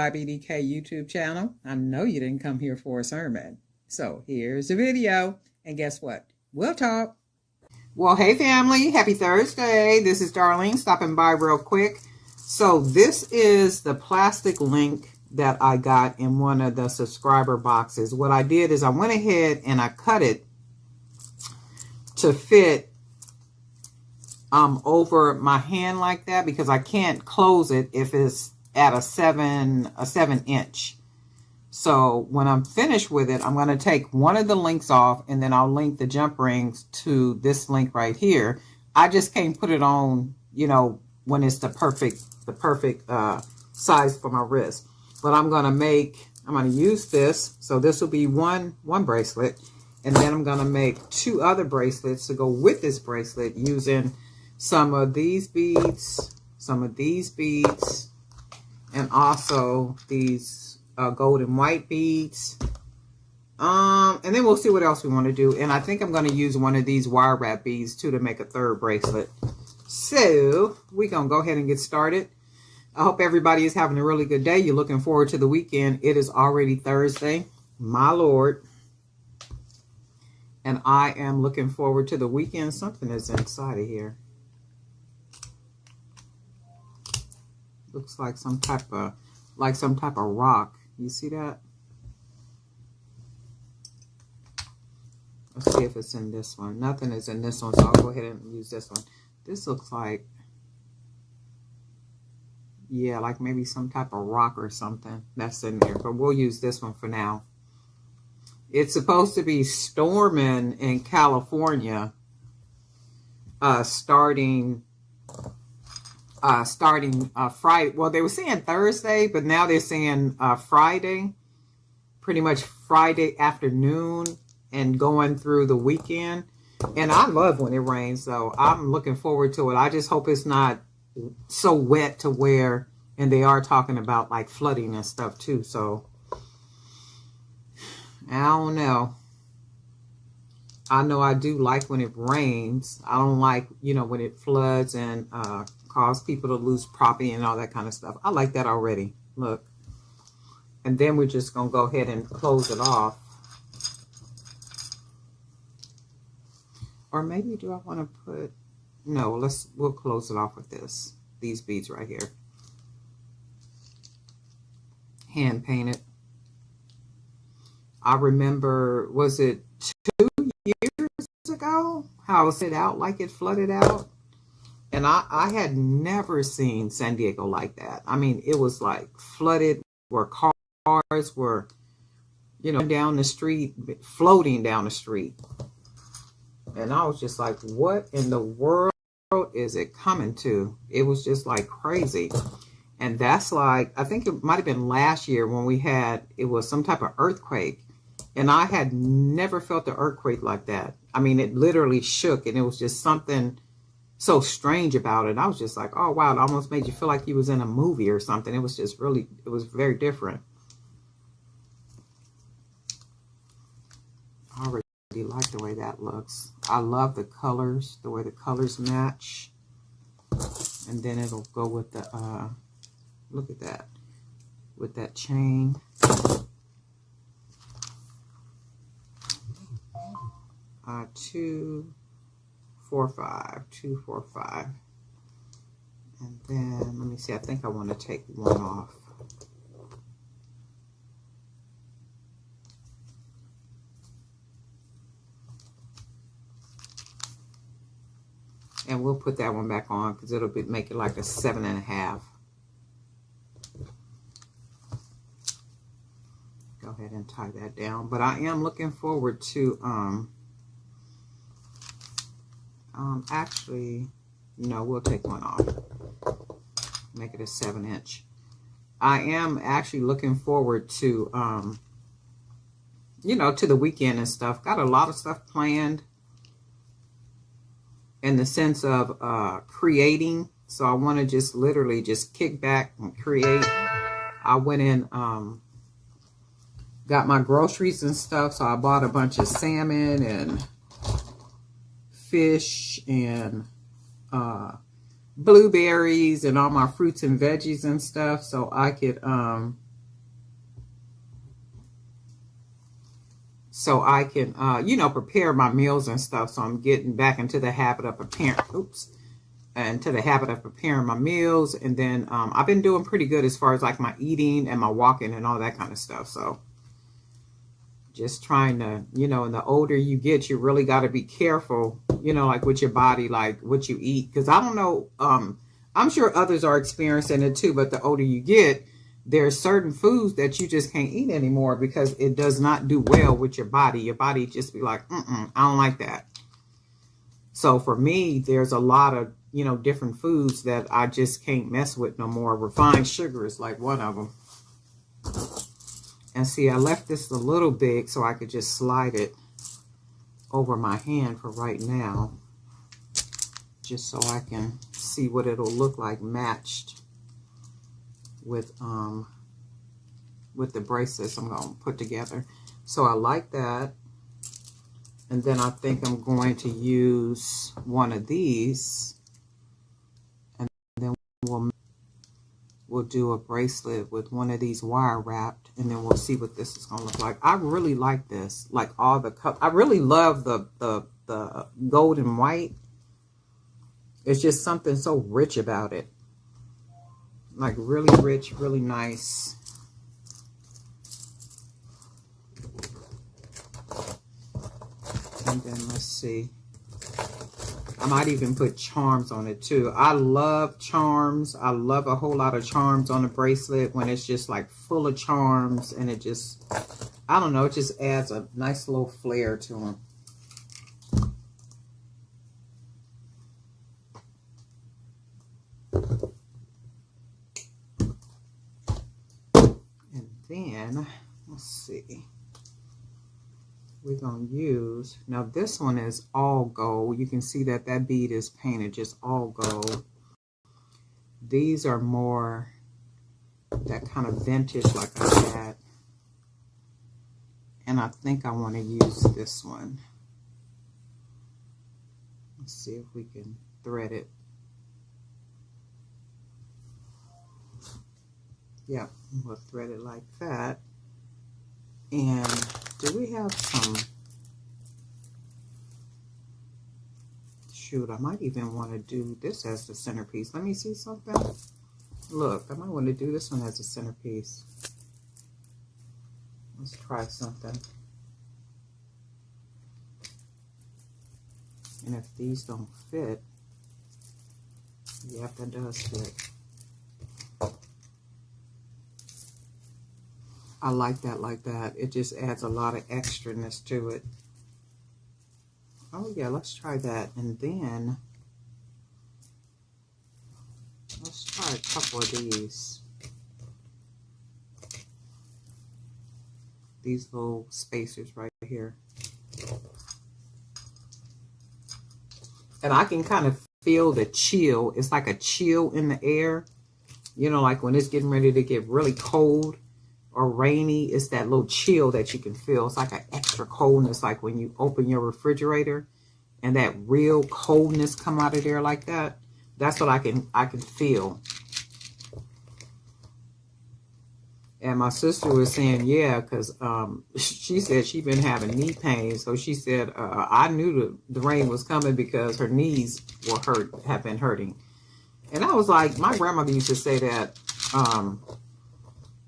BDK YouTube channel. I know you didn't come here for a sermon. So here's the video. And guess what? We'll talk. Well, hey family, happy Thursday. This is Darlene stopping by real quick. So this is the plastic link that I got in one of the subscriber boxes. What I did is I went ahead and I cut it to fit over my hand like that, because I can't close it if it's at a 7 inch. So when I'm finished with it, I'm going to take one of the links off, and then I'll link the jump rings to this link right here. I just can't put it on, you know, when it's the perfect size for my wrist. But I'm going to use this. So this will be one bracelet, and then I'm going to make two other bracelets to go with this bracelet using some of these beads, and also these gold and white beads. And then we'll see what else we want to do. And I think I'm going to use one of these wire wrap beads too to make a third bracelet. So we're going to go ahead and get started. I hope everybody is having a really good day. You're looking forward to the weekend. It is already Thursday, my Lord. And I am looking forward to the weekend. Something is inside of here. Looks like some type of rock. You see that? Let's see if it's in this one. Nothing is in this one, so I'll go ahead and use this one. This looks like, yeah, like maybe some type of rock or something that's in there. But we'll use this one for now. It's supposed to be storming in California starting Friday. Well, they were saying Thursday, but now they're saying Friday, pretty much Friday afternoon and going through the weekend. And I love when it rains, so I'm looking forward to it. I just hope it's not so wet to where, and they are talking about like flooding and stuff too. So I don't know. I know I do like when it rains. I don't like, you know, when it floods and cause people to lose property and all that kind of stuff. I like that already. Look. And then we're just going to go ahead and close it off. Or maybe do I want to put... No, we'll close it off with this. These beads right here. Hand painted. I remember, was it 2 years ago? How it set out like it flooded out? And I had never seen San Diego like that. I mean, it was like flooded where cars were, you know, down the street, floating down the street. And I was just like, what in the world is it coming to? It was just like crazy. And that's like, I think it might have been last year when we had, it was some type of earthquake. And I had never felt an earthquake like that. I mean, it literally shook, and it was just something so strange about it. I was just like, oh wow, it almost made you feel like you was in a movie or something. It was just really, it was very different. I already like the way that looks. I love the colors, the way the colors match. And then it'll go with the, look at that, with that chain. 2, 4, 5, 2, 4, 5. And then, let me see, I think I want to take one off. And we'll put that one back on because it'll make it like a 7.5. Go ahead and tie that down. But I am looking forward to, actually, no, we'll take one off. Make it a 7 inch. I am actually looking forward to, you know, to the weekend and stuff. Got a lot of stuff planned in the sense of creating. So I want to just literally just kick back and create. I went in, got my groceries and stuff. So I bought a bunch of salmon and fish and blueberries and all my fruits and veggies and stuff, so I could so I can, you know, prepare my meals and stuff. So I'm getting back into the habit of preparing my meals. And then I've been doing pretty good as far as like my eating and my walking and all that kind of stuff. So just trying to, you know, and the older you get, you really got to be careful, you know, like with your body, like what you eat. Because I don't know, I'm sure others are experiencing it too, but the older you get, there's certain foods that you just can't eat anymore because it does not do well with your body. Your body just be like, I don't like that. So for me, there's a lot of, you know, different foods that I just can't mess with no more. Refined sugar is like one of them. And see, I left this a little big so I could just slide it over my hand for right now, just so I can see what it'll look like matched with the bracelets I'm going to put together. So I like that. And then I think I'm going to use one of these, and then we'll do a bracelet with one of these wire wrapped, and then we'll see what this is going to look like. I really like this, like all the color. I really love the gold and white. It's just something so rich about it, like really rich, really nice. And then let's see, I might even put charms on it too. I love charms. I love a whole lot of charms on a bracelet when it's just like full of charms, and it just, I don't know, it just adds a nice little flair to them. And then, let's see. We're going to use, now this one is all gold. You can see that that bead is painted just all gold. These are more that kind of vintage like I had. And I think I want to use this one. Let's see if we can thread it. Yep, we'll thread it like that. And do we have some, shoot, I might even want to do this as the centerpiece. Let me see something. Look, I might want to do this one as a centerpiece. Let's try something. And if these don't fit, yeah, that does fit. I like that. It just adds a lot of extraness to it. Oh yeah, let's try that. And then let's try a couple of these. These little spacers right here. And I can kind of feel the chill. It's like a chill in the air. You know, like when it's getting ready to get really cold or rainy, it's that little chill that you can feel. It's like an extra coldness, like when you open your refrigerator and that real coldness come out of there like that. That's what I can feel. And my sister was saying, yeah, because she said she'd been having knee pain. So she said, I knew the rain was coming because her knees were have been hurting. And I was like, my grandmother used to say that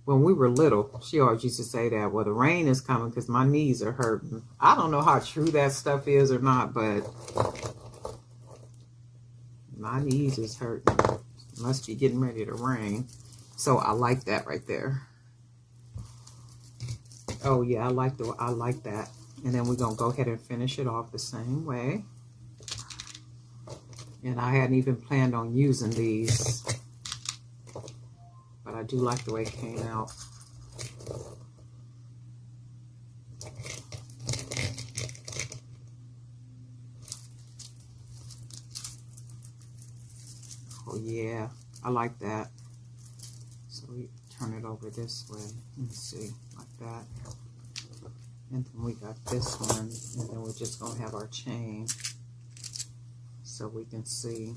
when we were little. She always used to say that, well, the rain is coming because my knees are hurting. I don't know how true that stuff is or not, but my knees is hurting. It must be getting ready to rain. So I like that right there. Oh yeah, I like that. And then we're gonna go ahead and finish it off the same way. And I hadn't even planned on using these, but I do like the way it came out. Oh yeah, I like that. So we turn it over this way. Let me see, like that. And then we got this one, and then we're just gonna have our chain so we can see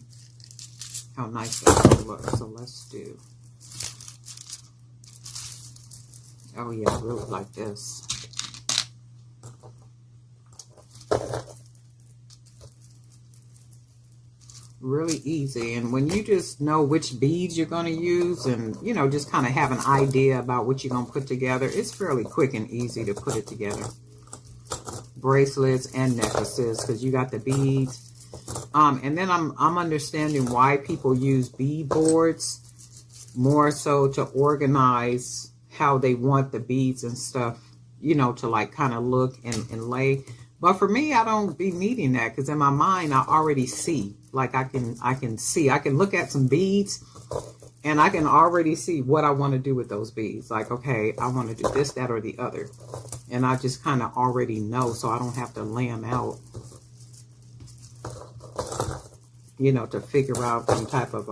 how nice that looks. So let's do, oh yeah, I really like this. really easy. And when you just know which beads you're going to use and, you know, just kind of have an idea about what you're going to put together, it's fairly quick and easy to put it together. Bracelets and necklaces, because you got the beads. And then I'm understanding why people use bead boards more so to organize how they want the beads and stuff, you know, to like kind of look and lay. But for me, I don't be needing that, because in my mind, I already see. Like I can see. I can look at some beads and I can already see what I want to do with those beads. Like, okay, I want to do this, that, or the other. And I just kind of already know, so I don't have to lay them out, you know, to figure out some type of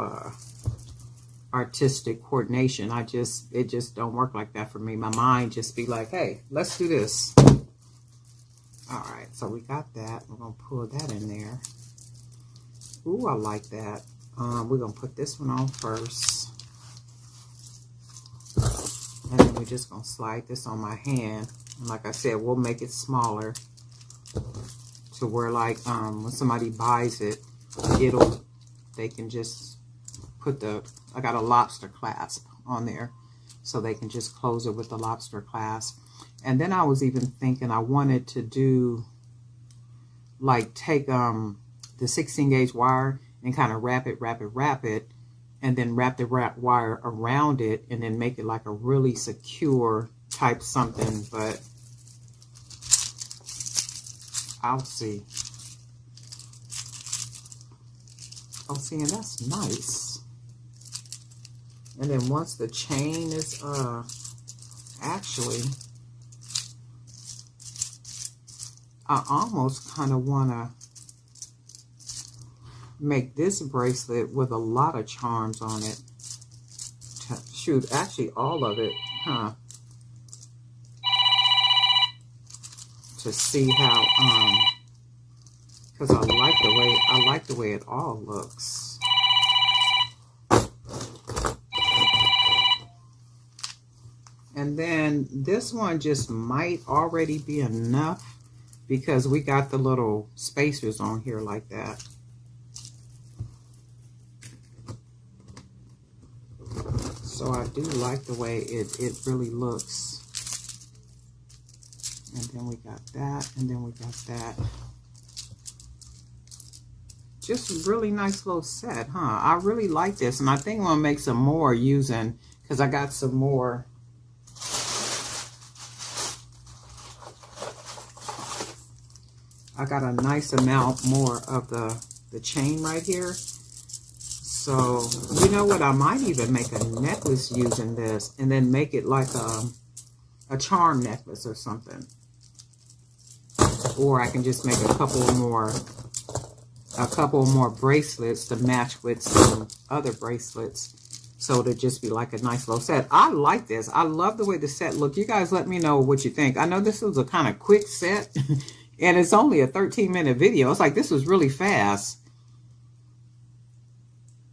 artistic coordination. It just don't work like that for me. My mind just be like, hey, let's do this. All right, so we got that. We're going to pull that in there. Ooh, I like that. We're going to put this one on first. And then we're just going to slide this on my hand. And like I said, we'll make it smaller to where, like, when somebody buys it, they can just put I got a lobster clasp on there. So they can just close it with the lobster clasp. And then I was even thinking I wanted to do, like, take the 16 gauge wire and kind of wrap it, and then wrap the wire around it and then make it like a really secure type something. But I'll see. Oh, see, and that's nice. And then once the chain is actually, I almost kind of want to make this bracelet with a lot of charms on it. Shoot, actually all of it, huh? To see how, because I like the way it all looks. And then this one just might already be enough, because we got the little spacers on here like that. So I do like the way it really looks. And then we got that, and then we got that. Just really nice little set, huh? I really like this, and I think I'm gonna make some more using, because I got some more. I got a nice amount more of the chain right here. So, you know what? I might even make a necklace using this, and then make it like a charm necklace or something. Or I can just make a couple more bracelets to match with some other bracelets. So to just be like a nice little set. I like this. I love the way the set looks. You guys let me know what you think. I know this was a kind of quick set. And it's only a 13-minute video. It's like this was really fast.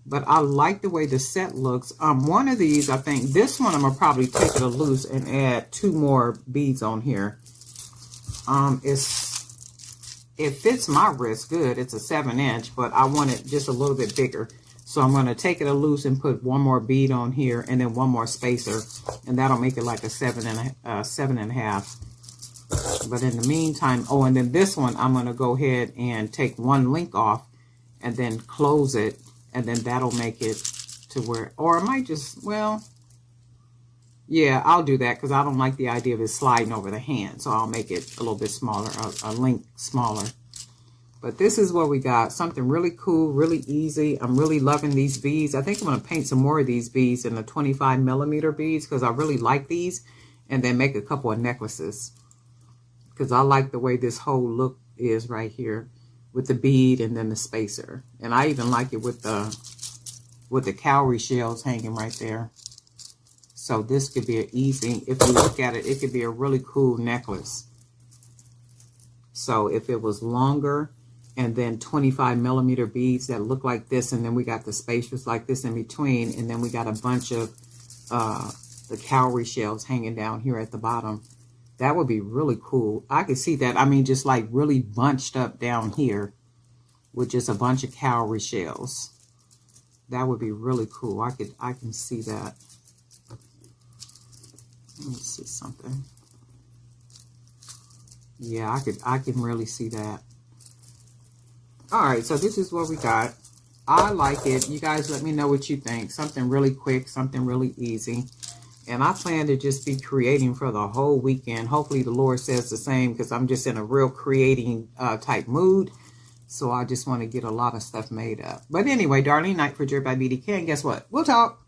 But I like the way the set looks. One of these, I think, this one I'm going to probably take it loose and add 2 more beads on here. It fits my wrist good. It's a 7-inch, but I want it just a little bit bigger. So I'm going to take it loose and put 1 more bead on here and then 1 more spacer. And that'll make it like a 7.5. But in the meantime, oh, and then this one, I'm going to go ahead and take 1 link off and then close it. And then that'll make it to where, or I might just, well, yeah, I'll do that because I don't like the idea of it sliding over the hand. So I'll make it a little bit smaller, a link smaller. But this is what we got. Something really cool, really easy. I'm really loving these beads. I think I'm going to paint some more of these beads in the 25mm beads because I really like these. And then make a couple of necklaces. Because I like the way this whole look is right here with the bead and then the spacer. And I even like it with the cowrie shells hanging right there. So this could be an easy, if you look at it, it could be a really cool necklace. So if it was longer and then 25mm beads that look like this, and then we got the spacers like this in between, and then we got a bunch of the cowrie shells hanging down here at the bottom. That would be really cool. I could see that. I mean, just like really bunched up down here. with just a bunch of cowrie shells. That would be really cool. I can see that. Let me see something. Yeah, I can really see that. All right, so this is what we got. I like it. You guys let me know what you think. Something really quick, something really easy. And I plan to just be creating for the whole weekend. Hopefully the Lord says the same, because I'm just in a real creating type mood. So I just want to get a lot of stuff made up. But anyway, Darlene Knight for Jerry by BDK. And guess what? We'll talk.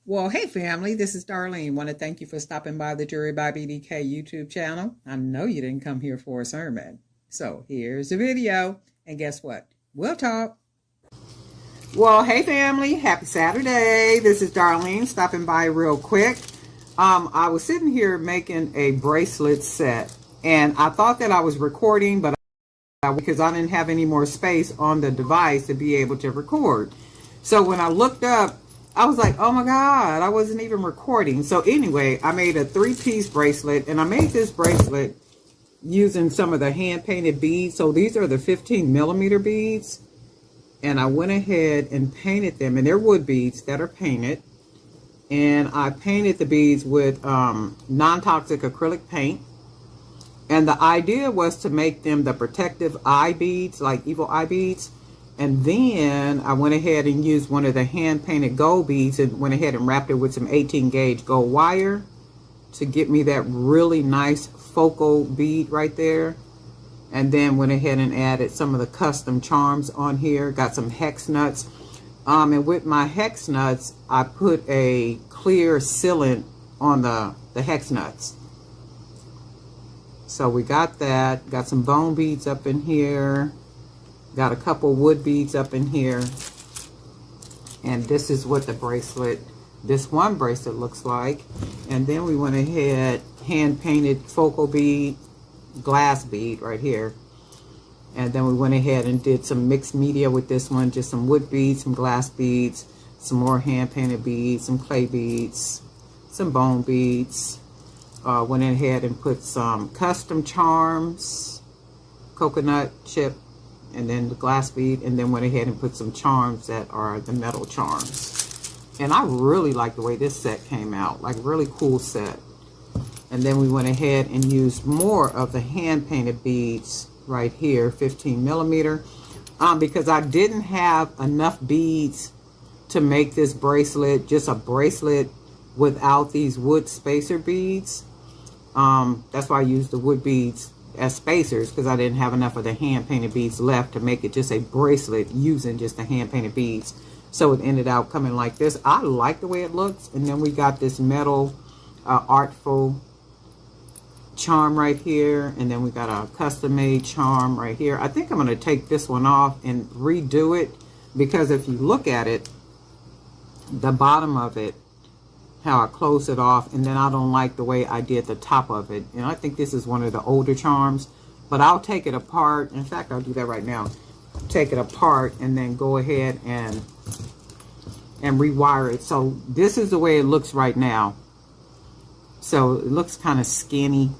Well, hey family, this is Darlene. Want to thank you for stopping by the Jury by BDK YouTube channel. I know you didn't come here for a sermon. So here's the video. And guess what? We'll talk. Well, hey family, happy Saturday. This is Darlene stopping by real quick. I was sitting here making a bracelet set, and I thought that I was recording, but because I didn't have any more space on the device to be able to record. So when I looked up, I was like, oh my God, I wasn't even recording. So anyway, I made a 3-piece bracelet, and I made this bracelet using some of the hand-painted beads. So these are the 15mm beads, and I went ahead and painted them, and they're wood beads that are painted. And I painted the beads with non-toxic acrylic paint. And the idea was to make them the protective eye beads, like evil eye beads. And then I went ahead and used one of the hand-painted gold beads and went ahead and wrapped it with some 18-gauge gold wire to get me that really nice focal bead right there. And then went ahead and added some of the custom charms on here. Got some hex nuts. And with my hex nuts, I put a clear sealant on the hex nuts. So we got that. Got some bone beads up in here. Got a couple wood beads up in here. And this is what the bracelet, this one bracelet looks like. And then we went ahead, hand painted focal bead, glass bead right here. And then we went ahead and did some mixed media with this one, just some wood beads, some glass beads, some more hand-painted beads, some clay beads, some bone beads. Went ahead and put some custom charms, coconut chip, and then the glass bead, and then went ahead and put some charms that are the metal charms. And I really like the way this set came out, like really cool set. And then we went ahead and used more of the hand-painted beads right here, 15mm, because I didn't have enough beads to make this bracelet just a bracelet without these wood spacer beads. That's why I used the wood beads as spacers, because I didn't have enough of the hand-painted beads left to make it just a bracelet using just the hand-painted beads. So it ended up coming like this. I like the way it looks. And then we got this metal artful charm right here, and then we got a custom made charm right here. I think I'm going to take this one off and redo it, because if you look at it, the bottom of it, how I close it off, and then I don't like the way I did the top of it. And I think this is one of the older charms, but I'll take it apart. In fact, I'll do that right now. Take it apart and then go ahead and rewire it. So this is the way it looks right now. So it looks kind of skinny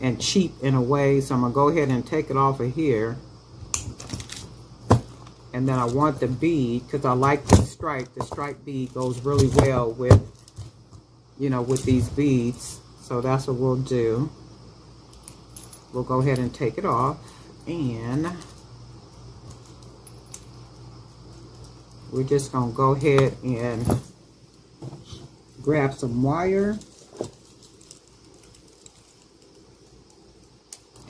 and cheap in a way. So I'm gonna go ahead and take it off of here. And then I want the bead, because I like the stripe. The stripe bead goes really well with, you know, with these beads. So that's what we'll do. We'll go ahead and take it off, and we're just gonna go ahead and grab some wire.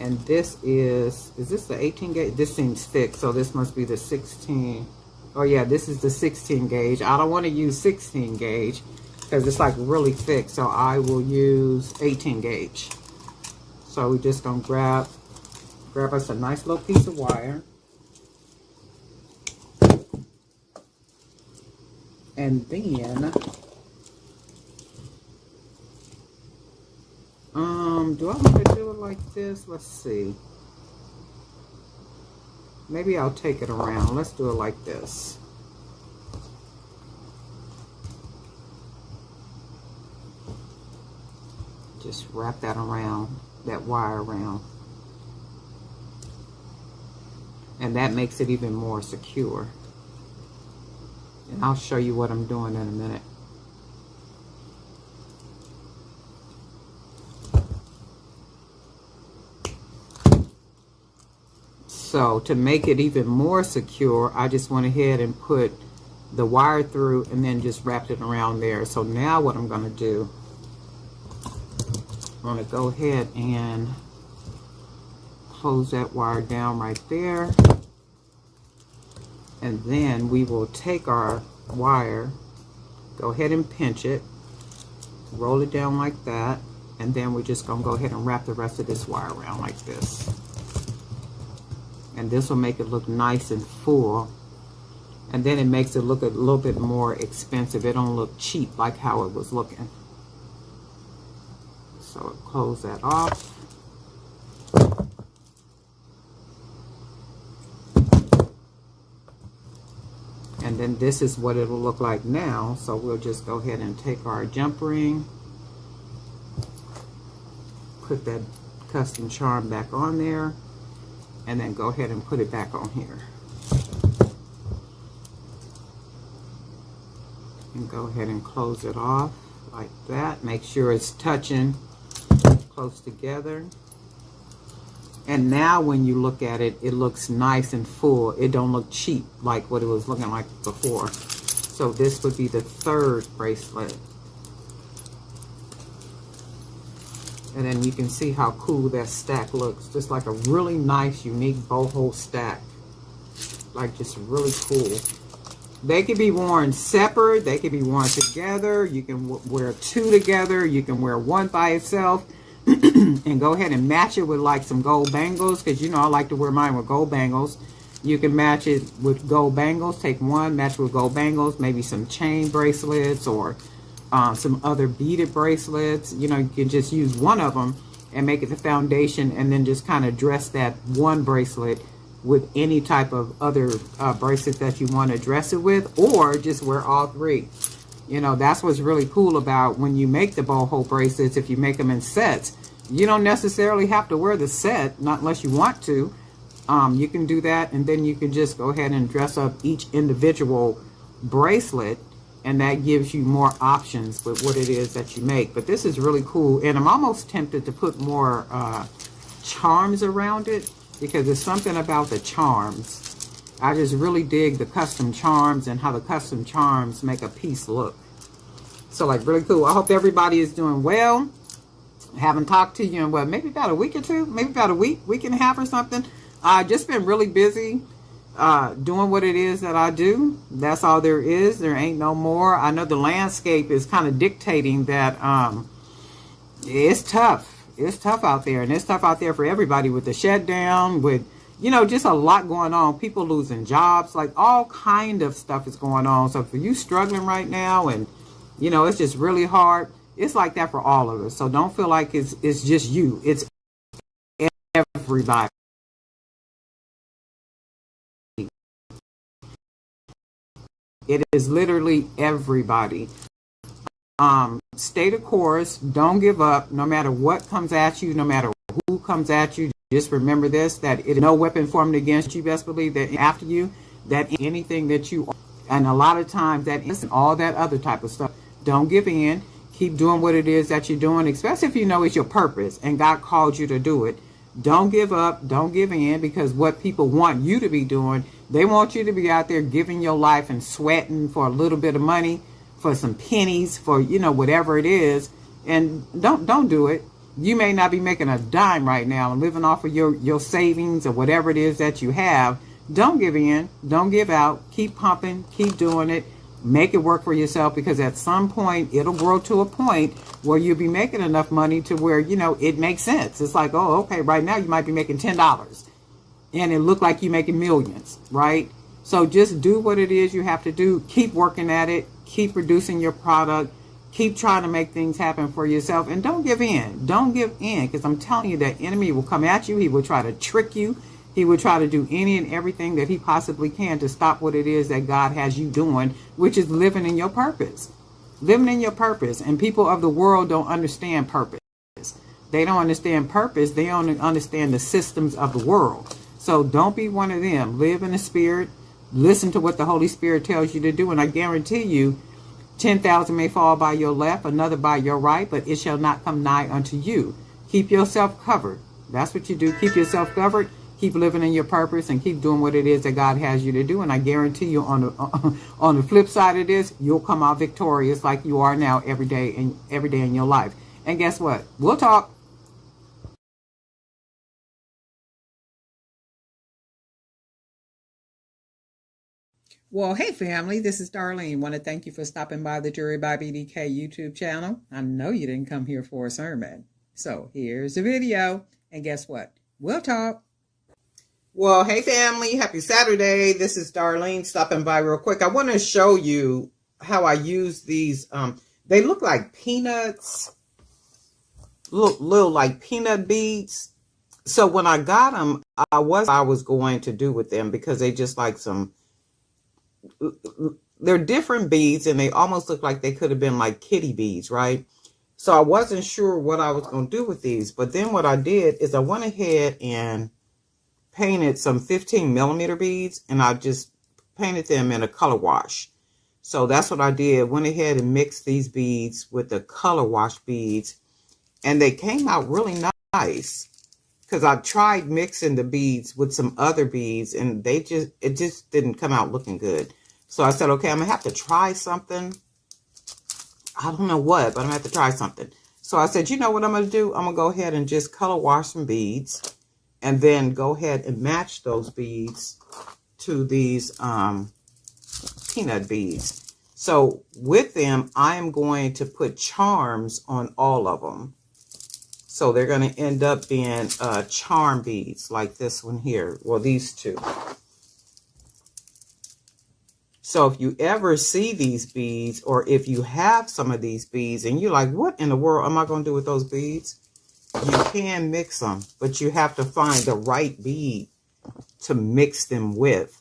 And this is this the 18 gauge? This seems thick, so this must be the 16. Oh yeah, this is the 16 gauge. I don't want to use 16 gauge because it's like really thick, so I will use 18 gauge. So we're just gonna grab us a nice little piece of wire. And then do I want to do it like this? Let's see. Maybe I'll take it around. Let's do it like this. Just wrap that around, that wire around. And that makes it even more secure. And I'll show you what I'm doing in a minute. So to make it even more secure, I just went ahead and put the wire through and then just wrapped it around there. So now what I'm going to do, I'm going to go ahead and close that wire down right there. And then we will take our wire, go ahead and pinch it, roll it down like that, and then we're just going to go ahead and wrap the rest of this wire around like this. And this will make it look nice and full. And then it makes it look a little bit more expensive. It don't look cheap like how it was looking. So close that off. And then this is what it will look like now. So we'll just go ahead and take our jump ring, put that custom charm back on there, and then go ahead and put it back on here. And go ahead and close it off like that. Make sure it's touching close together. And now when you look at it, it looks nice and full. It don't look cheap like what it was looking like before. So this would be the third bracelet. And then you can see how cool that stack looks. Just like a really nice, unique boho stack. Like just really cool. They can be worn separate. They can be worn together. You can wear two together. You can wear one by itself. And go ahead and match it with like some gold bangles. Because you know I like to wear mine with gold bangles. You can match it with gold bangles. Take one, match it with gold bangles. Maybe some chain bracelets or some other beaded bracelets. You know, you can just use one of them and make it the foundation, and then just kind of dress that one bracelet with any type of other bracelet that you want to dress it with, or just wear all three. You know, that's what's really cool about when you make the boho bracelets. If you make them in sets, you don't necessarily have to wear the set, not unless you want to. You can do that, and then you can just go ahead and dress up each individual bracelet, and that gives you more options with what it is that you make. But this is really cool, and I'm almost tempted to put more charms around it, because there's something about the charms. I just really dig the custom charms and how the custom charms make a piece look. So like really cool. I hope everybody is doing well. I haven't talked to you in what, maybe about a week or two, maybe about a week and a half or something. Just been really busy doing what it is that I do. That's all there is. There ain't no more. I know the landscape is kind of dictating that it's tough. It's tough out there, and it's tough out there for everybody with the shutdown, with, you know, just a lot going on. People losing jobs, like all kind of stuff is going on. So for you struggling right now, and, you know, it's just really hard. It's like that for all of us. So don't feel like it's just you. It's everybody. It is literally everybody. Stay the course. Don't give up. No matter what comes at you, no matter who comes at you, just remember this, that it is no weapon formed against you. Best believe that after you, that anything that you, and a lot of times that is all that other type of stuff. Don't give in. Keep doing what it is that you're doing, especially if you know it's your purpose and God called you to do it. Don't give up. Don't give in, because what people want you to be doing, they want you to be out there giving your life and sweating for a little bit of money, for some pennies, for, you know, whatever it is. And don't do it. You may not be making a dime right now and living off of your savings or whatever it is that you have. Don't give in. Don't give out. Keep pumping. Keep doing it. Make it work for yourself, because at some point it'll grow to a point where you'll be making enough money to where, you know, it makes sense. It's like, oh, okay, right now you might be making $10 and it look like you're making millions, right? So just do what it is you have to do. Keep working at it. Keep producing your product. Keep trying to make things happen for yourself, and don't give in. Don't give in, because I'm telling you, that enemy will come at you. He will try to trick you. He will try to do any and everything that he possibly can to stop what it is that God has you doing, which is living in your purpose. Living in your purpose. And people of the world don't understand purpose. They don't understand purpose. They don't understand the systems of the world. So don't be one of them. Live in the spirit. Listen to what the Holy Spirit tells you to do. And I guarantee you, 10,000 may fall by your left, another by your right, but it shall not come nigh unto you. Keep yourself covered. That's what you do. Keep yourself covered. Keep living in your purpose and keep doing what it is that God has you to do. And I guarantee you, on the flip side of this, you'll come out victorious like you are now every day in your life. And guess what? We'll talk. Well, hey family, this is Darlene. Want to thank you for stopping by the Jury by BDK YouTube channel. I know you didn't come here for a sermon. So here's the video. And guess what? We'll talk. Well, hey family, happy Saturday. This is Darlene stopping by real quick. I want to show you how I use these. They look like peanuts, little like peanut beads. So when I got them, I was going to do with them because they just like they're different beads and they almost look like they could have been like kitty beads, right? So I wasn't sure what I was going to do with these. But then what I did is I went ahead and painted some 15 millimeter beads and I just painted them in a color wash. So that's what I did. Went ahead and mixed these beads with the color wash beads and they came out really nice because I tried mixing the beads with some other beads and it just didn't come out looking good. So I said, okay, I'm gonna have to try something. I don't know what, but I'm gonna have to try something. So I said, you know what I'm gonna do? I'm gonna go ahead and just color wash some beads and then go ahead and match those beads to these peanut beads. So with them, I am going to put charms on all of them. So they're going to end up being charm beads like this one here. Well, these two. So if you ever see these beads or if you have some of these beads and you're like, what in the world am I going to do with those beads? You can mix them, but you have to find the right bead to mix them with.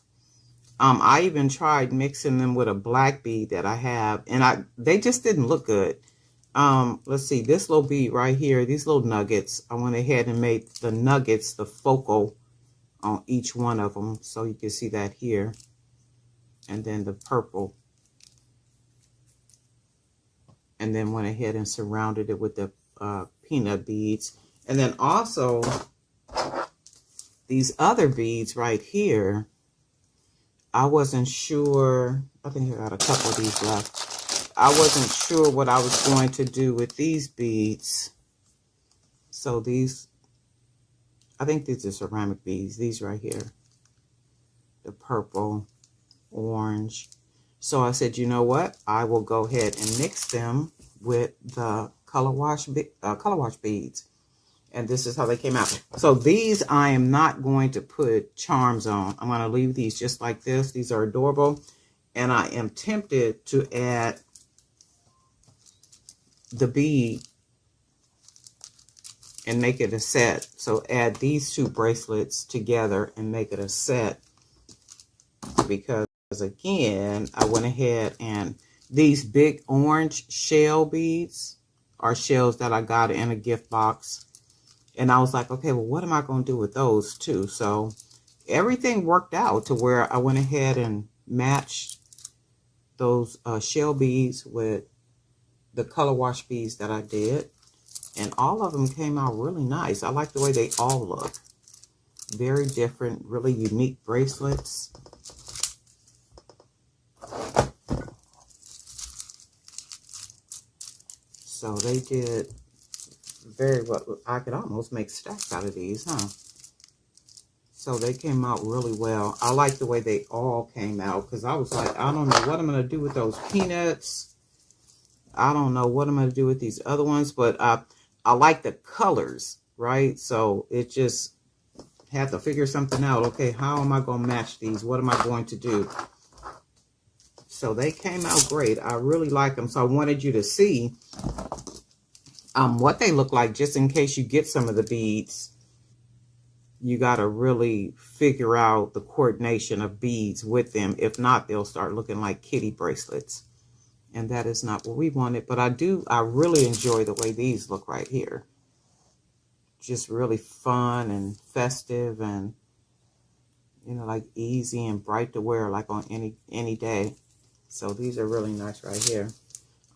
I even tried mixing them with a black bead that I have, and they just didn't look good. Let's see, this little bead right here, these little nuggets, I went ahead and made the nuggets the focal on each one of them. So you can see that here. And then the purple. And then went ahead and surrounded it with the peanut beads. And then also these other beads right here, I wasn't sure. I think I got a couple of these left. I wasn't sure what I was going to do with these beads. So these, I think these are ceramic beads. These right here. The purple, orange. So I said, you know what? I will go ahead and mix them with the color wash beads. And this is how they came out. So these I am not going to put charms on. I'm going to leave these just like this. These are adorable. And I am tempted to add the bead and make it a set. So add these two bracelets together and make it a set. Because again, I went ahead and these big orange shell beads are shells that I got in a gift box. And I was like, okay, well, what am I going to do with those too? So everything worked out to where I went ahead and matched those shell beads with the color wash beads that I did. And all of them came out really nice. I like the way they all look. Very different, really unique bracelets. So they did very well. I could almost make stacks out of these, huh? So they came out really well. I like the way they all came out because I was like, I don't know what I'm going to do with those peanuts. I don't know what I'm going to do with these other ones, but I like the colors, right? So it just had to figure something out. Okay, how am I going to match these? What am I going to do? So they came out great. I really like them. So I wanted you to see what they look like just in case you get some of the beads. You got to really figure out the coordination of beads with them. If not, they'll start looking like kitty bracelets. And that is not what we wanted. But I really enjoy the way these look right here. just really fun and festive and, you know, like easy and bright to wear like on any day. So these are really nice right here.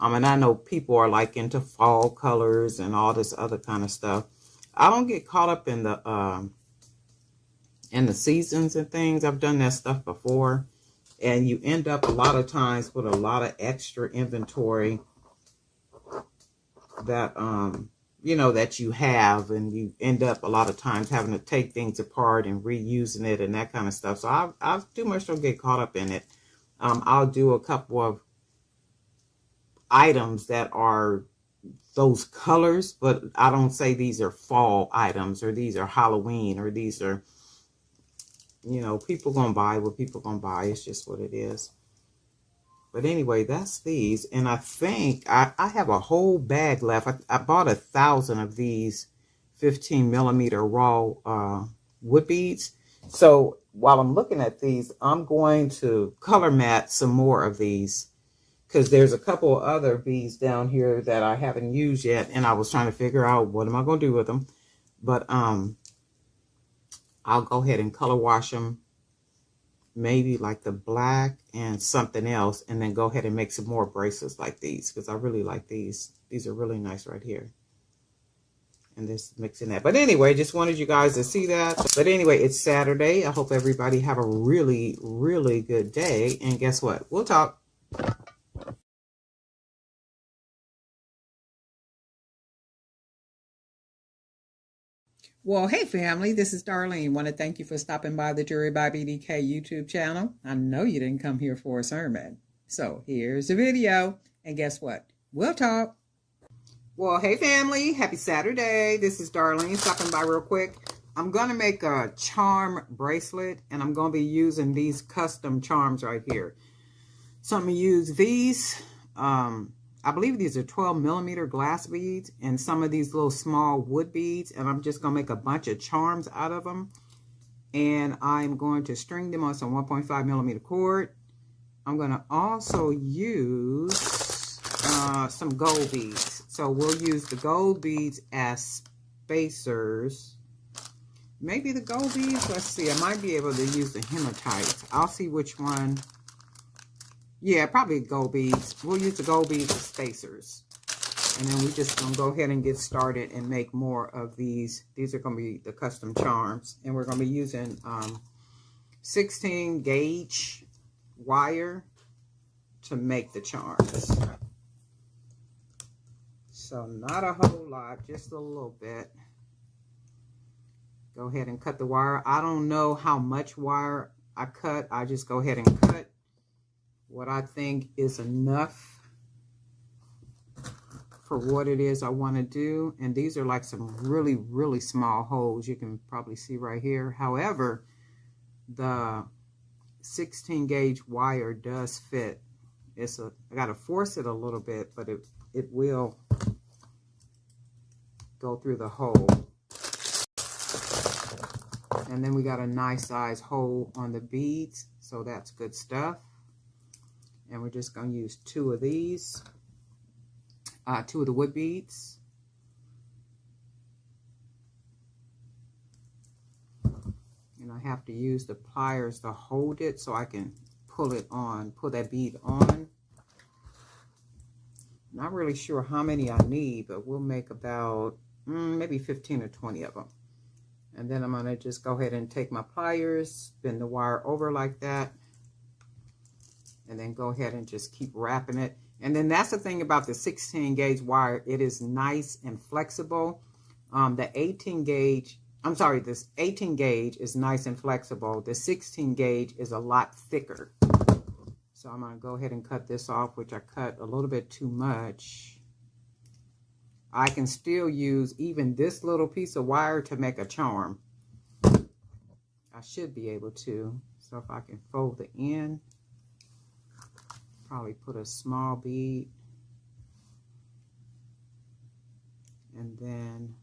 And I know people are like into fall colors and all this other kind of stuff. I don't get caught up in the seasons and things. I've done that stuff before, and you end up a lot of times with a lot of extra inventory that you know, that you have, and you end up a lot of times having to take things apart and reusing it and that kind of stuff. So I too much don't get caught up in it. I'll do a couple of items that are those colors, but I don't say these are fall items or these are Halloween or these are, you know, people gonna buy what people gonna buy. It's just what it is. But anyway, that's these. And I think I have a whole bag left. I bought 1,000 of these 15 millimeter raw wood beads. So while I'm looking at these, I'm going to color mat some more of these, because there's a couple of other beads down here that I haven't used yet, and I was trying to figure out what am I going to do with them. But I'll go ahead and color wash them, maybe like the black and something else, and then go ahead and make some more bracelets like these, because I really like these. These are really nice right here. And this mixing that. But anyway, just wanted you guys to see that. But anyway, it's Saturday. I hope everybody have a really, really good day. And guess what? We'll talk. Well, hey family, this is Darlene. Want to thank you for stopping by the Jury by BDK YouTube channel. I know you didn't come here for a sermon. So here's the video. And guess what? We'll talk. Well, hey family, happy Saturday. This is Darlene stopping by real quick. I'm going to make a charm bracelet, and I'm going to be using these custom charms right here. So I'm going to use these. I believe these are 12 millimeter glass beads and some of these little small wood beads. And I'm just going to make a bunch of charms out of them. And I'm going to string them on some 1.5 millimeter cord. I'm going to also use some gold beads. So we'll use the gold beads as spacers. Maybe the gold beads. Let's see. I might be able to use the hematite. I'll see which one. Yeah, probably gold beads. We'll use the gold beads as spacers. And then we're just going to go ahead and get started and make more of these. These are going to be the custom charms. And we're going to be using 16 gauge wire to make the charms. So not a whole lot, just a little bit. Go ahead and cut the wire. I don't know how much wire I cut. I just go ahead and cut what I think is enough for what it is I want to do. And these are like some really, really small holes. You can probably see right here. However, the 16 gauge wire does fit. I got to force it a little bit, but it will go through the hole. And then we got a nice size hole on the beads. So that's good stuff. And we're just going to use 2 of these, 2 of the wood beads. And I have to use the pliers to hold it so I can pull it on, pull that bead on. Not really sure how many I need, but we'll make about maybe 15 or 20 of them. And then I'm going to just go ahead and take my pliers, spin the wire over like that. And then go ahead and just keep wrapping it. And then that's the thing about the 16 gauge wire. It is nice and flexible. The 18 gauge, I'm sorry, this 18 gauge is nice and flexible. The 16 gauge is a lot thicker. So I'm going to go ahead and cut this off, which I cut a little bit too much. I can still use even this little piece of wire to make a charm. I should be able to. So if I can fold the end. Probably put a small bead and then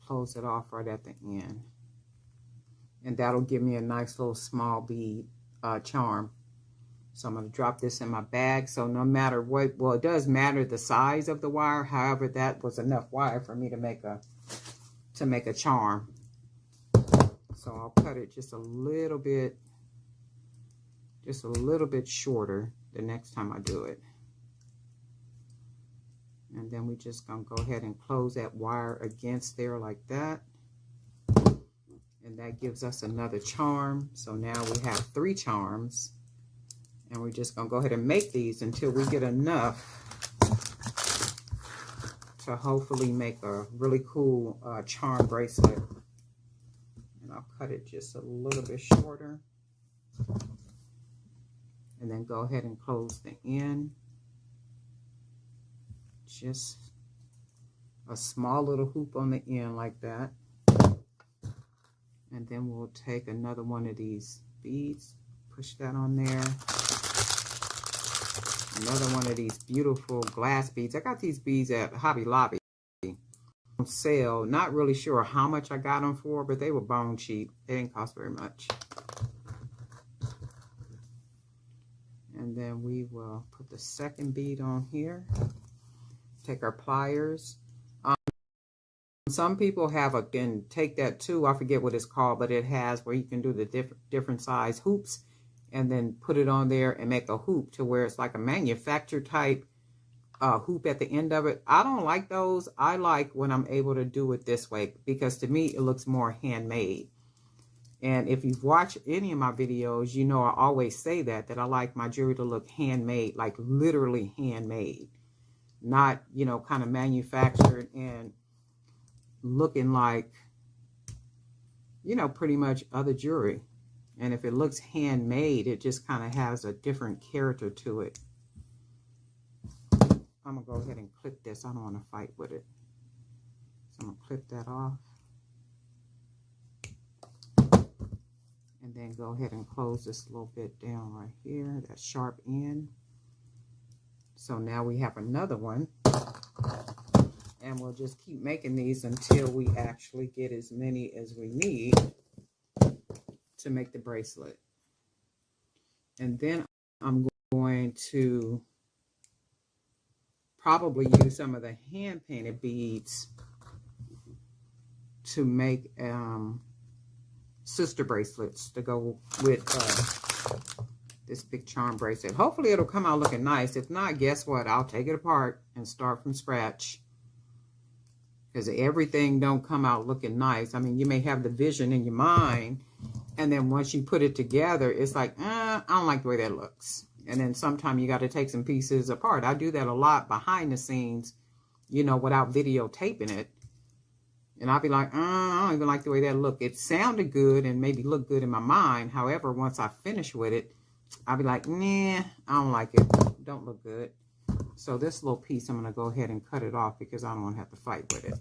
close it off right at the end, and that'll give me a nice little small bead charm. So I'm going to drop this in my bag. So no matter what, well, it does matter the size of the wire. However, that was enough wire for me to make a charm. So I'll cut it just a little bit shorter the next time I do it. And then we're just going to go ahead and close that wire against there like that. And that gives us another charm. So now we have 3 charms. And we're just going to go ahead and make these until we get enough to hopefully make a really cool charm bracelet. And I'll cut it just a little bit shorter. And then go ahead and close the end. Just a small little hoop on the end like that. And then we'll take another one of these beads, push that on there. Another one of these beautiful glass beads. I got these beads at Hobby Lobby on sale. Not really sure how much I got them for, but they were bone cheap. They didn't cost very much. And then we will put the second bead on here. Take our pliers. Some people can take that too. I forget what it's called, but it has where you can do the different size hoops and then put it on there and make a hoop to where it's like a manufactured type hoop at the end of it. I don't like those. I like when I'm able to do it this way because to me it looks more handmade. And if you've watched any of my videos, you know I always say that I like my jewelry to look handmade, like literally handmade. Not, you know, kind of manufactured and looking like, you know, pretty much other jewelry. And if it looks handmade, it just kind of has a different character to it. I'm going to go ahead and clip this. I don't want to fight with it. So I'm going to clip that off. And then go ahead and close this little bit down right here, that sharp end. So now we have another one. And we'll just keep making these until we actually get as many as we need to make the bracelet. And then I'm going to probably use some of the hand painted beads to make sister bracelets to go with this big charm bracelet. Hopefully it'll come out looking nice. If not, guess what? I'll take it apart and start from scratch. Because everything don't come out looking nice. I mean, you may have the vision in your mind, and then once you put it together, it's like, I don't like the way that looks. And then sometimes you got to take some pieces apart. I do that a lot behind the scenes, you know, without videotaping it. And I'll be like, I don't even like the way that looked. It sounded good and maybe looked good in my mind. However, once I finish with it, I'll be like, nah, I don't like it. Don't look good. So this little piece, I'm going to go ahead and cut it off because I don't want to have to fight with it.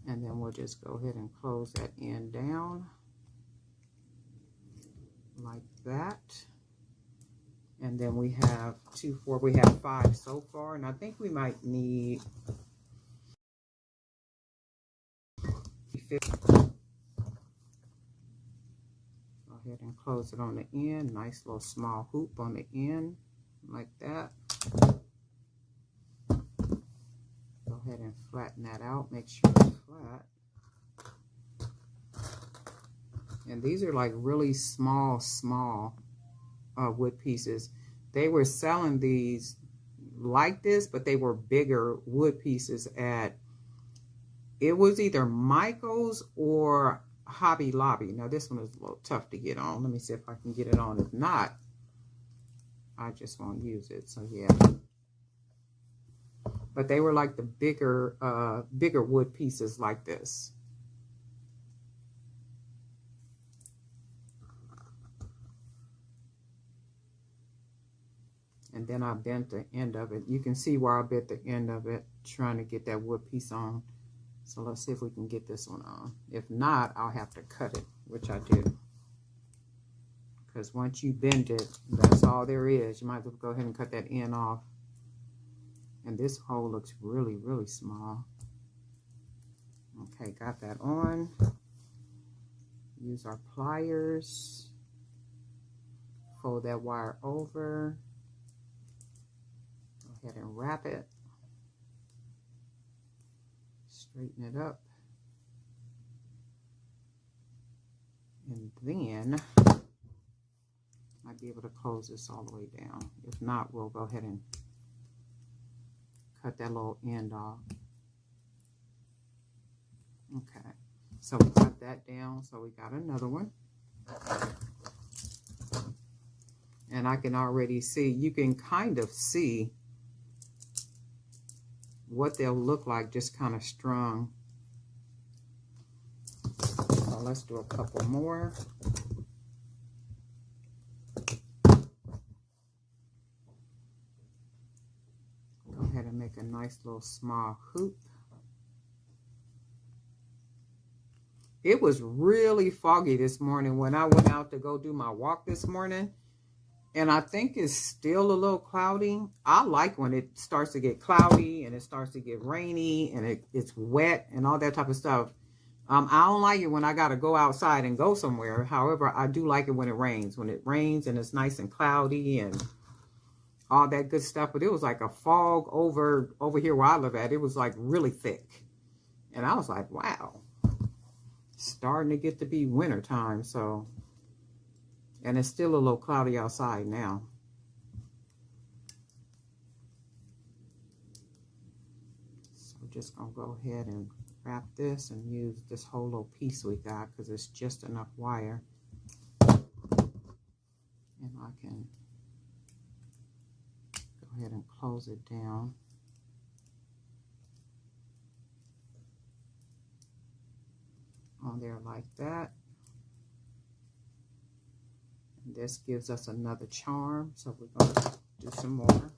And then we'll just go ahead and close that end down like that. And then we have 2, 4, we have 5 so far. And I think we might need 50. Go ahead and close it on the end. Nice little small hoop on the end like that. Go ahead and flatten that out. Make sure it's flat. And these are like really small wood pieces. They were selling these like this, but they were bigger wood pieces at, it was either Michael's or Hobby Lobby. Now this one is a little tough to get on. Let me see if I can get it on. If not, I just won't use it. So yeah. But they were like the bigger wood pieces like this. And then I bent the end of it. You can see where I bent the end of it, trying to get that wood piece on. So let's see if we can get this one on. If not, I'll have to cut it, which I do. Because once you bend it, that's all there is. You might as well go ahead and cut that end off. And this hole looks really, really small. Okay, got that on. Use our pliers. fold that wire over. Go ahead and wrap it. Straighten it up. And then might be able to close this all the way down. If not, we'll go ahead and cut that little end off. Okay, so we got that down. So we got another one. And I can already see, you can kind of see what they'll look like just kind of strung. So let's do a couple more. Go ahead and make a nice little small hoop. It was really foggy this morning when I went out to go do my walk this morning. And I think it's still a little cloudy. I like when it starts to get cloudy and it starts to get rainy and it's wet and all that type of stuff. I don't like it when I got to go outside and go somewhere. However, I do like it when it rains. When it rains and it's nice and cloudy and all that good stuff. But it was like a fog over here where I live at. It was like really thick. And I was like, wow. Starting to get to be winter time. So, and it's still a little cloudy outside now. So just going to go ahead and wrap this and use this whole little piece we got because it's just enough wire. And I can go ahead and close it down. On there like that. And this gives us another charm. So we're going to do some more.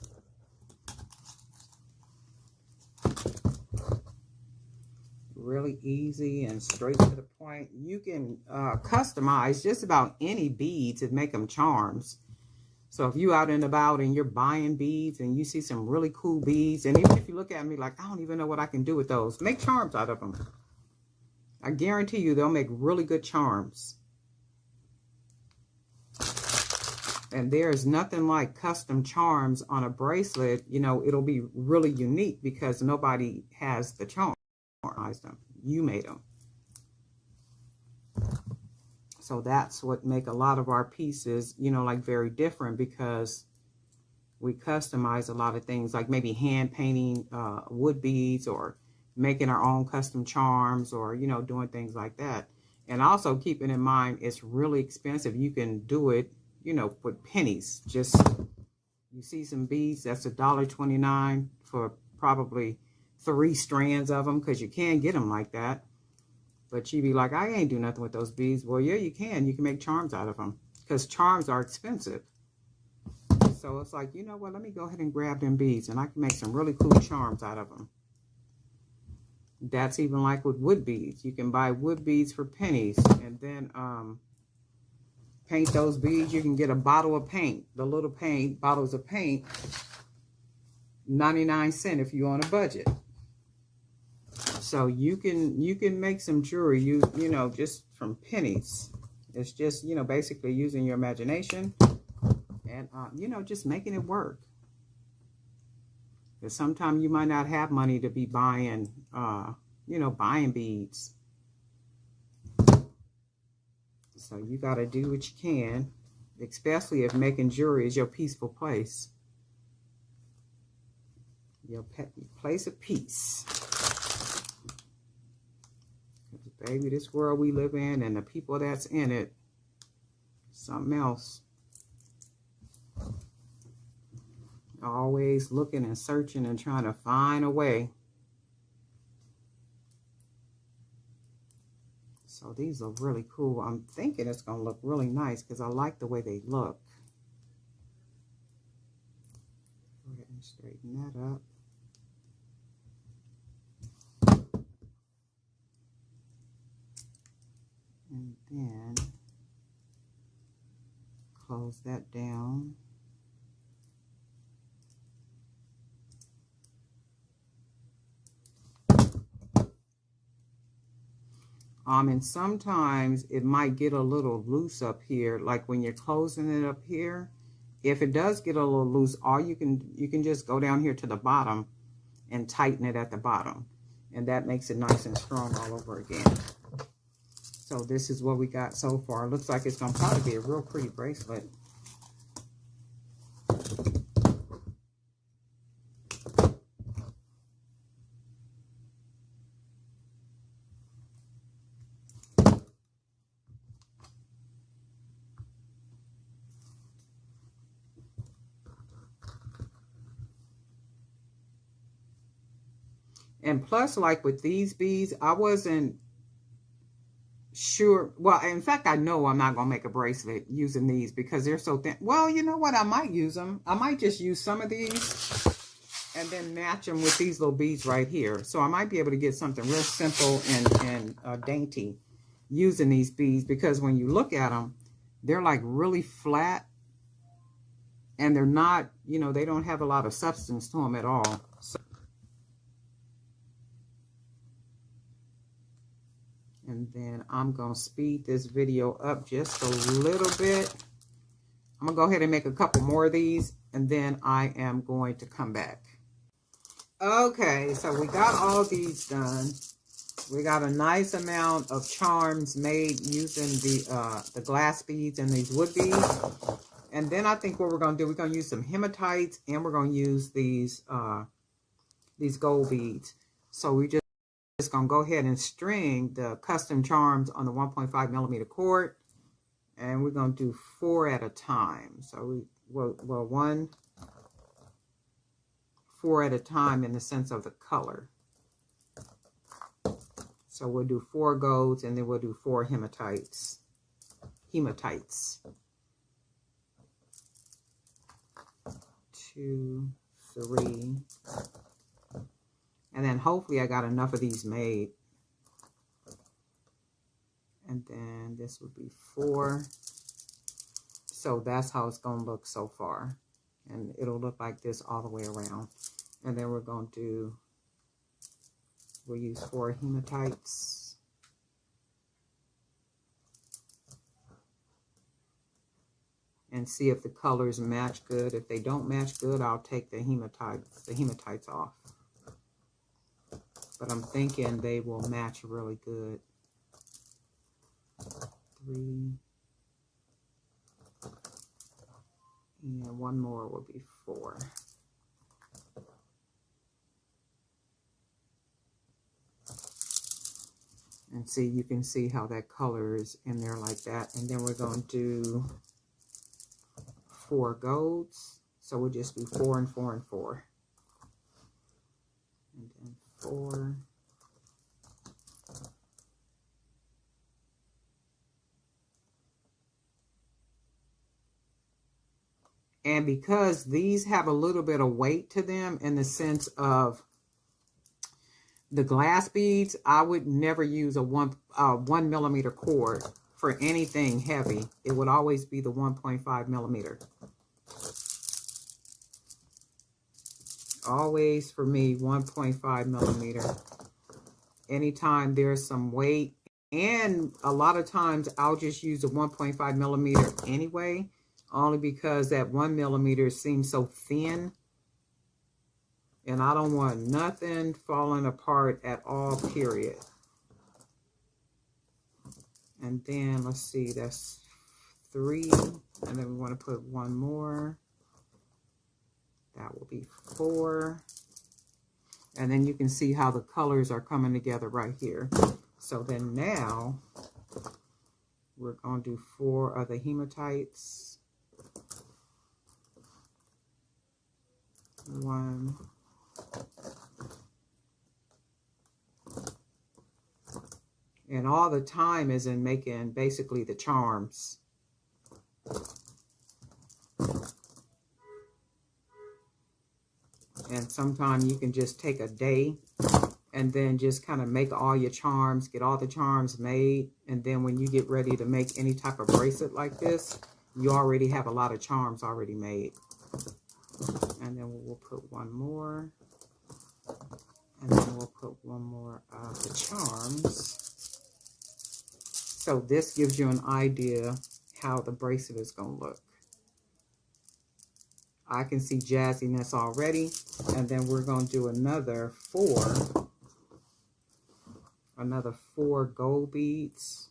Really easy and straight to the point. You can customize just about any beads and make them charms. So if you out and about and you're buying beads and you see some really cool beads, and even if you look at me like, I don't even know what I can do with those, make charms out of them. I guarantee you they'll make really good charms. And there's nothing like custom charms on a bracelet. You know, it'll be really unique because nobody has the charm. You made them. So that's what make a lot of our pieces, you know, like very different because we customize a lot of things, like maybe hand painting wood beads or making our own custom charms or, you know, doing things like that. And also keeping in mind, it's really expensive. You can do it, you know, with pennies. Just, you see some beads, that's $1.29 for probably 3 strands of them because you can get them like that. But you be like, I ain't do nothing with those beads. Well, yeah, you can. You can make charms out of them because charms are expensive. So it's like, you know what, let me go ahead and grab them beads and I can make some really cool charms out of them. That's even like with wood beads. You can buy wood beads for pennies and then paint those beads. You can get a bottle of paint, the little paint, bottles of paint, 99 cents if you're on a budget. So you can make some jewelry, you know, just from pennies. It's just, you know, basically using your imagination and, you know, just making it work. Because sometimes you might not have money to be buying, you know, buying beads. So you got to do what you can, especially if making jewelry is your peaceful place. Your place of peace. Because, baby, this world we live in and the people that's in it, something else. Always looking and searching and trying to find a way. So these are really cool. I'm thinking it's going to look really nice because I like the way they look. Go ahead and straighten that up. And then close that down. And sometimes it might get a little loose up here, like when you're closing it up here. If it does get a little loose, all you can just go down here to the bottom and tighten it at the bottom. And that makes it nice and strong all over again. So this is what we got so far. Looks like it's going to probably be a real pretty bracelet. And plus, like with these beads, I wasn't sure. Well, in fact, I know I'm not going to make a bracelet using these because they're so thin. Well, you know what? I might use them. I might just use some of these and then match them with these little beads right here. So I might be able to get something real simple and dainty using these beads, because when you look at them, they're like really flat and they're not, you know, they don't have a lot of substance to them at all. So, and then I'm going to speed this video up just a little bit. I'm going to go ahead and make a couple more of these, and then I am going to come back. Okay, so we got all these done. We got a nice amount of charms made using the glass beads and these wood beads. And then I think what we're going to do, we're going to use some hematites, and we're going to use these gold beads. So we just going to go ahead and string the custom charms on the 1.5 millimeter cord. And we're going to do 4 at a time. So well, 4 at a time in the sense of the color. So we'll do 4 golds, and then we'll do 4 hematites. 2, 3. And then hopefully I got enough of these made. And then this would be 4. So that's how it's going to look so far. And it'll look like this all the way around. And then we're going to we'll use 4 hematites. And see if the colors match good. If they don't match good, I'll take the hematites off. But I'm thinking they will match really good. 3. And one more will be 4. And see, you can see how that color is in there like that. And then we're going to do 4 golds. So we'll just do 4 and 4 and 4. And then 4. And because these have a little bit of weight to them in the sense of the glass beads, I would never use a 1 millimeter cord for anything heavy. It would always be the 1.5 millimeter. Always for me, 1.5 millimeter. Anytime there's some weight, and a lot of times I'll just use a 1.5 millimeter anyway, only because that 1 millimeter seems so thin. And I don't want nothing falling apart at all, period. And then, let's see, that's 3. And then we want to put 1 more. That will be 4. And then you can see how the colors are coming together right here. So then now, we're going to do 4 of the hematites. 1. And all the time is in making basically the charms. And sometimes you can just take a day and then just kind of make all your charms, get all the charms made. And then when you get ready to make any type of bracelet like this, you already have a lot of charms already made. And then we'll put 1 more. And then we'll put 1 more of the charms. So this gives you an idea how the bracelet is going to look. I can see jazziness already. And then we're going to do another four gold beads.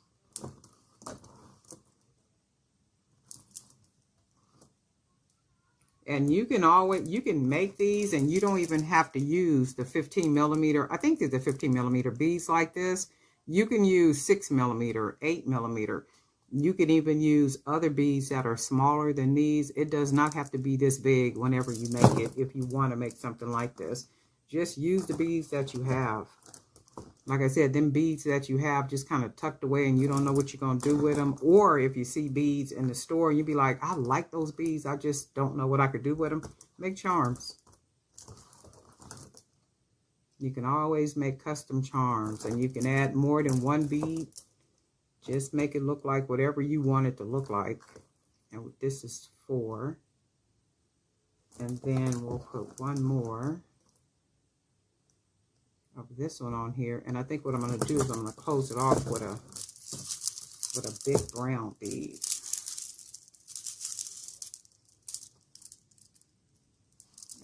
And you can make these and you don't even have to use the 15 millimeter. I think they're the 15 millimeter beads like this. You can use 6 millimeter, 8 millimeter. You can even use other beads that are smaller than these. It does not have to be this big whenever you make it. If you want to make something like this, just use the beads that you have. Like I said, them beads that you have just kind of tucked away and you don't know what you're going to do with them. Or if you see beads in the store and you be like, I like those beads, I just don't know what I could do with them. Make charms. You can always make custom charms, and you can add more than one bead. Just make it look like whatever you want it to look like. And this is 4. And then we'll put one more of this one on here. And I think what I'm going to do is I'm going to close it off with a big brown bead.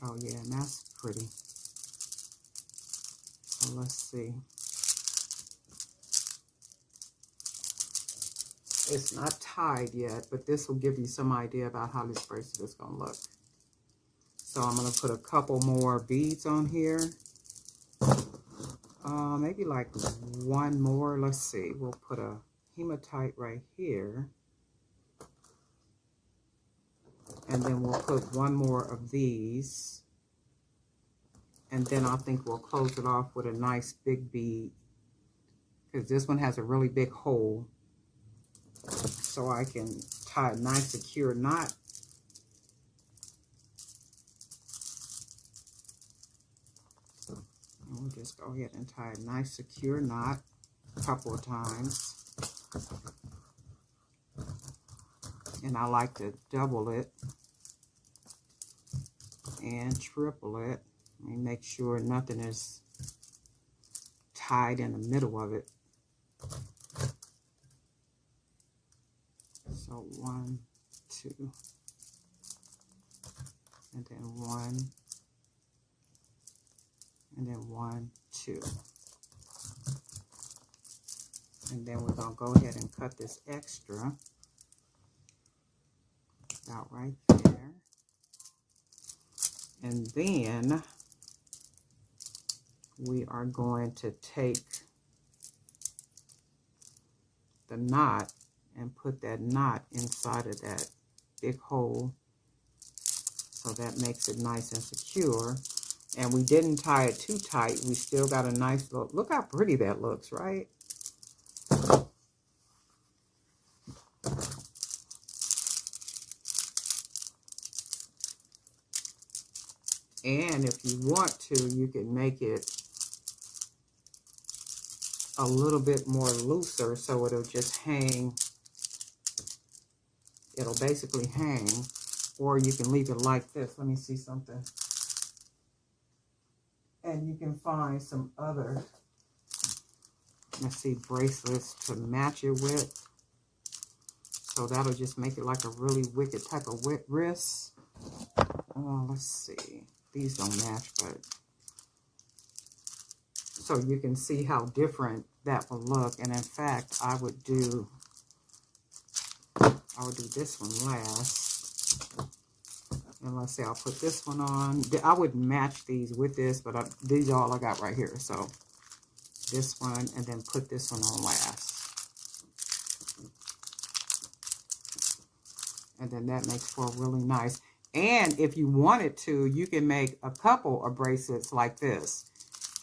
Oh yeah, and that's pretty. So let's see. It's not tied yet, but this will give you some idea about how this bracelet is going to look. So I'm going to put a couple more beads on here. Maybe like one more. Let's see. We'll put a hematite right here. And then we'll put one more of these. And then I think we'll close it off with a nice big bead, because this one has a really big hole. So I can tie a nice secure knot. And we'll just go ahead and tie a nice secure knot a couple of times. And I like to double it and triple it. Let me make sure nothing is tied in the middle of it. So 1, 2, and then 1, and then 1, 2. And then we're going to go ahead and cut this extra out right there. And then we are going to take the knot and put that knot inside of that big hole, so that makes it nice and secure. And we didn't tie it too tight. We still got a nice look how pretty that looks, right? And if you want to, you can make it a little bit more looser, so it'll just hang. It'll basically hang, or you can leave it like this. Let me see something. And you can find some other, let's see, bracelets to match it with. So that'll just make it like a really wicked type of wrist. Oh, let's see. These don't match, but so you can see how different that will look. And in fact, I would do this one last. And let's say I'll put this one on. I would match these with this, but these are all I got right here. So this one, and then put this one on last. And then that makes for really nice. And if you wanted to, you can make a couple of bracelets like this.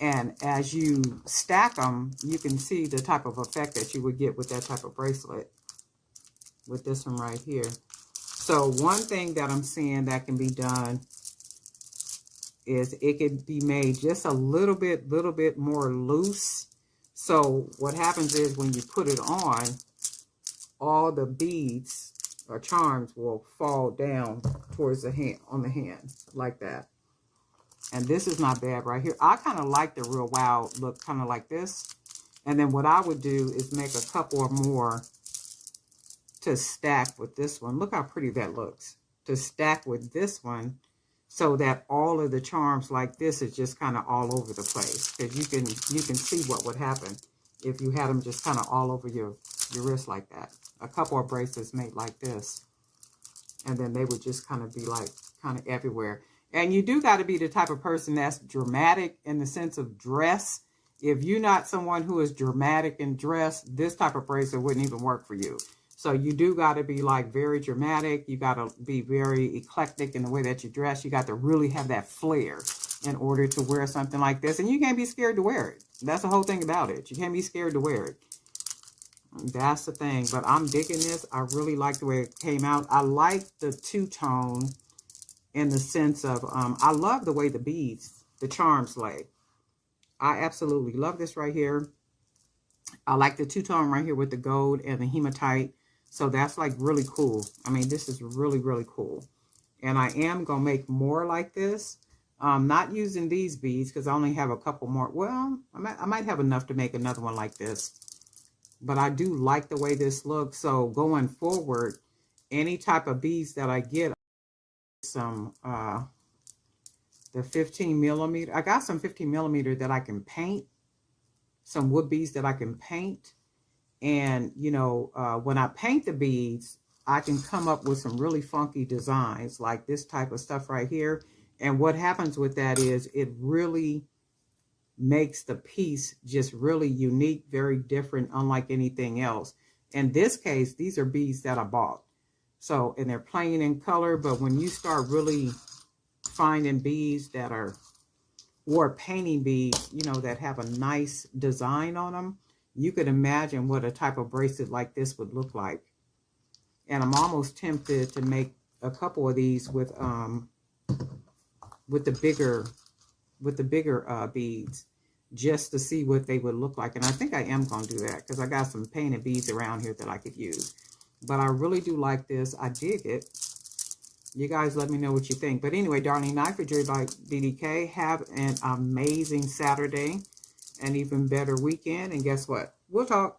And as you stack them, you can see the type of effect that you would get with that type of bracelet. With this one right here. So one thing that I'm seeing that can be done is it could be made just a little bit more loose. So what happens is when you put it on, all the beads or charms will fall down towards the hand, on the hand, like that. And this is not bad right here. I kind of like the real wild look, kind of like this. And then what I would do is make a couple or more to stack with this one. Look how pretty that looks. To stack with this one so that all of the charms like this is just kind of all over the place. Because you can see what would happen if you had them just kind of all over your wrist like that. A couple of bracelets made like this. And then they would just kind of be like kind of everywhere. And you do got to be the type of person that's dramatic in the sense of dress. If you're not someone who is dramatic in dress, this type of bracelet wouldn't even work for you. So you do got to be like very dramatic. You got to be very eclectic in the way that you dress. You got to really have that flair in order to wear something like this. And you can't be scared to wear it. That's the whole thing about it. You can't be scared to wear it. That's the thing. But I'm digging this. I really like the way it came out. I like the two-tone in the sense of, I love the way the beads, the charms lay. I absolutely love this right here. I like the two-tone right here with the gold and the hematite. So that's like really cool. I mean, this is really, really cool. And I am going to make more like this. Not using these beads because I only have a couple more. Well, I might have enough to make another one like this. But I do like the way this looks. So going forward, any type of beads that I get, some, the 15 millimeter. I got some 15 millimeter that I can paint. Some wood beads that I can paint. And, you know, when I paint the beads, I can come up with some really funky designs like this type of stuff right here. And what happens with that is it really makes the piece just really unique, very different, unlike anything else. In this case, these are beads that I bought. So, and they're plain in color, but when you start really finding beads that are, or painting beads, you know, that have a nice design on them, you could imagine what a type of bracelet like this would look like. And I'm almost tempted to make a couple of these with the bigger beads, just to see what they would look like. And I think I am going to do that because I got some painted beads around here that I could use. But I really do like this. I dig it. You guys let me know what you think. But anyway, darling, night for Jewelry by BDK. Have an amazing Saturday. An even better weekend. And guess what? We'll talk.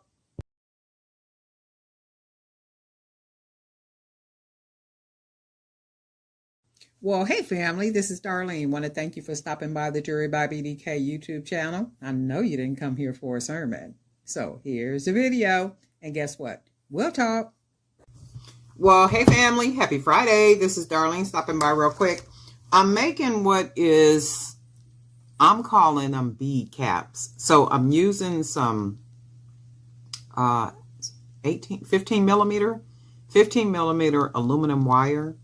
Well, hey family, this is Darlene. Want to thank you for stopping by the Jewelry by BDK YouTube channel. I know you didn't come here for a sermon. So here's the video. And guess what? We'll talk. Well, hey family, happy Friday. This is Darlene stopping by real quick. I'm making what is, I'm calling them bead caps. So I'm using some 15 millimeter aluminum wire.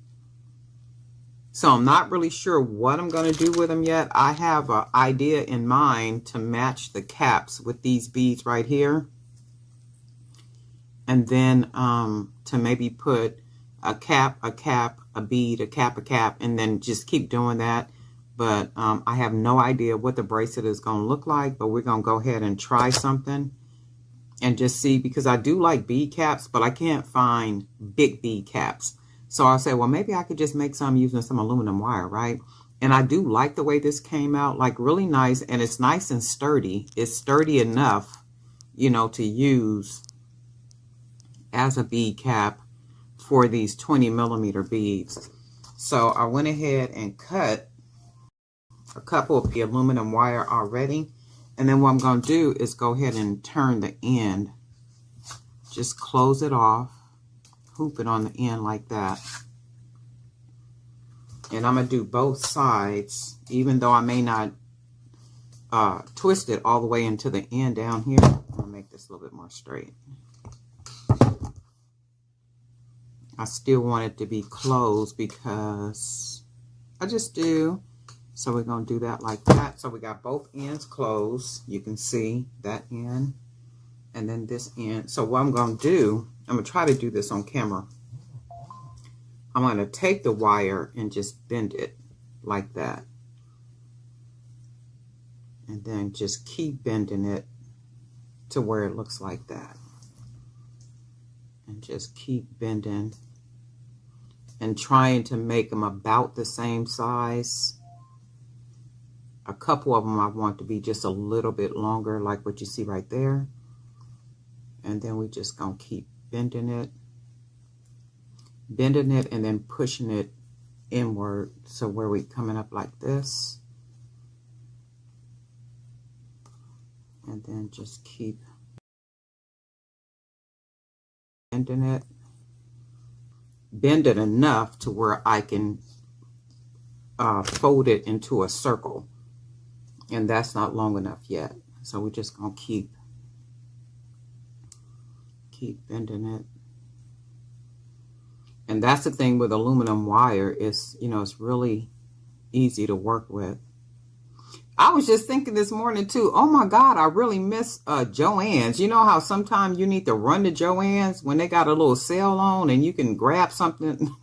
So I'm not really sure what I'm going to do with them yet. I have an idea in mind to match the caps with these beads right here. And then to maybe put a cap, a bead, a cap, and then just keep doing that. But I have no idea what the bracelet is going to look like. But we're going to go ahead and try something and just see. Because I do like bead caps, but I can't find big bead caps. So I said, well, maybe I could just make some using some aluminum wire, right? And I do like the way this came out, like really nice. And it's nice and sturdy. It's sturdy enough, you know, to use as a bead cap for these 20 millimeter beads. So I went ahead and cut a couple of the aluminum wire already. And then what I'm going to do is go ahead and turn the end. Just close it off. Hoop it on the end like that. And I'm going to do both sides, even though I may not twist it all the way into the end down here. I'm going to make this a little bit more straight. I still want it to be closed because I just do. So we're going to do that like that. So we got both ends closed. You can see that end and then this end. So what I'm going to do, I'm going to try to do this on camera. I'm going to take the wire and just bend it like that. And then just keep bending it to where it looks like that. And just keep bending and trying to make them about the same size. A couple of them I want to be just a little bit longer, like what you see right there. And then we just gonna keep bending it, and then pushing it inward. So where we coming up like this. And then just keep bending it. Bend it enough to where I can fold it into a circle. And that's not long enough yet. So we're just gonna keep bending it. And that's the thing with aluminum wire, is, you know, it's really easy to work with. I was just thinking this morning too, oh my God, I really miss Joann's. You know how sometimes you need to run to Joann's when they got a little sale on and you can grab something,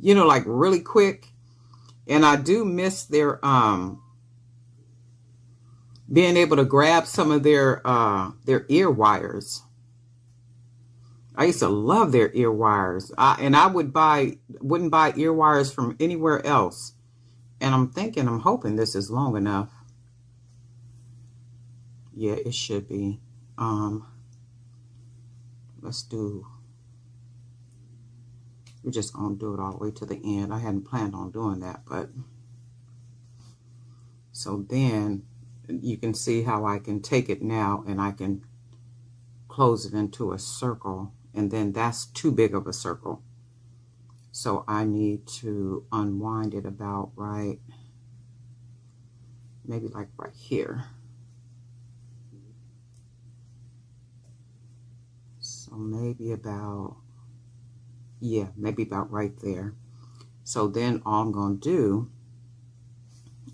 you know, like really quick. And I do miss their being able to grab some of their ear wires. I used to love their ear wires. And I wouldn't buy ear wires from anywhere else. And I'm hoping this is long enough. Yeah, it should be. We're just gonna do it all the way to the end. I hadn't planned on doing that, but so then you can see how I can take it now and I can close it into a circle, and then that's too big of a circle. So I need to unwind it about maybe like right here. So maybe about right there. So then all I'm going to do,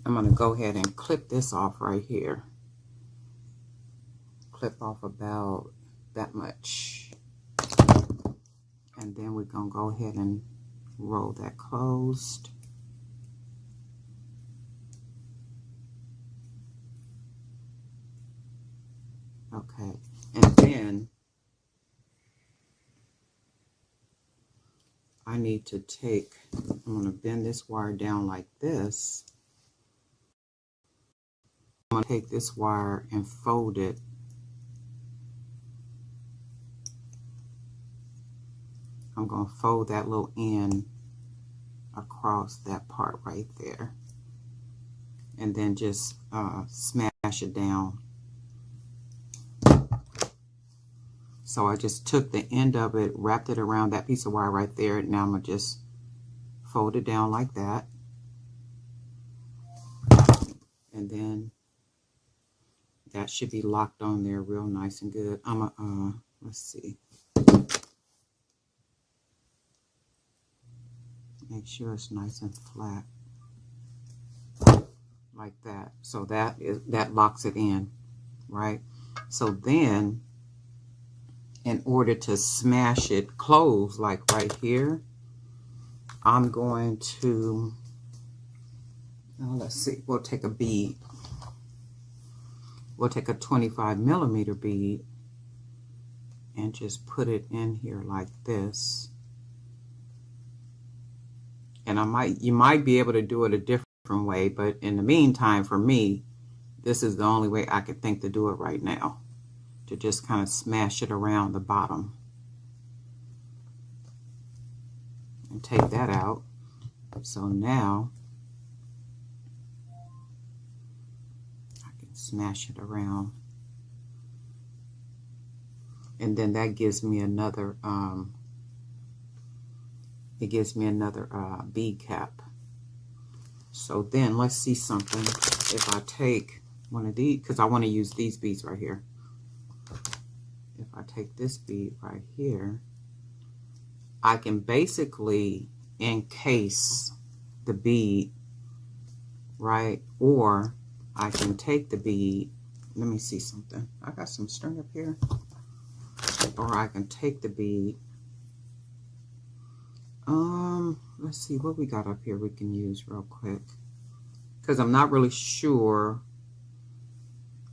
I'm going to go ahead and clip this off right here. Clip off about that much. And then we're going to go ahead and roll that closed. Okay. And then I need to I'm going to bend this wire down like this. I'm going to take this wire and fold it. I'm going to fold that little end across that part right there. And then just smash it down. So I just took the end of it, wrapped it around that piece of wire right there. Now I'm going to just fold it down like that. And then that should be locked on there real nice and good. Let's see. Make sure it's nice and flat. Like that. So that locks it in, right? So then, in order to smash it closed, like right here, I'm going to, let's see, we'll take a bead. We'll take a 25mm bead and just put it in here like this. And you might be able to do it a different way, but in the meantime, for me, this is the only way I could think to do it right now. To just kind of smash it around the bottom. And take that out. So now I can smash it around. And then that gives me another bead cap. So then let's see something. If I take one of these, because I want to use these beads right here. If I take this bead right here, I can basically encase the bead, right? Or I can take the bead. Let me see something. I got some string up here. Or I can take the bead. Let's see what we got up here we can use real quick. Because I'm not really sure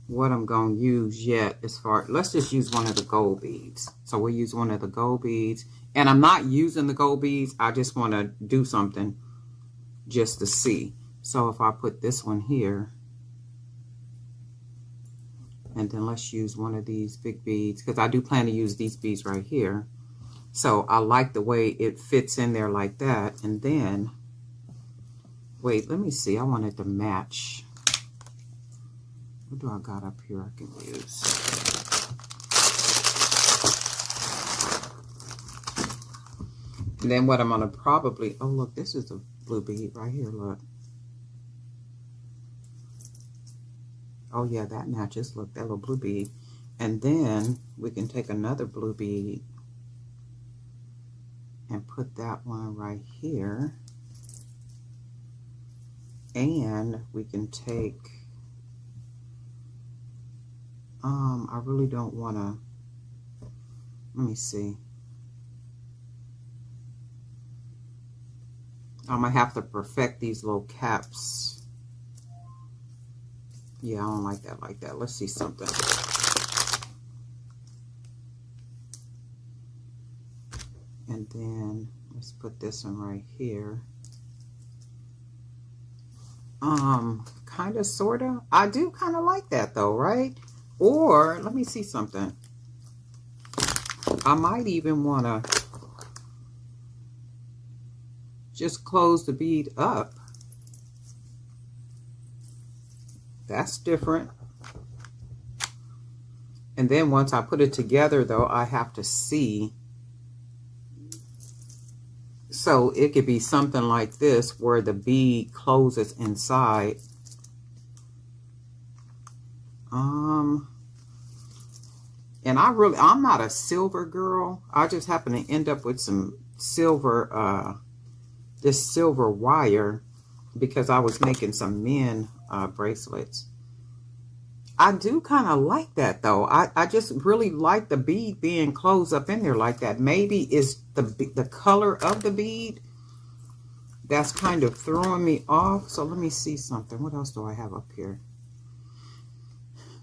what I'm going to use yet as far, let's just use one of the gold beads. So we'll use one of the gold beads. And I'm not using the gold beads. I just want to do something just to see. So if I put this one here, And then let's use one of these big beads, because I do plan to use these beads right here. So I like the way it fits in there like that. And then, wait, let me see. I want it to match. What do I got up here I can use? And then what I'm going to probably, oh look, this is a blue bead right here, look. Oh yeah, that matches. Look, that little blue bead. And then we can take another blue bead and put that one right here. And we can take, I really don't want to, let me see. I'm going to have to perfect these little caps. Yeah, I don't like that like that. Let's see something. And then let's put this one right here. Kind of, sort of. I do kind of like that though, right? Or, let me see something. I might even want to just close the bead up. That's different. And then once I put it together though, I have to see. So it could be something like this where the bead closes inside. And I'm not a silver girl. I just happen to end up with some silver, this silver wire, because I was making some men bracelets. I do kind of like that though. I just really like the bead being closed up in there like that. Maybe it's the color of the bead that's kind of throwing me off. So let me see something. What else do I have up here?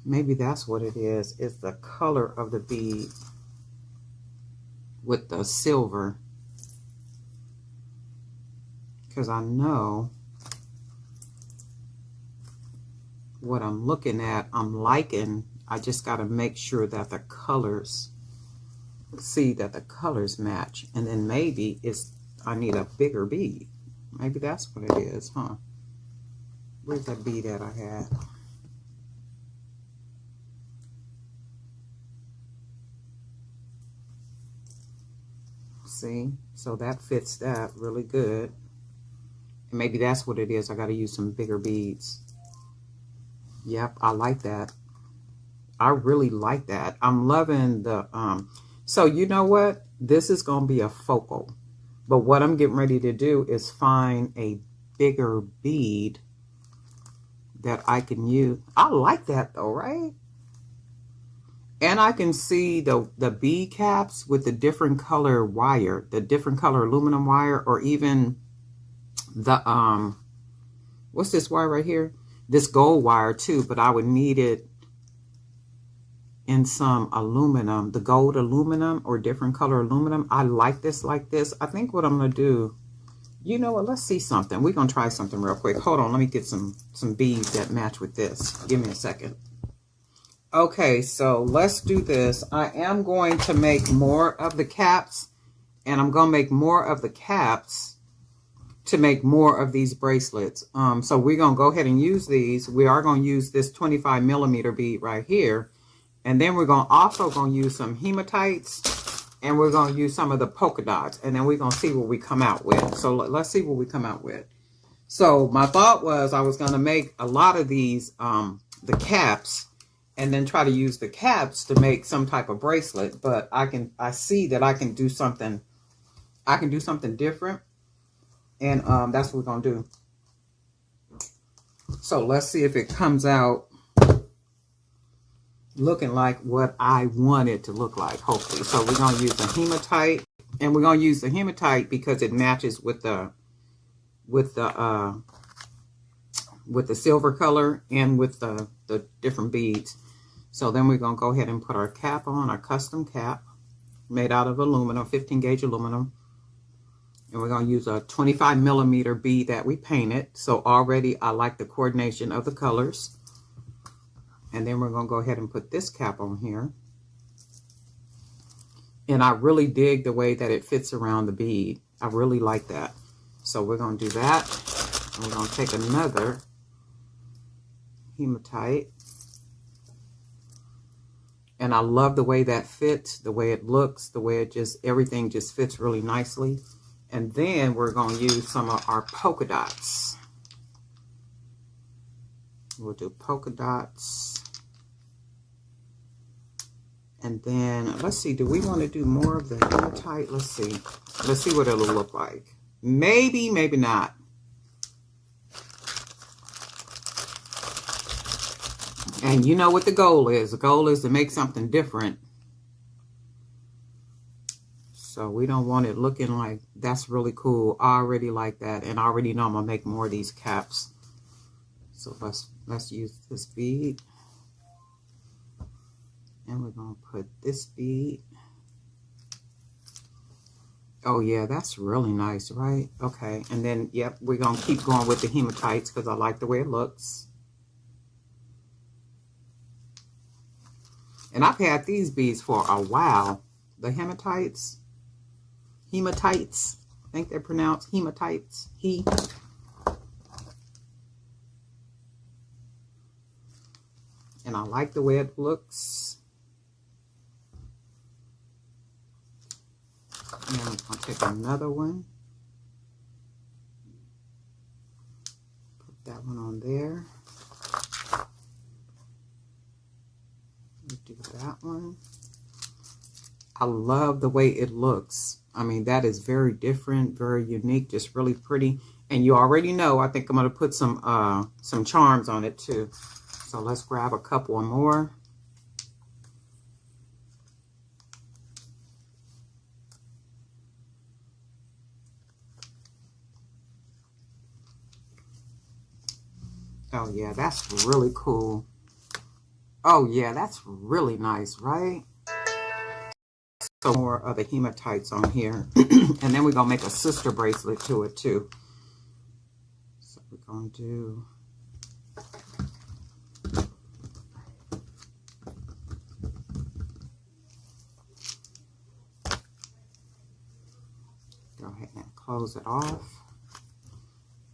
Maybe that's what it is. It's the color of the bead with the silver. Because I know what I'm looking at, I'm liking. I just got to make sure that the colors, see that the colors match. And then maybe I need a bigger bead. Maybe that's what it is, huh? Where's that bead that I had? See, so that fits that really good. And maybe that's what it is. I got to use some bigger beads. Yep, I like that. I really like that. I'm loving the, so you know what? This is going to be a focal. But what I'm getting ready to do is find a bigger bead that I can use. I like that though, right? And I can see the bead caps with the different color wire, the different color aluminum wire, or even the, what's this wire right here? This gold wire too, but I would need it in some aluminum, the gold aluminum or different color aluminum. I like this like this. I think what I'm going to do, you know what, let's see something. We're going to try something real quick. Hold on, let me get some beads that match with this. Give me a second. Okay, so let's do this. I am going to make more of the caps, and I'm going to make more of the caps to make more of these bracelets. So we're going to go ahead and use these. We are going to use this 25 millimeter bead right here. And then we're also going to use some hematites, and we're going to use some of the polka dots, and then we're going to see what we come out with. So let's see what we come out with. So my thought was I was going to make a lot of these, the caps, and then try to use the caps to make some type of bracelet. But I see that I can do something. I can do something different. And that's what we're going to do. So let's see if it comes out looking like what I want it to look like, hopefully. So we're going to use the hematite. And we're going to use the hematite because it matches with the silver color and with the different beads. So then we're going to go ahead and put our cap on, our custom cap made out of aluminum, 15 gauge aluminum. And we're going to use a 25 millimeter bead that we painted. So already I like the coordination of the colors. And then we're going to go ahead and put this cap on here. And I really dig the way that it fits around the bead. I really like that. So we're going to do that. And we're going to take another hematite. And I love the way that fits, the way it looks, the way it just, everything just fits really nicely. And then we're going to use some of our polka dots. We'll do polka dots. And then, let's see, do we want to do more of the hematite? Let's see. Let's see what it'll look like. Maybe, maybe not. And you know what the goal is. The goal is to make something different. So we don't want it looking like, that's really cool. I already like that. And I already know I'm going to make more of these caps. So let's use this bead. And we're going to put this bead. Oh yeah, that's really nice, right? Okay. And then, yep, we're going to keep going with the hematites because I like the way it looks. And I've had these beads for a while. The hematites. Hematites. I think they're pronounced hematites. And I like the way it looks. And I'm going to take another one. Put that one on there. Do that one. I love the way it looks. I mean, that is very different, very unique, just really pretty. And you already know, I think I'm going to put some charms on it too. So let's grab a couple more. Oh yeah, that's really cool. Oh yeah, that's really nice, right? So more of the hematites on here. And then we're going to make a sister bracelet to it too. So we're going to do... Go ahead and close it off.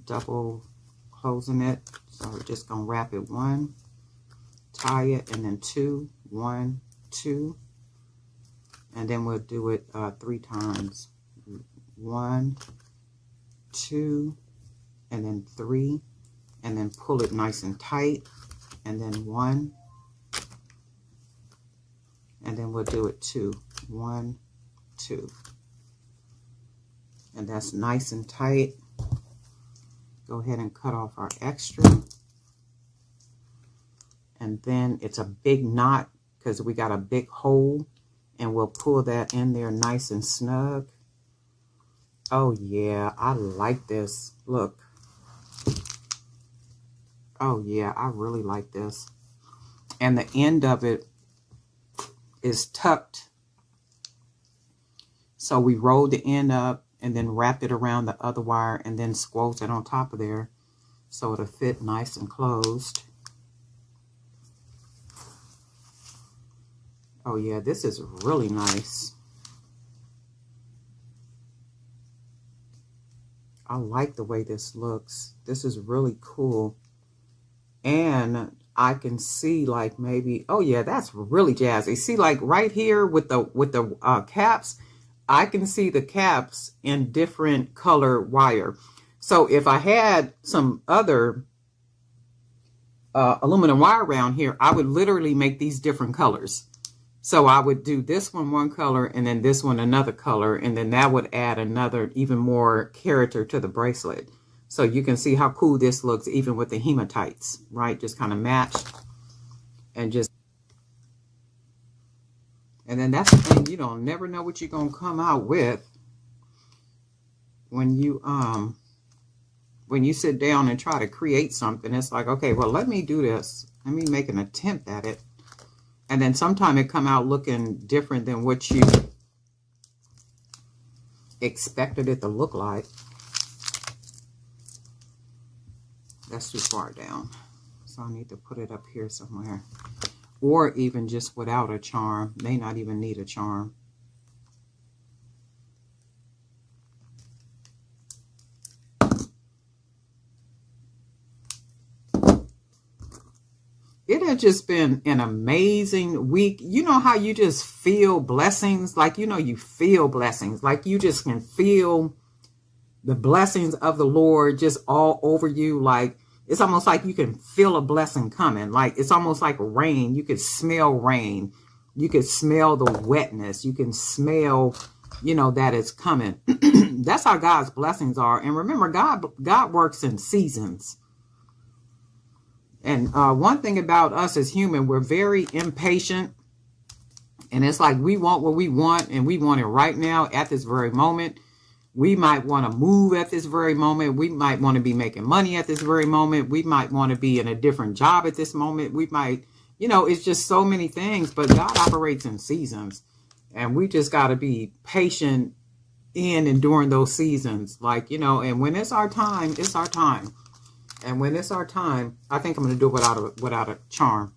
Double closing it. So we're just going to wrap it one. Tie it and then 2, 1, 2, and then we'll do it 3 times. 1, 2, and then 3, and then pull it nice and tight, and then 1, and then we'll do it 2, 1, 2, and that's nice and tight. Go ahead and cut off our extra. And then it's a big knot because we got a big hole, and we'll pull that in there nice and snug. Oh yeah, I like this. Look. Oh yeah, I really like this. And the end of it is tucked. So we rolled the end up and then wrapped it around the other wire and then squoze it on top of there so it'll fit nice and closed. Oh yeah, this is really nice. I like the way this looks. This is really cool. And I can see like maybe, oh yeah, that's really jazzy. See like right here with the caps, I can see the caps in different color wire. So if I had some other aluminum wire around here, I would literally make these different colors. So I would do this one color and then this one another color, and then that would add another even more character to the bracelet. So you can see how cool this looks even with the hematites, right? Just kind of matched and just, and then that's the thing, you don't never know what you're going to come out with when you sit down and try to create something. It's like, okay, well, let me do this. Let me make an attempt at it. And then sometime it come out looking different than what you expected it to look like. That's too far down. So so I need to put it up here somewhere. Or even just without a charm. May not even need a charm. It has just been an amazing week. You know how you just feel blessings? Like, you know, you feel blessings. Like you just can feel the blessings of the Lord just all over you. Like, it's almost like you can feel a blessing coming. Like, it's almost like rain. You could smell rain. You could smell the wetness. You can smell, you know, that it's coming. That's how God's blessings are. And remember, God works in seasons. And one thing about us as human, we're very impatient. And it's like we want what we want, and we want it right now at this very moment. We might want to move at this very moment. We might want to be making money at this very moment. We might want to be in a different job at this moment. We might, you know, it's just so many things. But God operates in seasons. And we just got to be patient in and during those seasons. Like, you know, and when it's our time, it's our time. And when it's our time, I think I'm going to do it without a charm.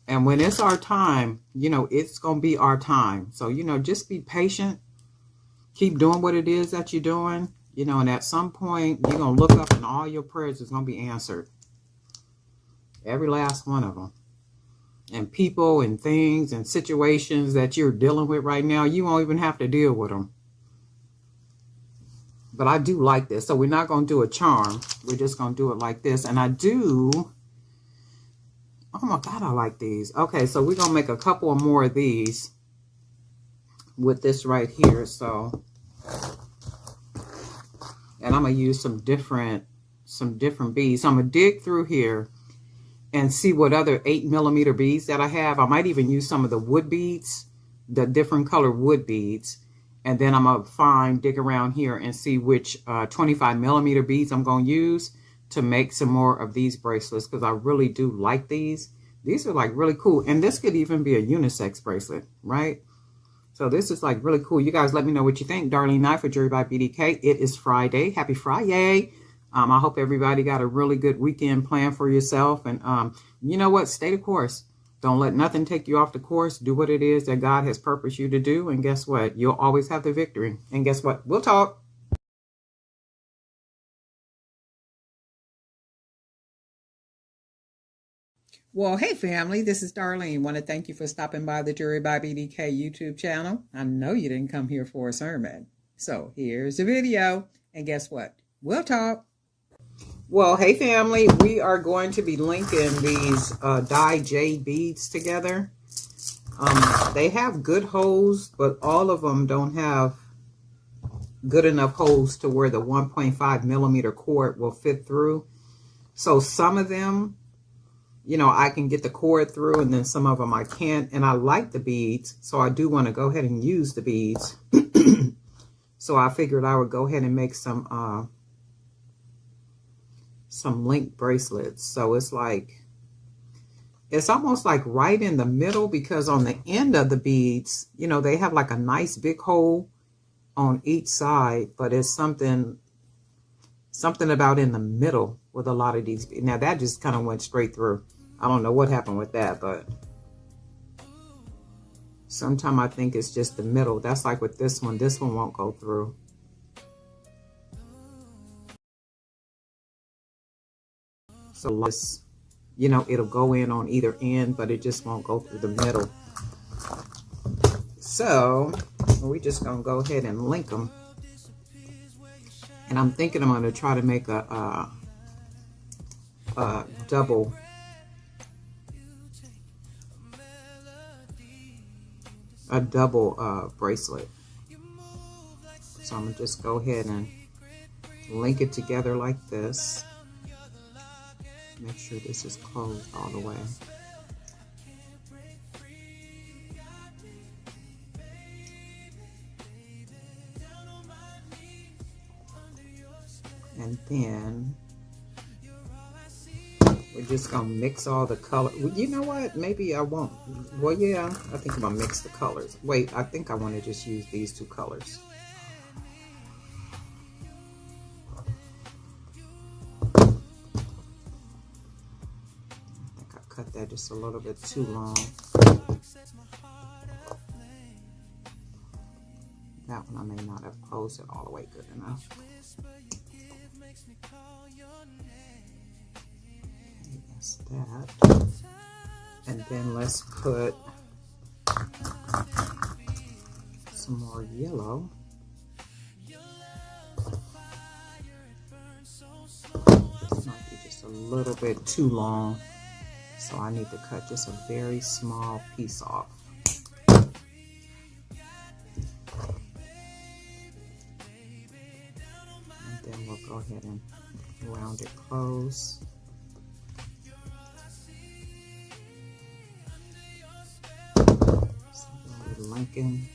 And when it's our time, you know, it's going to be our time. So, you know, just be patient. Keep doing what it is that you're doing. You know, and at some point, you're going to look up and all your prayers is going to be answered. Every last one of them. And people and things and situations that you're dealing with right now, you won't even have to deal with them. But I do like this. So we're not going to do a charm. We're just going to do it like this. And I do. Oh my God, I like these. Okay, so we're going to make a couple of more of these with this right here. So, and I'm going to use some different beads. So I'm going to dig through here and see what other 8mm beads that I have. I might even use some of the wood beads, the different color wood beads. And then I'm going to dig around here and see which 25mm beads I'm going to use to make some more of these bracelets, because I really do like these. These are like really cool. And this could even be a unisex bracelet, right? So this is like really cool. You guys let me know what you think. Darlene Knife for Jewelry by BDK. It is Friday. Happy Friday. I hope everybody got a really good weekend plan for yourself. And you know what? Stay the course. Don't let nothing take you off the course. Do what it is that God has purposed you to do. And guess what? You'll always have the victory. And guess what? We'll talk. Well, hey, family. This is Darlene. Want to thank you for stopping by the Jewelry by BDK YouTube channel. I know you didn't come here for a sermon. So here's the video. And guess what? We'll talk. Well, hey family, we are going to be linking these dye jade beads together. They have good holes, but all of them don't have good enough holes to where the 1.5mm cord will fit through. So some of them, you know, I can get the cord through, and then some of them I can't. And I like the beads, so I do want to go ahead and use the beads. So I figured I would go ahead and make some link bracelets. So it's like, it's almost like right in the middle, because on the end of the beads, you know, they have like a nice big hole on each side, but it's something about in the middle with a lot of these. Now that just kind of went straight through. I don't know what happened with that, but sometimes I think it's just the middle. That's like with this one won't go through. So this, you know, it'll go in on either end, but it just won't go through the middle. So we're just going to go ahead and link them. And I'm thinking I'm going to try to make a double bracelet. So I'm going to just go ahead and link it together like this. Make sure this is closed all the way. And then we're just going to mix all the color. Well, you know what? Maybe I won't. Well, yeah, I think I'm going to mix the colors. Wait, I think I want to just use these two colors. cut that just a little bit too long. That one I may not have closed it all the way good enough. Okay, that's that. And then let's put some more yellow. Might be just a little bit too long, so I need to cut just a very small piece off. And then we'll go ahead and round it close. Lincoln.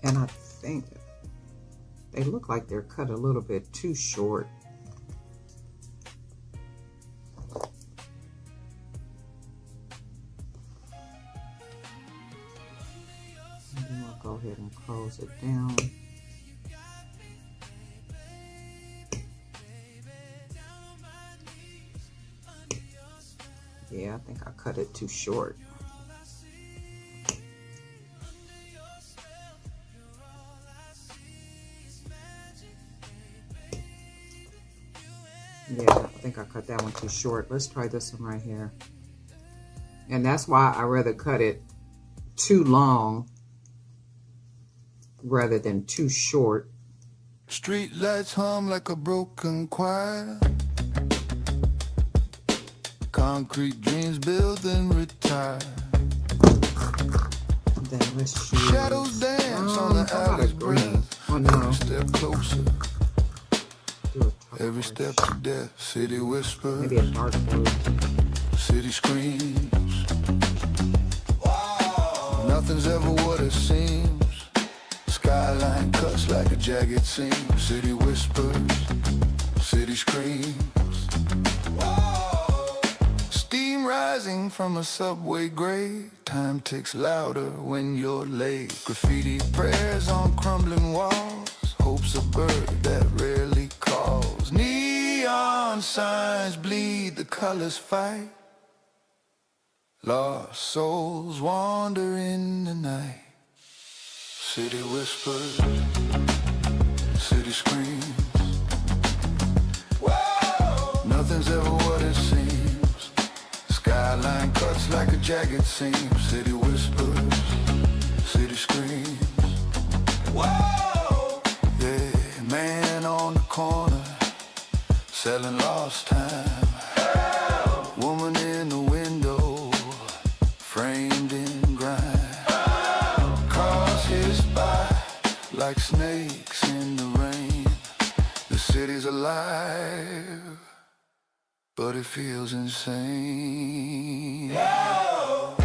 And I think they look like they're cut a little bit too short. And then we'll go ahead and close it down. Yeah, I think I cut it too short. Yeah, I think I cut that one too short. Let's try this one right here. And that's why I rather cut it too long rather than too short. Street lights hum like a broken choir. Concrete dreams build and retire. Then let's choose. Shadows dance on the alley's green. breath. Oh no. Step closer. Every Dark step to death. City whispers. Maybe a dark blue. City screams. Wow. Nothing's ever what it seems. Skyline cuts like a jagged seam. City whispers. City screams. Wow. Steam rising from a subway grate. Time ticks louder when you're late. Graffiti prayers on crumbling walls. Hope's a bird that rarely calls. Neon signs bleed, the colors fight. Lost souls wander in the night. City whispers, city screams. Whoa! Nothing's ever what it seems. Skyline cuts like a jagged seam. City whispers, city screams. Whoa! Man on the corner, selling lost time. Help! Woman in the window, framed in grime. Help! Cars hiss by like snakes in the rain. The city's alive, but it feels insane. Help!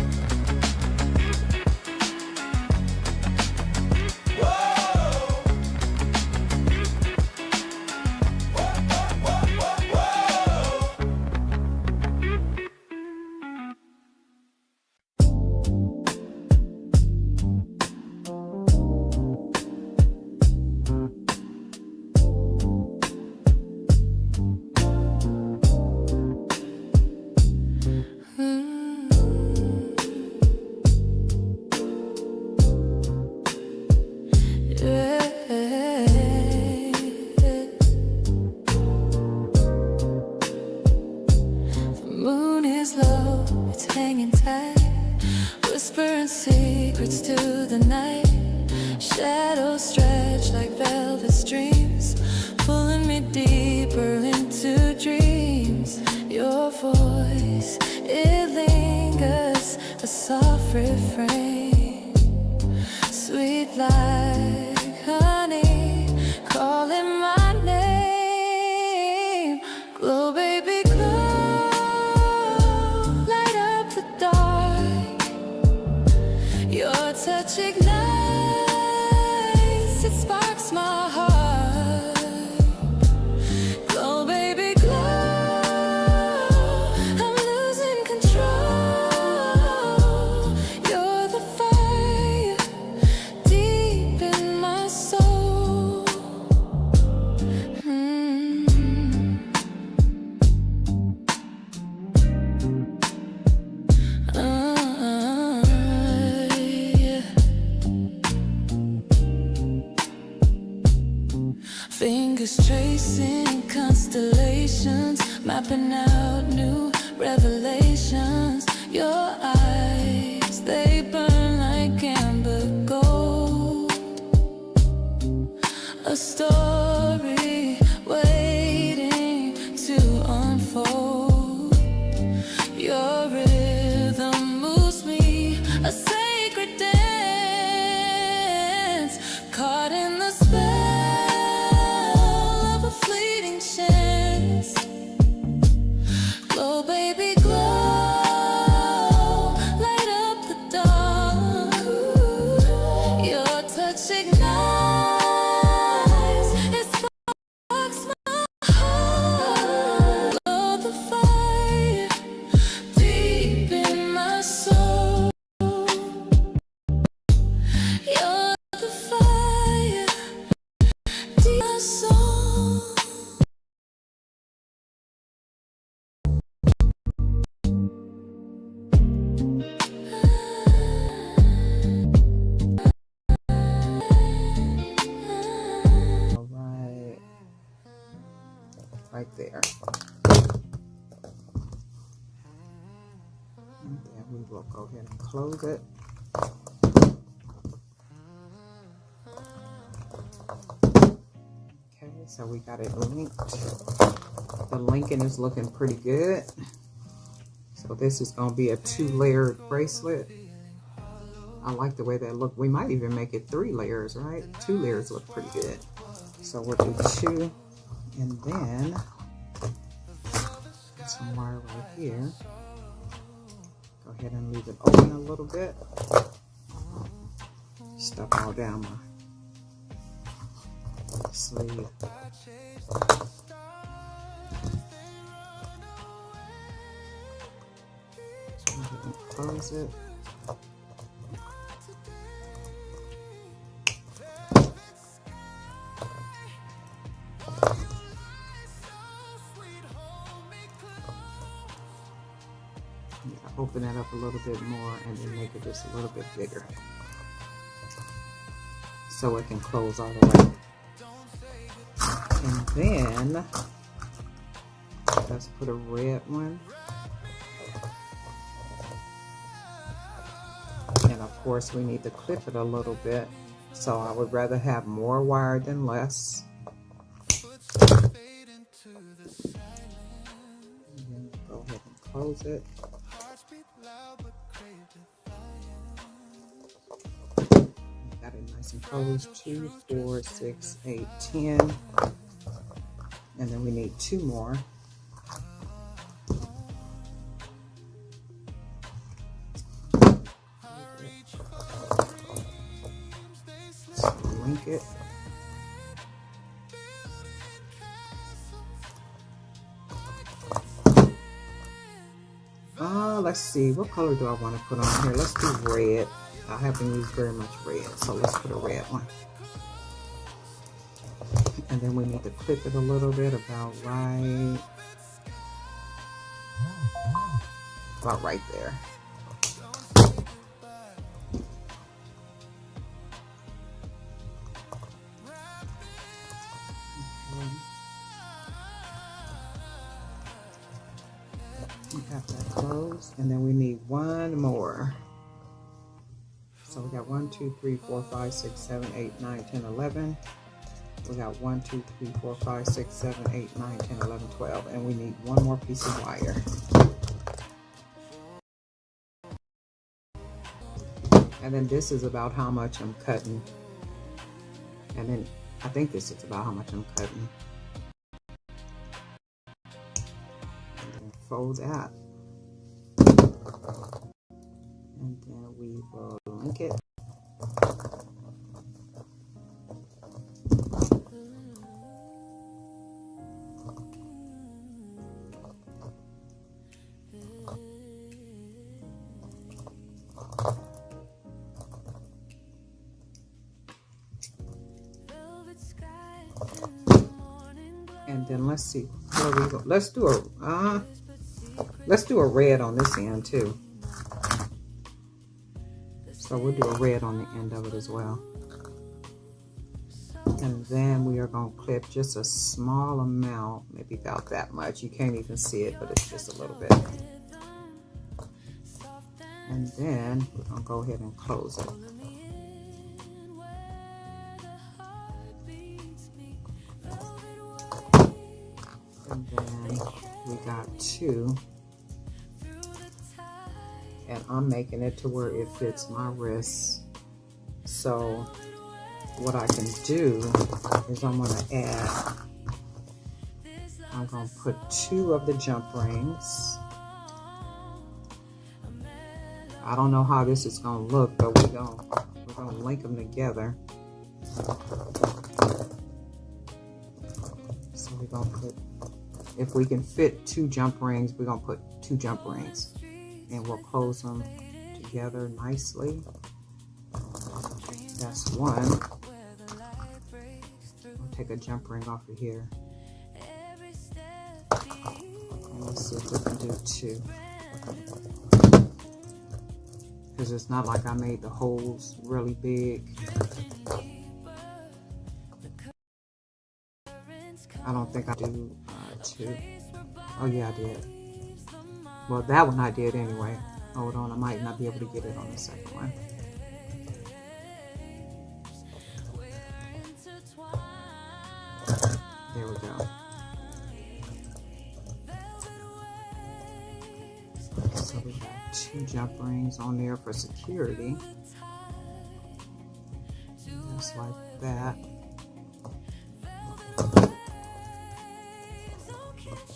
Control. mapping out new revelations. Your eyes, they burn like amber gold. A story waiting to unfold. Your rhythm moves me, a sacred dance, caught in the spell of a fleeting chance. Glow, baby, glow, light up the dark. Your touch ignites, it sparks my heart. Glow the fire deep in my soul. You're the fire deep in my soul. All right, right there. And then we will go ahead and close it. Okay, so we got it linked. The linking is looking pretty good. So this is going to be a 2-layered bracelet. I like the way that look. We might even make it 3 layers, right? 2 layers look pretty good. So we'll do 2, and then some wire right here. Go ahead and leave it open a little bit. Stuff all down my sleeve. Go ahead and close it. Open it up a little bit more and then make it just a little bit bigger so it can close all the way. And then let's put a red one, and of course we need to clip it a little bit, so I would rather have more wire than less. And then go ahead and close it. Got it nice and closed. 2, 4, 6, 8, 10. And then we need 2 more. So link it. Let's see, what color do I want to put on here? Let's do red. I haven't used very much red, so let's put a red one. And then we need to clip it a little bit about right there. We have that closed, and then we need 1 more. So we got 1, 2, 3, 4, 5, 6, 7, 8, 9, 10, 11. We got 1, 2, 3, 4, 5, 6, 7, 8, 9, 10, 11, 12. And we need 1 more piece of wire. And then this is about how much I'm cutting. And then I think this is about how much I'm cutting. And then fold that. And then we will link it. And then let's see where we go. Let's do a red on this end too. So we'll do a red on the end of it as well. And then we are going to clip just a small amount, maybe about that much. You can't even see it, but it's just a little bit. And then we're going to go ahead and close it. And then we got 2. And I'm making it to where it fits my wrist. So what I can do is I'm going to add, I'm going to put 2 of the jump rings. I don't know how this is going to look, but we're going to link them together. So we're going to put, if we can fit 2 jump rings, we're going to put 2 jump rings. And we'll close them together nicely. That's 1. I'll take a jump ring off of here. And let's see if we can do 2. Because it's not like I made the holes really big. I don't think I do 2. Oh yeah, I did. Well, that one I did anyway. Hold on, I might not be able to get it on the second one. There we go. So we got 2 jump rings on there for security. Just like that.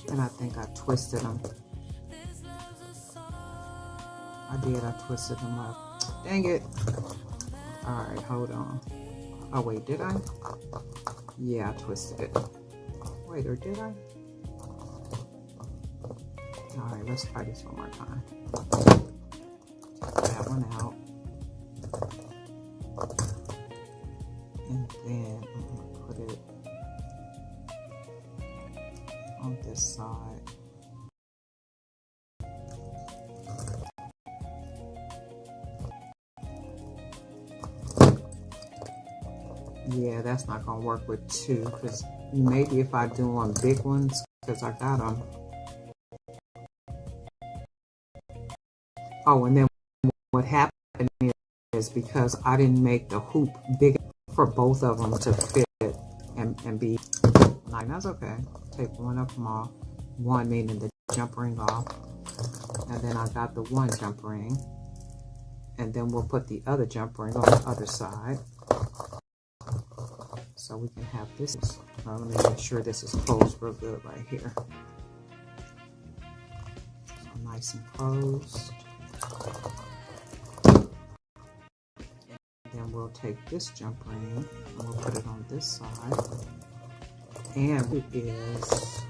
And I think I twisted them. I did, I twisted them up. Dang it. Alright, hold on. Oh wait, did I? Yeah, I twisted it. Wait, or did I? Alright, let's try this one more time. Take that one out. And then I'm going to put it on this side. Yeah, that's not going to work with 2, because maybe if I do on big ones, because I got them. Oh, and then what happened is because I didn't make the hoop big for both of them to fit and be like, that's okay. Take one of them off. One meaning the jump ring off. And then I got the 1 jump ring. And then we'll put the other jump ring on the other side. So we can have this. Let me make sure this is closed real good right here. So nice and closed. Then we'll take this jump ring and we'll put it on this side. And it is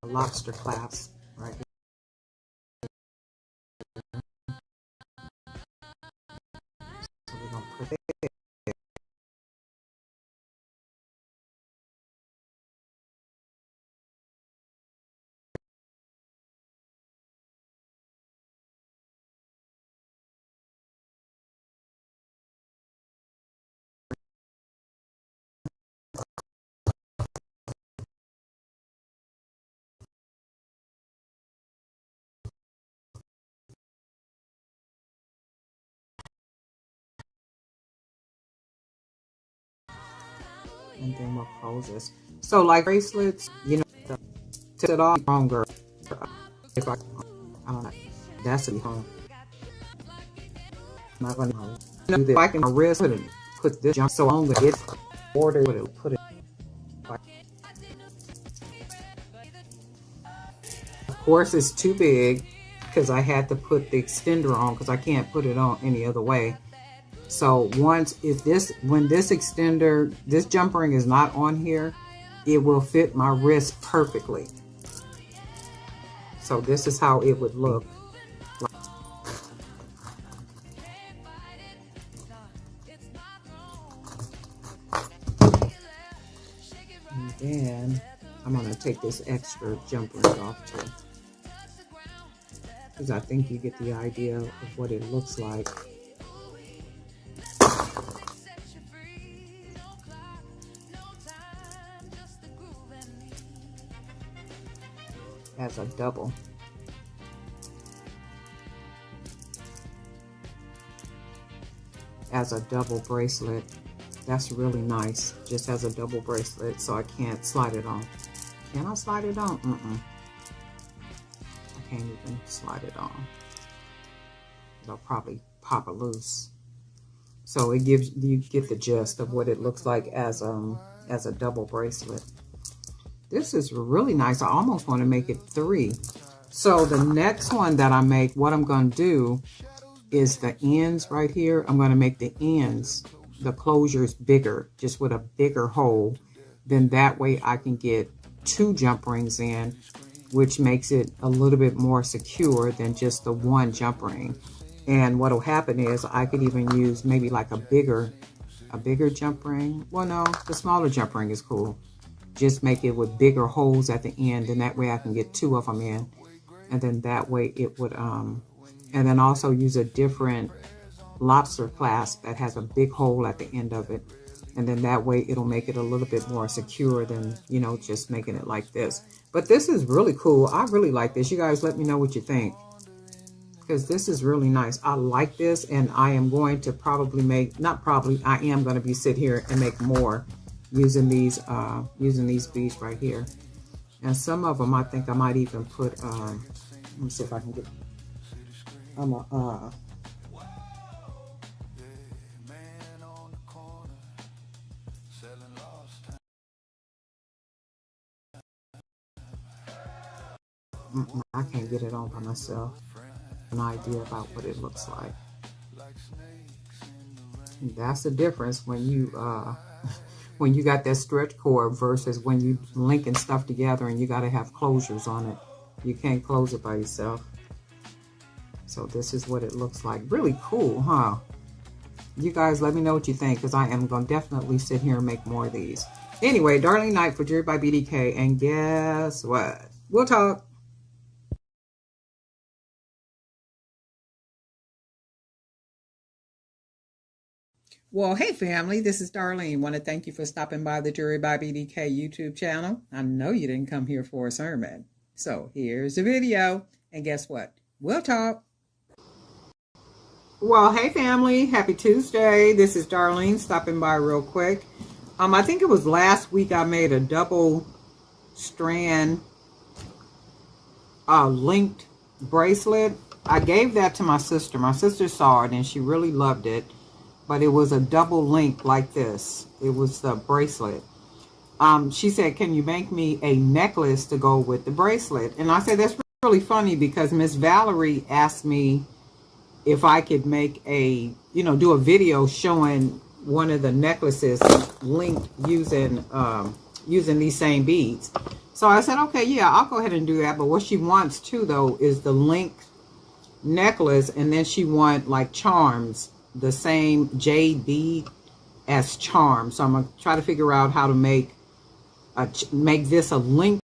lobster clasp right here. So we're going to put it. And then we'll close this. So like bracelets, you know, to it all longer. If I don't know, that's a home. I'm not gonna do this. If I can wrist put this jump so long that it's order would put it course, it's too big because I had to put the extender on because I can't put it on any other way. So when this extender, this jump ring is not on here, it will fit my wrist perfectly. So this is how it would look. And then I'm going to take this extra jump ring off too, because I think you get the idea of what it looks like. As a double. As a double bracelet. That's really nice. Just as a double bracelet, so I can't slide it on. Can I slide it on? I can't even slide it on. It'll probably pop it loose. So it gives you get the gist of what it looks like as a double bracelet. This is really nice. I almost want to make it 3. So the next one that I make, what I'm going to do is the ends right here. I'm going to make the ends, the closures bigger, just with a bigger hole. Then that way I can get 2 jump rings in, which makes it a little bit more secure than just the 1 jump ring. And what'll happen is I could even use maybe like a bigger jump ring. Well, no, the smaller jump ring is cool. Just make it with bigger holes at the end, and that way I can get 2 of them in. And then that way it would, and then also use a different lobster clasp that has a big hole at the end of it. And then that way it'll make it a little bit more secure than, you know, just making it like this. But this is really cool. I really like this. You guys let me know what you think, because this is really nice. I like this, and I am going to probably make, not probably, I am going to be sit here and make more using these beads right here. And some of them I think I might even put let me see if I can get I can't get it on by myself. An idea about what it looks like. And that's the difference when you when you got that stretch cord versus when you linking stuff together and you got to have closures on it. You can't close it by yourself. So this is what it looks like. Really cool, huh? You guys let me know what you think, because I am going to definitely sit here and make more of these. Anyway, Darling Night for Jewelry by BDK. And guess what? We'll talk. Well, hey family, this is Darlene. Want to thank you for stopping by the Jewelry by BDK YouTube channel. I know you didn't come here for a sermon. So here's the video. And guess what? We'll talk. Well, hey family, happy Tuesday. This is Darlene stopping by real quick. I think it was last week I made a double strand linked bracelet. I gave that to my sister. My sister saw it and she really loved it. But it was a double link like this. It was the bracelet. She said, can you make me a necklace to go with the bracelet? And I said, that's really funny, because Miss Valerie asked me if I could make a, do a video showing one of the necklaces linked using these same beads. So I said, okay, yeah, I'll go ahead and do that. But what she wants too, though, is the link necklace, and then she want like charms, the same jade bead as charms. So I'm gonna try to figure out how to make this a linked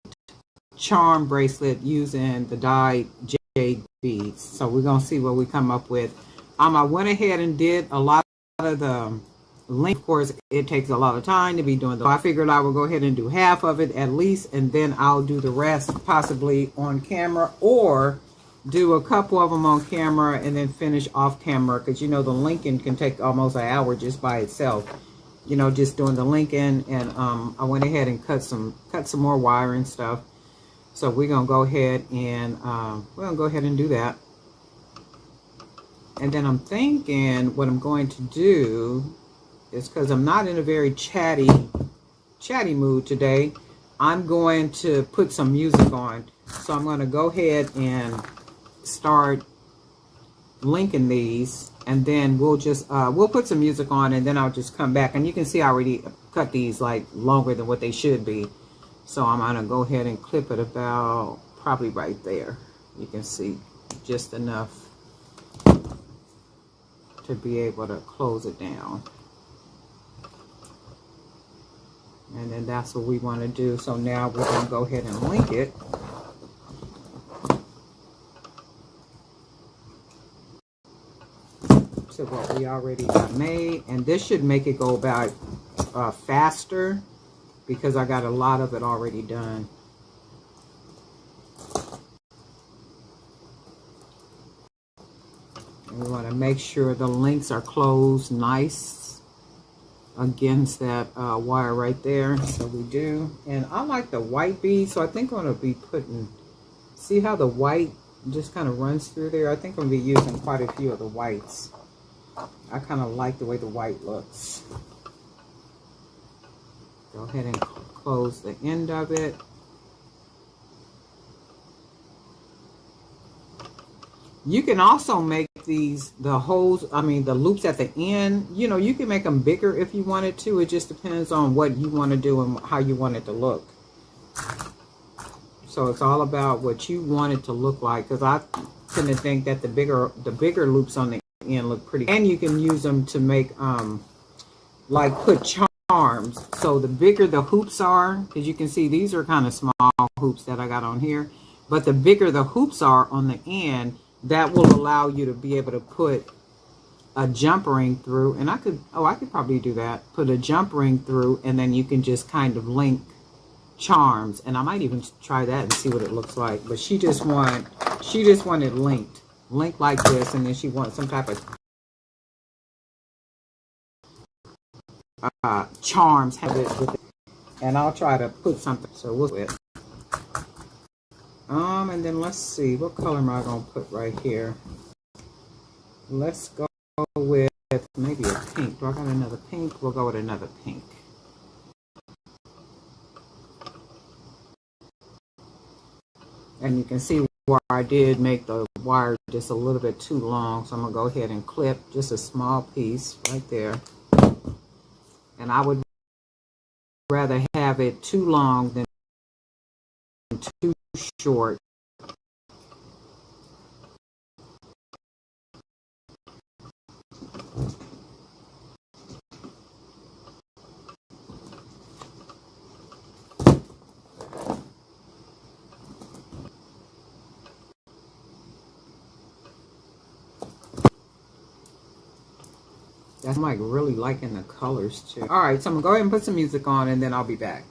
charm bracelet using the dyed jade beads. So we're gonna see what we come up with. I went ahead and did a lot of the link. Of course, it takes a lot of time to be doing. I figured I would go ahead and do half of it at least, and then I'll do the rest possibly on camera, or do a couple of them on camera and then finish off camera, because the linking can take almost an hour just by itself, just doing the linking. And I went ahead and cut some more wire and stuff. So we're gonna go ahead and do that. And then I'm thinking what I'm going to do is, because I'm not in a very chatty mood today, I'm going to put some music on. So I'm going to go ahead and start linking these, and then we'll just we'll put some music on, and then I'll just come back. And you can see I already cut these like longer than what they should be. So I'm going to go ahead and clip it about probably right there. You can see just enough to be able to close it down. And then that's what we want to do. So now we're going to go ahead and link it. To what we already got made. And this should make it go about faster because I got a lot of it already done. And we want to make sure the links are closed nice against that wire right there. So we do. And I like the white bead, so I think I'm going to be putting, see how the white just kind of runs through there? I think I'm going to be using quite a few of the whites. I kind of like the way the white looks. Go ahead and close the end of it. You can also make these, the holes, I mean the loops at the end, you know, you can make them bigger if you wanted to. It just depends on what you want to do and how you want it to look. So it's all about what you want it to look like, because I tend to think that the bigger loops on the end look pretty. And you can use them to make like put charms. So the bigger the hoops are, because you can see these are kind of small hoops that I got on here, but the bigger the hoops are on the end, that will allow you to be able to put a jump ring through. And I could probably do that, put a jump ring through, and then you can just kind of link charms. And I might even try that and see what it looks like. But she just wanted linked like this, and then she wants some type of charms have it with it. And I'll try to put something, so we'll do it. And then let's see, what color am I going to put right here? Let's go with maybe a pink. Do I got another pink? We'll go with another pink. And you can see where I did make the wire just a little bit too long, so I'm going to go ahead and clip just a small piece right there. And I would rather have it too long than too short. I'm like really liking the colors too. All right, so I'm gonna go ahead and put some music on, and then I'll be back.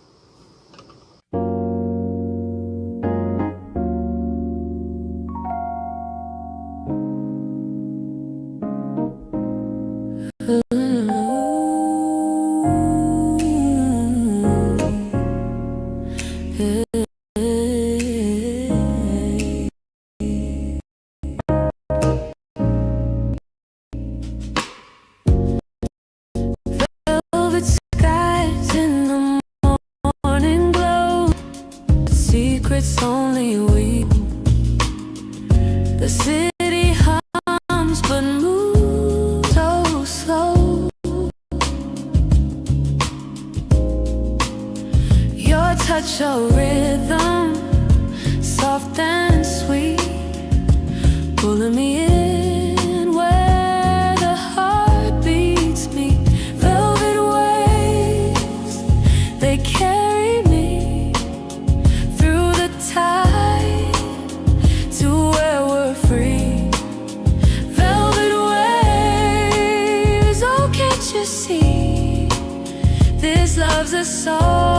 Secrets only we. The city hums but moves so slow. Your touch a rhythm, soft and sweet, pulling me in where the heart beats me. Velvet waves, they carry me through the tide to where we're free. Velvet waves, oh can't you see, this love's a song.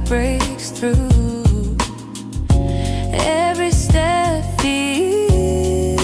Breaks through. Every step feels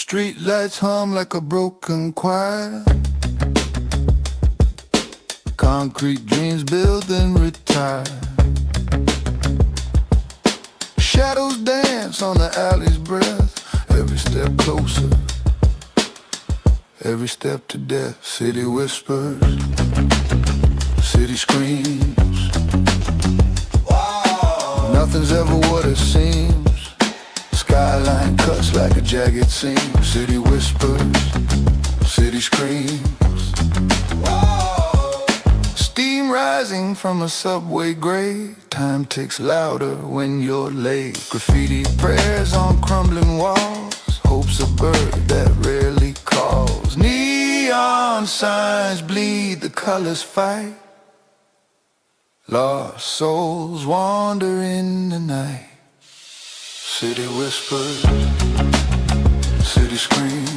Street lights hum like a broken choir. Concrete dreams build and retire. Shadows dance on the alley's breath. Every step closer, every step to death. City whispers, city screams. Nothing's ever what it seems. Skyline cuts like a jagged seam. City whispers, city screams. Steam rising from a subway grate. Time ticks louder when you're late. Graffiti prayers on crumbling walls. Hope's a bird that rarely calls. Neon signs bleed, the colors fight. Lost souls wander in the night. City whispers, city screams.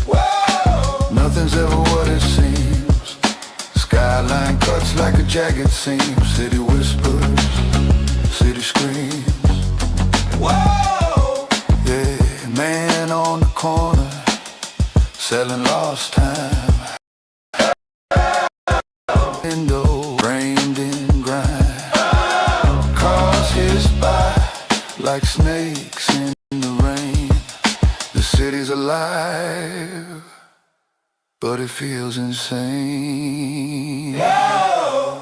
Whoa! Nothing's ever what it seems. Skyline cuts like a jagged seam. City whispers, city screams. Whoa! Yeah, man on the corner, selling lost time. Window framed in grime. Cars hiss by like snakes in the rain. The city's alive, but it feels insane. Whoa!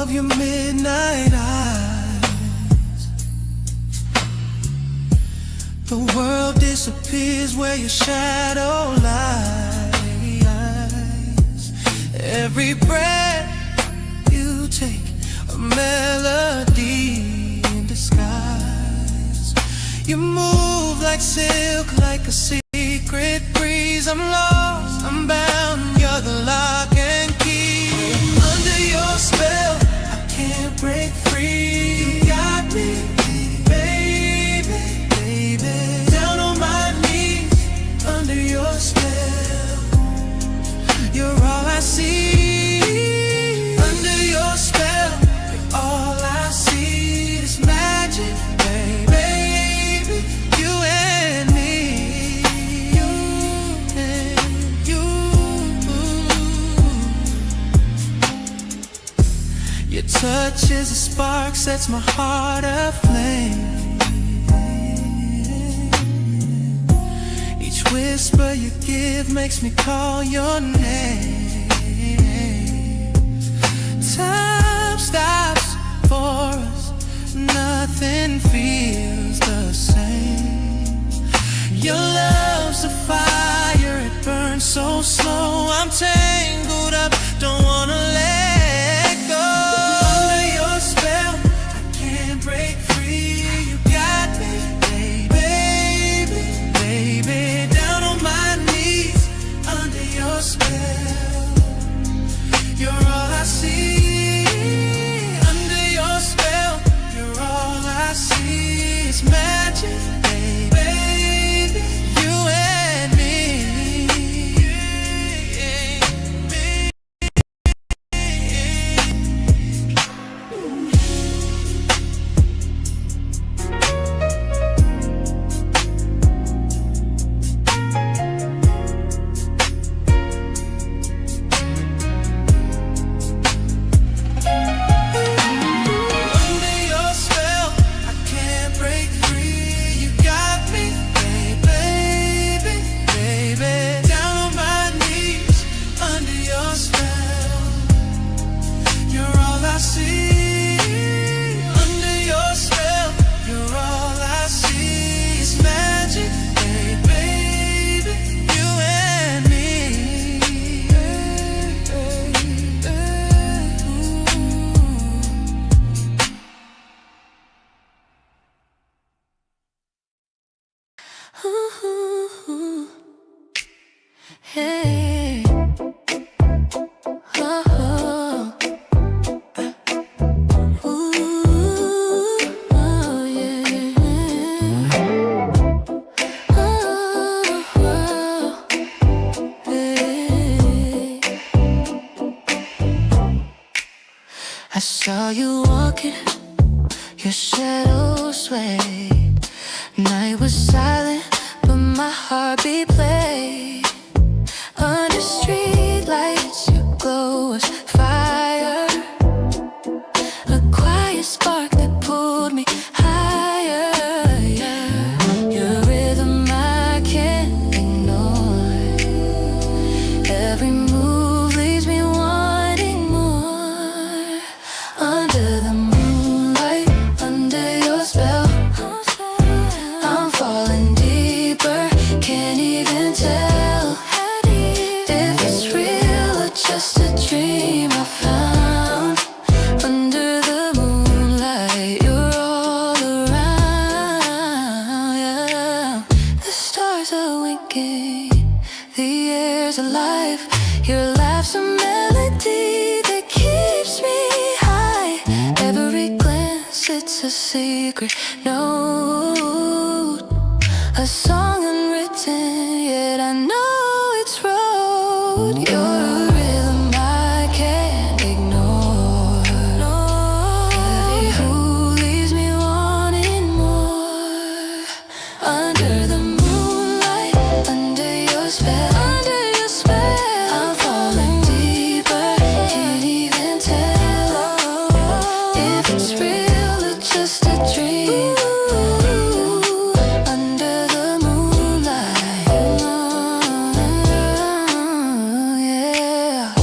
Your midnight eyes, the world disappears where your shadow lies. Every breath you take, a melody in disguise. You move like silk, like a secret breeze. I'm lost, I'm bound, you're the lock and key. Under your spell, can't break free. You got me, baby, baby. Down on my knees, under your spell. You're all I see. Under your spell, you're all I see. This magic, baby, you and me, you and you. Your touch is a spark, sets my heart aflame. Each whisper you give makes me call your name. Time stops for us, nothing feels the same. Your love's a fire, it burns so slow. I'm tangled up, don't wanna let go. Break free, you got me, baby, baby. Down on my knees, under your spell. I saw you walking, your shadow sway. Night was silent, but my heartbeat played. Under street lights, your glow was fire. A quiet spark that pulled me higher, yeah. Your rhythm I can't ignore. Every move leaves me wanting more. Under the moonlight, under your spell, I'm falling deeper, can't even tell if it's real or just a dream I found. Under the moonlight, you're all around, yeah. The stars are winking, the air's alive. Your laugh's a melody that keeps me high. Every glance, it's a secret note, a song unwritten, yet I know it's wrote. You're a rhythm I can't ignore. Every move leaves me wanting more. Under the moonlight, under your spell, I'm falling deeper, can't even tell if it's real or just a dream. Under the moonlight, yeah.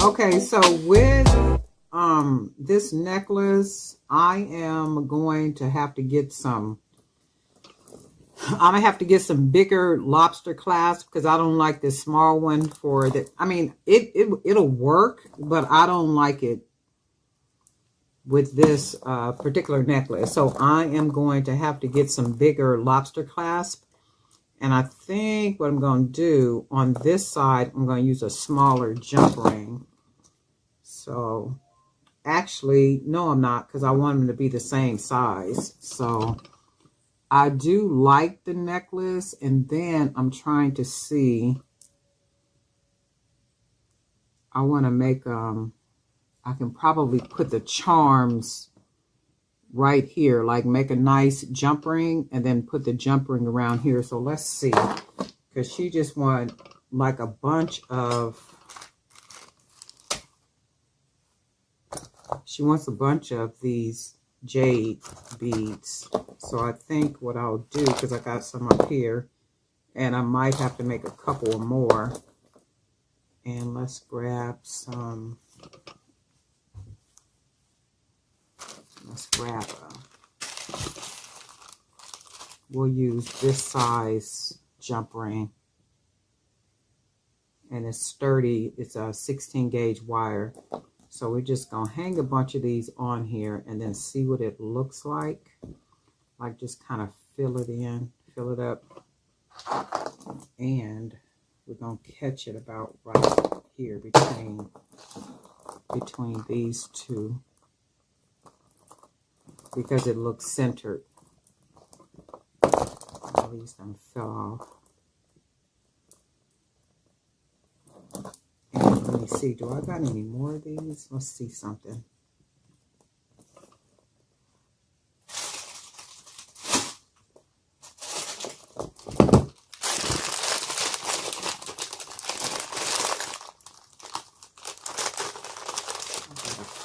Okay, so with this necklace, I am going to have to get some. I'm gonna have to get some bigger lobster clasp because I don't like this small one for that. I mean, it'll work, but I don't like it with this particular necklace. So I am going to have to get some bigger lobster clasp. And I think what I'm going to do on this side, I'm going to use a smaller jump ring. So actually, no, I'm not, because I want them to be the same size. So I do like the necklace, and then I'm trying to see. I want to make I can probably put the charms right here, like make a nice jump ring and then put the jump ring around here. So let's see, because she just want like a bunch of, she wants a bunch of these jade beads. So I think what I'll do, because I got some up here, and I might have to make a couple more. And let's grab some, let's grab we'll use this size jump ring. And it's sturdy, it's a 16 gauge wire. So we're just gonna hang a bunch of these on here and then see what it looks like. Like just kind of fill it in, fill it up. And we're gonna catch it about right here between these two, because it looks centered. All these done fell off. And let me see, do I got any more of these? Let's see something.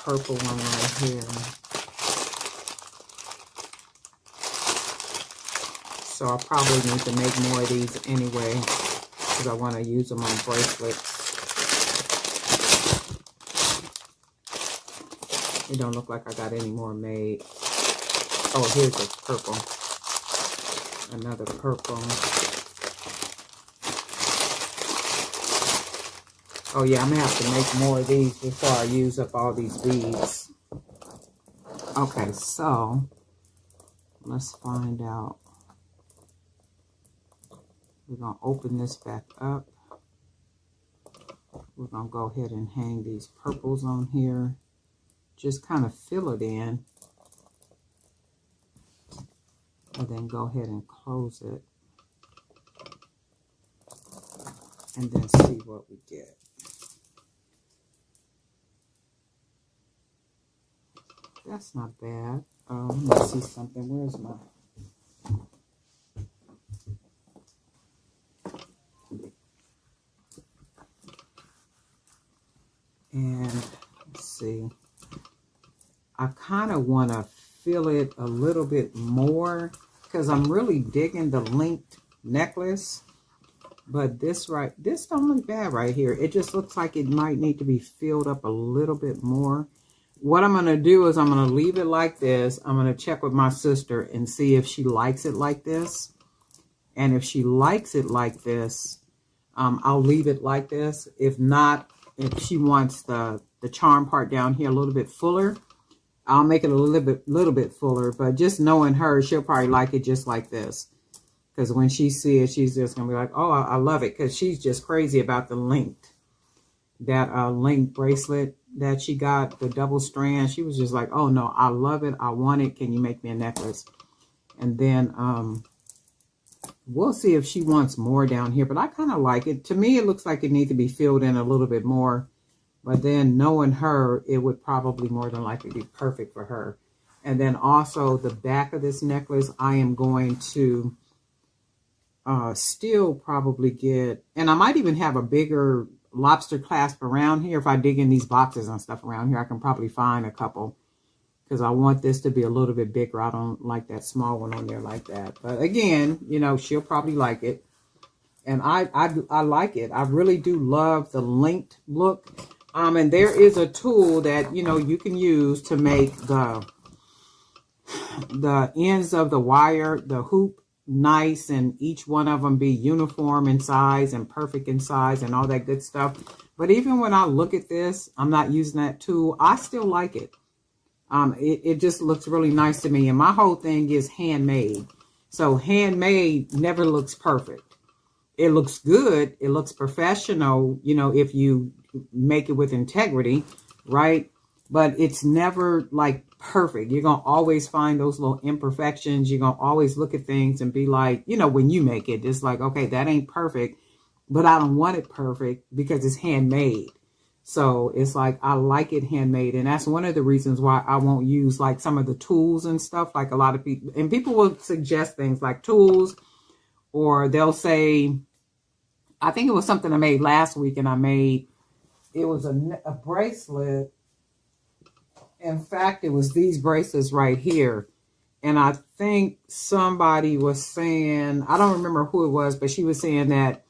Purple one right here. So I probably need to make more of these anyway, because I want to use them on bracelets. It don't look like I got any more made. Oh, here's a purple. Another purple. Oh yeah, I'm gonna have to make more of these before I use up all these beads. Okay, so let's find out. We're gonna open this back up. We're gonna go ahead and hang these purples on here. just kind of fill it in. And then go ahead and close it. And then see what we get. That's not bad. Let me see something. Where's my... And let's see. I kind of want to fill it a little bit more because I'm really digging the linked necklace. But this don't look bad right here. It just looks like it might need to be filled up a little bit more. What I'm going to do is I'm going to leave it like this. I'm going to check with my sister and see if she likes it like this. And if she likes it like this, I'll leave it like this. If not, if she wants the charm part down here a little bit fuller, I'll make it a little bit fuller. But just knowing her, she'll probably like it just like this. Because when she sees it, she's just going to be like, oh, I love it. Because she's just crazy about the linked. That linked bracelet that she got, the double strand. She was just like, oh, no, I love it. I want it. Can you make me a necklace? And then we'll see if she wants more down here. But I kind of like it. To me, it looks like it needs to be filled in a little bit more. But then knowing her, it would probably more than likely be perfect for her. And then also the back of this necklace, I am going to still probably get, and I might even have a bigger lobster clasp around here. If I dig in these boxes and stuff around here, I can probably find a couple because I want this to be a little bit bigger. I don't like that small one on there like that. But again, you know, she'll probably like it. And I like it. I really do love the linked look. And there is a tool that, you know, you can use to make the ends of the wire, the hoop, nice, and each one of them be uniform in size and perfect in size and all that good stuff. But even when I look at this, I'm not using that tool. I still like it. It just looks really nice to me. And my whole thing is handmade. So handmade never looks perfect. It looks good. It looks professional, you know, if you make it with integrity, right? But it's never like perfect. You're going to always find those little imperfections. You're going to always look at things and be like, you know, when you make it, it's like, okay, that ain't perfect, but I don't want it perfect because it's handmade. So it's like, I like it handmade. And that's one of the reasons why I won't use like some of the tools and stuff. Like a lot of people, and people will suggest things like tools, or they'll say, I think it was something I made last week, and it was a bracelet. In fact, it was these bracelets right here. And I think somebody was saying, I don't remember who it was, but she was saying that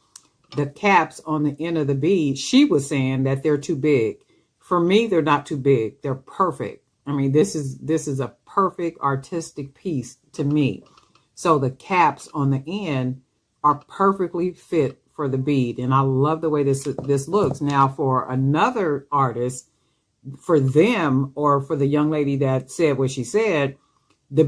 the caps on the end of the bead, she was saying that they're too big. For me, they're not too big. They're perfect. I mean, this is a perfect artistic piece to me. So the caps on the end are perfectly fit for the bead. And I love the way this looks. Now, for another artist, for them, or for the young lady that said what she said, the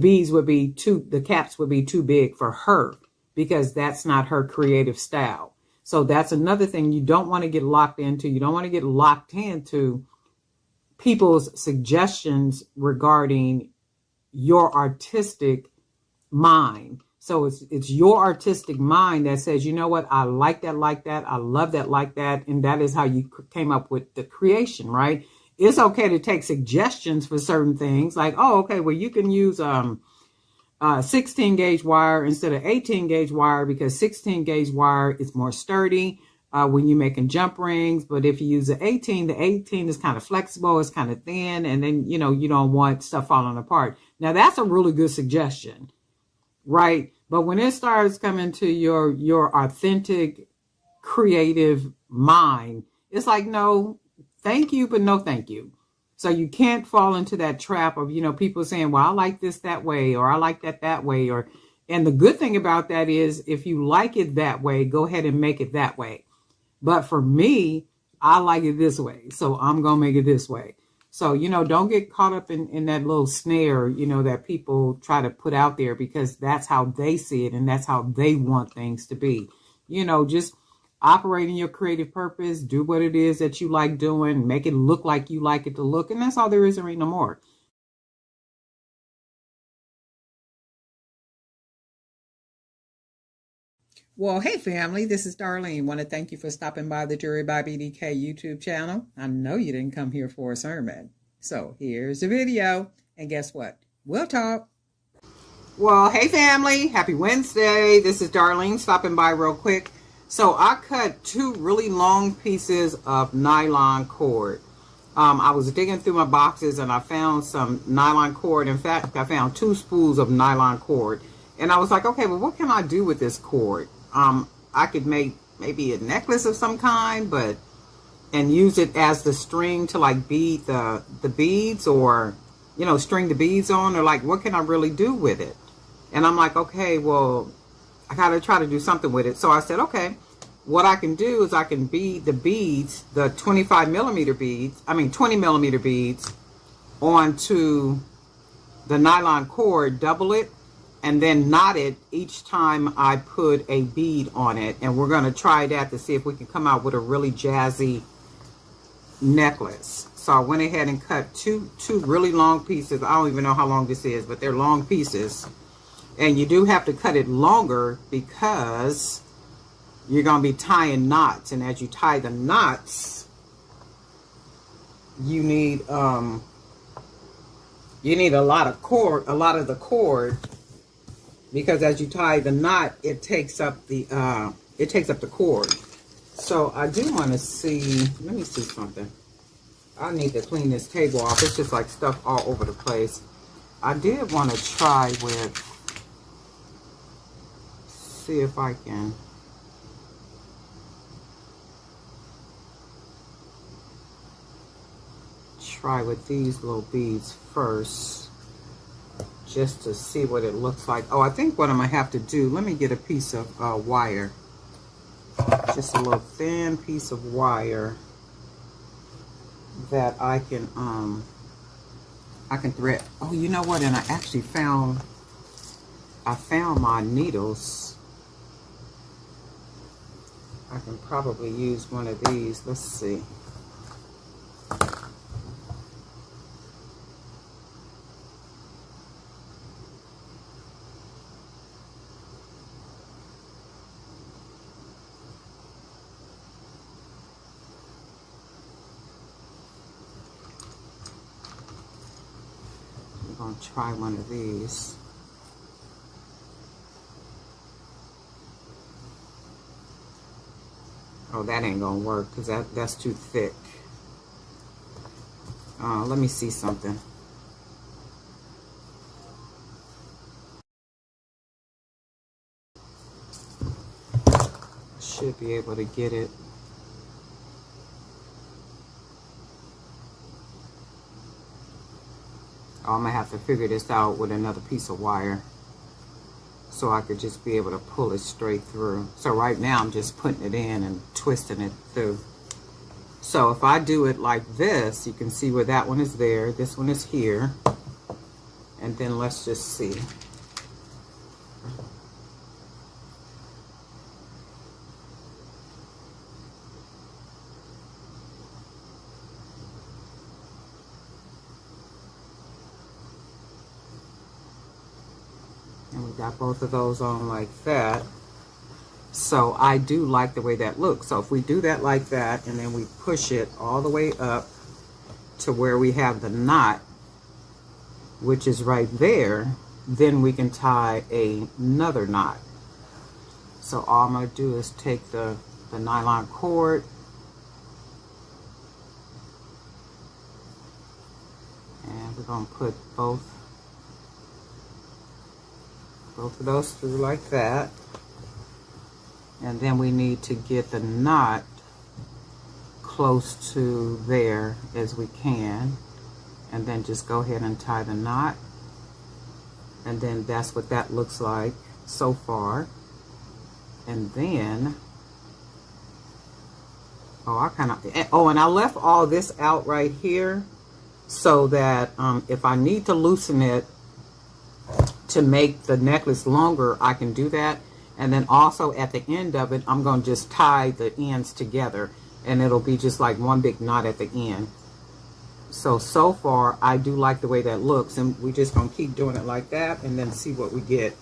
caps would be too big for her because that's not her creative style. So that's another thing you don't want to get locked into. You don't want to get locked into people's suggestions regarding your artistic mind. So it's your artistic mind that says, you know what, I like that, I love that, like that. And that is how you came up with the creation, right? It's okay to take suggestions for certain things like, oh, okay, well, you can use 16 gauge wire instead of 18 gauge wire because 16 gauge wire is more sturdy when you're making jump rings. But if you use the 18 is kind of flexible, it's kind of thin, and then, you know, you don't want stuff falling apart. Now, that's a really good suggestion, right? But when it starts coming to your authentic, creative mind, it's like, no, thank you, but no thank you. So you can't fall into that trap of, you know, people saying, well, I like this that way, or I like that way. And the good thing about that is if you like it that way, go ahead and make it that way. But for me, I like it this way. So I'm going to make it this way. So, you know, don't get caught up in that little snare, you know, that people try to put out there because that's how they see it and that's how they want things to be. You know, just operate in your creative purpose, do what it is that you like doing, make it look like you like it to look, and that's all there is, there ain't no more. Well, hey family, this is Darlene. Want to thank you for stopping by the Jury by BDK YouTube channel. I know you didn't come here for a sermon. So here's the video, and guess what? We'll talk. Well, hey family, happy Wednesday. This is Darlene stopping by real quick. So I cut 2 really long pieces of nylon cord. I was digging through my boxes and I found some nylon cord. In fact, I found 2 spools of nylon cord. And I was like, okay, well, what can I do with this cord? I could make maybe a necklace of some kind, and use it as the string to like bead the beads, or, you know, string the beads on, or like, what can I really do with it? And I'm like, okay, well, I gotta try to do something with it. So I said, okay, what I can do is I can bead the beads, the 20 millimeter beads onto the nylon cord, double it, and then knot it each time I put a bead on it. And we're going to try that to see if we can come out with a really jazzy necklace. So I went ahead and cut two really long pieces. I don't even know how long this is, but they're long pieces. And you do have to cut it longer because you're going to be tying knots. And as you tie the knots, you need a lot of the cord, because as you tie the knot, it takes up the cord. So I do want to see, let me see something. I need to clean this table off. It's just like stuff all over the place. I did want to try with, see if I can try with these little beads first, just to see what it looks like. Oh, I think what I'm gonna have to do, let me get a piece of wire, just a little thin piece of wire that I can thread. Oh, you know what? And I actually found my needles. I can probably use one of these. Let's see. I'm going to try one of these. Oh, that ain't going to work because that's too thick. Let me see something. Should be able to get it. Oh, I'm going to have to figure this out with another piece of wire so I could just be able to pull it straight through. So right now I'm just putting it in and twisting it through. So if I do it like this, you can see where that one is there, this one is here, and then let's just see. And we got both of those on like that. So I do like the way that looks. So if we do that like that, and then we push it all the way up to where we have the knot, which is right there, then we can tie another knot. So all I'm going to do is take the nylon cord and we're going to put both of those through like that. And then we need to get the knot close to there as we can. And then just go ahead and tie the knot. And then that's what that looks like so far. And then, and I left all this out right here so that if I need to loosen it to make the necklace longer, I can do that. And then also at the end of it, I'm going to just tie the ends together, and it'll be just like one big knot at the end. So far, I do like the way that looks, and we're just going to keep doing it like that and then see what we get.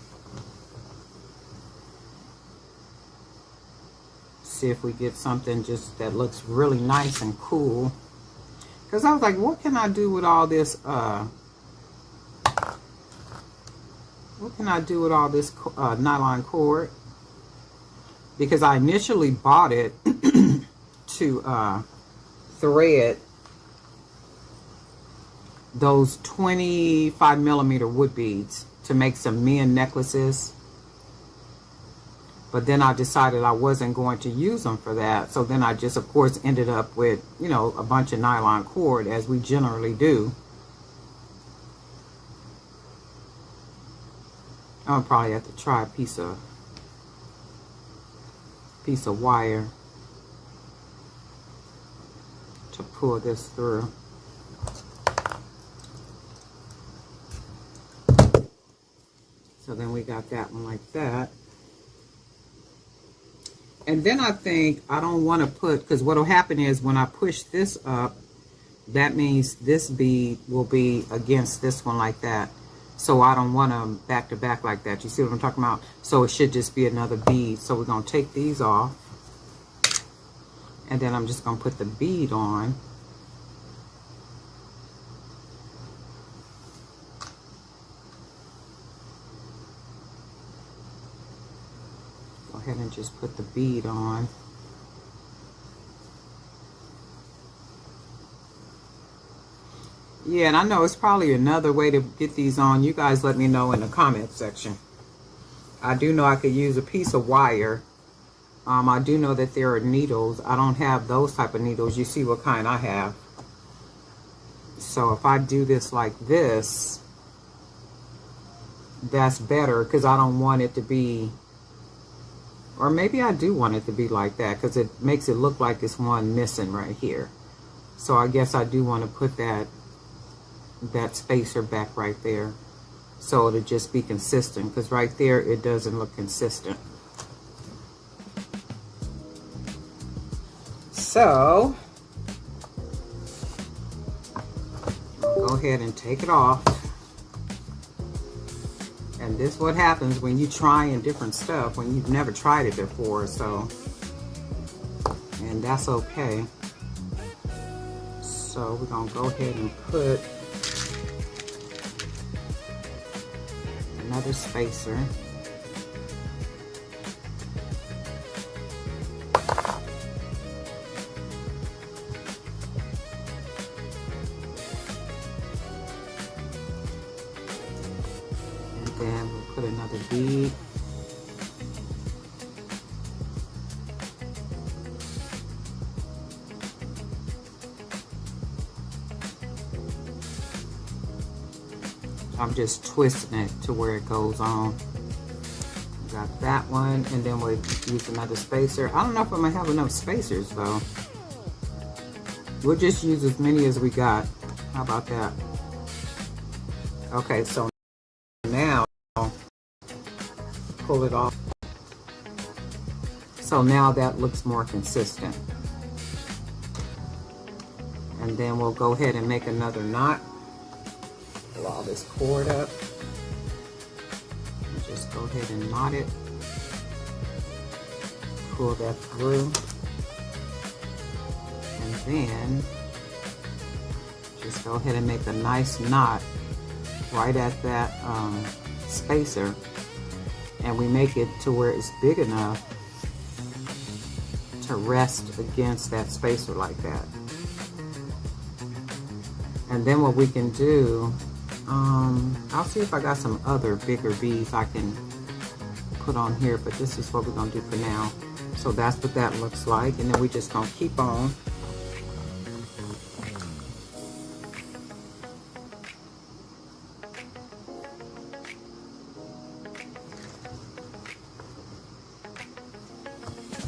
See if we get something just that looks really nice and cool. Because I was like, what can I do with all this, nylon cord? Because I initially bought it to thread those 25mm wood beads to make some men necklaces. But then I decided I wasn't going to use them for that. So then I just, of course, ended up with, you know, a bunch of nylon cord, as we generally do. I'll probably have to try a piece of wire to pull this through. So then we got that one like that. And then I think I don't want to put, because what will happen is when I push this up, that means this bead will be against this one like that. So I don't want them back to back like that. You see what I'm talking about? So it should just be another bead. So we're going to take these off. And then I'm just going to put the bead on. Go ahead and just put the bead on. Yeah, and I know it's probably another way to get these on. You guys let me know in the comment section. I do know I could use a piece of wire. I do know that there are needles. I don't have those type of needles. You see what kind I have. So if I do this like this, that's better, because I don't want it to be, or maybe I do want it to be like that, because it makes it look like it's one missing right here. So I guess I do want to put that spacer back right there, so it'll just be consistent, because right there it doesn't look consistent. So I'll go ahead and take it off. And this is what happens when you try different stuff when you've never tried it before. So, and that's okay. So we're gonna go ahead and put another spacer. And then we'll put another bead. I'm just twisting it to where it goes on. Got that one, and then we'll use another spacer. I don't know if I'm gonna have enough spacers though. We'll just use as many as we got. How about that? Okay, so now pull it off. So now that looks more consistent. And then we'll go ahead and make another knot. Pull all this cord up. And just go ahead and knot it. Pull that through. And then just go ahead and make a nice knot right at that spacer. And we make it to where it's big enough to rest against that spacer like that. And then what we can do, I'll see if I got some other bigger beads I can put on here, but this is what we're gonna do for now. So that's what that looks like, and then we just gonna keep on.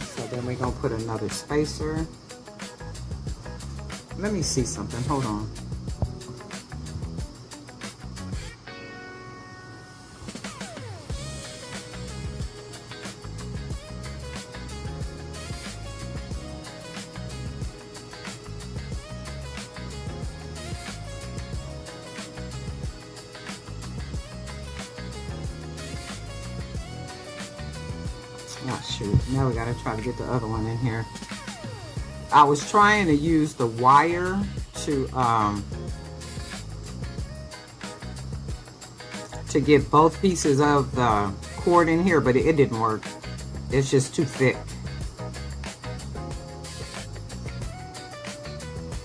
So then we're gonna put another spacer. Let me see something, hold on. Oh shoot, now we gotta try to get the other one in here. I was trying to use the wire to get both pieces of the cord in here, but it didn't work. It's just too thick.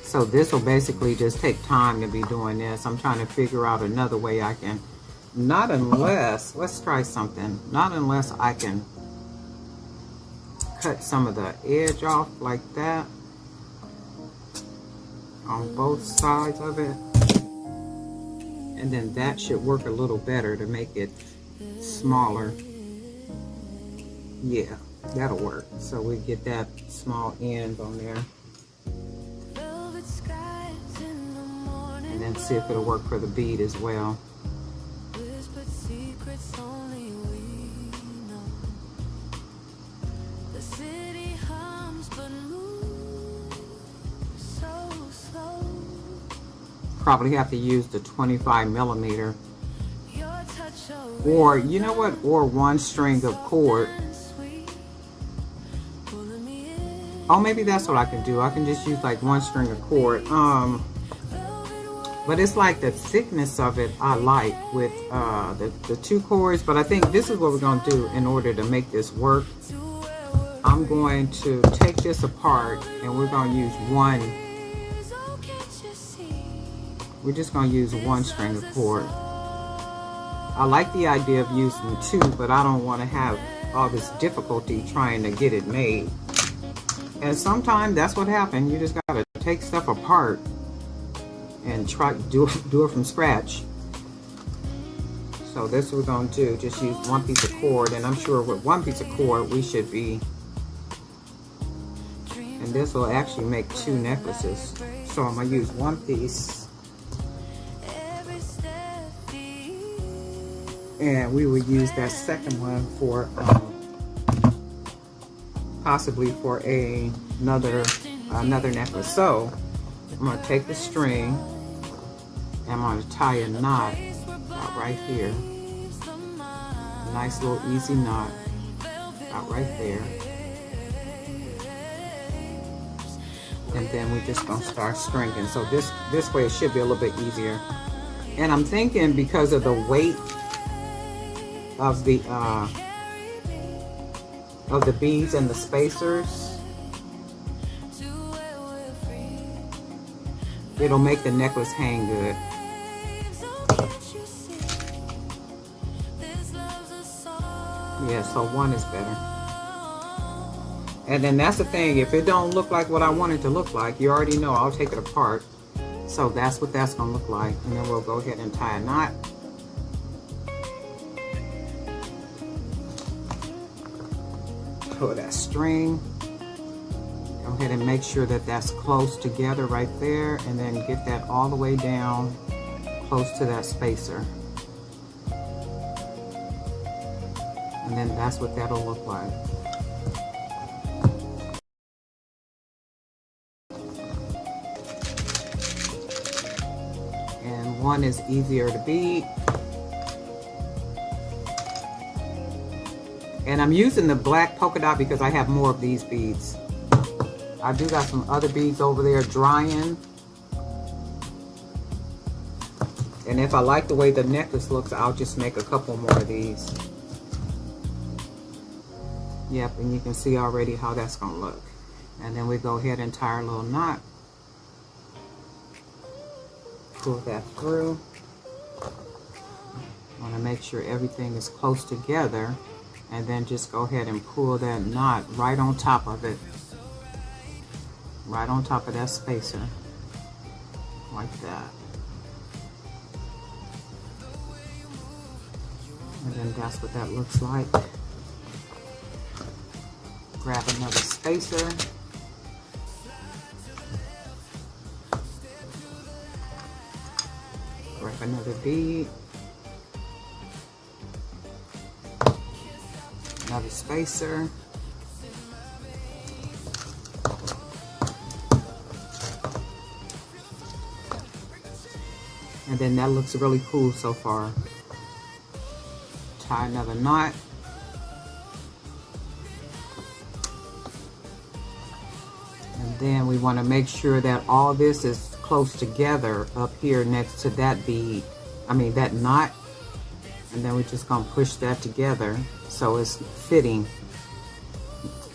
So this will basically just take time to be doing this. I'm trying to figure out another way I can, not unless, let's try something. Not unless I can cut some of the edge off like that on both sides of it. And then that should work a little better to make it smaller. Yeah, that'll work. So we get that small end on there. And then see if it'll work for the bead as well. Probably have to use the 25mm, or you know what, or one string of cord. Oh, maybe that's what I can do. I can just use like one string of cord. But it's like the thickness of it I like with the two cords. But I think this is what we're going to do in order to make this work. I'm going to take this apart and we're going to use one. We're just going to use one string of cord. I like the idea of using two, but I don't want to have all this difficulty trying to get it made. And sometimes that's what happens. You just got to take stuff apart and try to do it from scratch. So this is what we're going to do. Just use one piece of cord, and I'm sure with one piece of cord we should be, and this will actually make two necklaces. So I'm going to use one piece, and we will use that second one for possibly for another necklace. So I'm going to take the string and I'm going to tie a knot out right here. A nice little easy knot out right there. And then we're just going to start stringing. So this way it should be a little bit easier. And I'm thinking because of the weight of the beads and the spacers, it'll make the necklace hang good. Yeah, so one is better. And then that's the thing, if it don't look like what I want it to look like, you already know I'll take it apart. So that's what that's gonna look like. And then we'll go ahead and tie a knot. Pull that string. Go ahead and make sure that that's close together right there, and then get that all the way down close to that spacer. And then that's what that'll look like. And one is easier to bead. And I'm using the black polka dot because I have more of these beads. I do got some other beads over there drying. And if I like the way the necklace looks, I'll just make a couple more of these. Yep, and you can see already how that's gonna look. And then we go ahead and tie our little knot. Pull that through. I wanna make sure everything is close together. And then just go ahead and pull that knot right on top of it. Right on top of that spacer. Like that. And then that's what that looks like. Grab another spacer. Grab another bead. Another spacer. And then that looks really cool so far. Tie another knot. then we want to make sure that all this is close together up here next to that bead, that knot. And then we're just going to push that together so it's fitting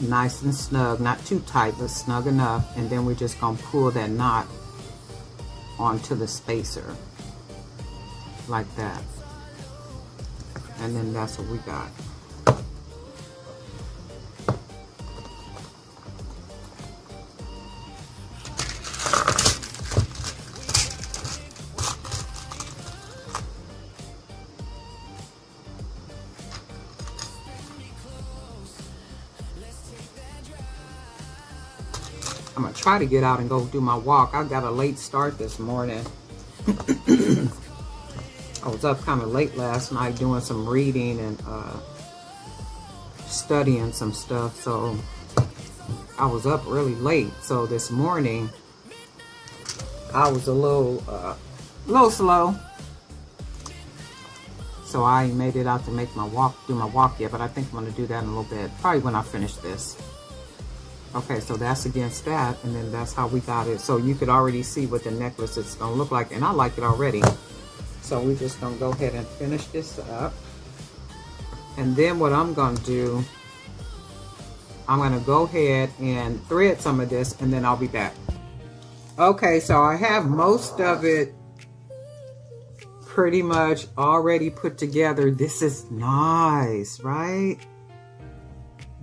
nice and snug, not too tight, but snug enough. And then we're just going to pull that knot onto the spacer like that. And then that's what we got. I'm gonna try to get out and go do my walk. I got a late start this morning. I was up kind of late last night doing some reading and studying some stuff, so I was up really late. So this morning I was a little slow, so I ain't made it out to do my walk yet, but I think I'm gonna do that in a little bit, probably when I finish this. Okay, so that's against that, and then that's how we got it. So you could already see what the necklace is gonna look like, and I like it already. So we're just gonna go ahead and finish this up. And then what I'm gonna do, I'm gonna go ahead and thread some of this, and then I'll be back. Okay, so I have most of it pretty much already put together. This is nice, right?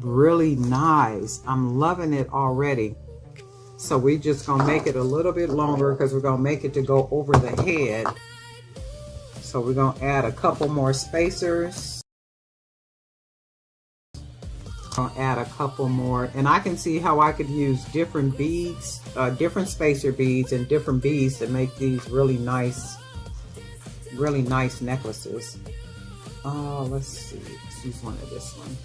Really nice. I'm loving it already. So we're just gonna make it a little bit longer because we're gonna make it to go over the head. So we're gonna add a couple more spacers. Gonna add a couple more, and I can see how I could use different beads, different spacer beads and different beads to make these really nice necklaces. Let's see, let's use one of this one.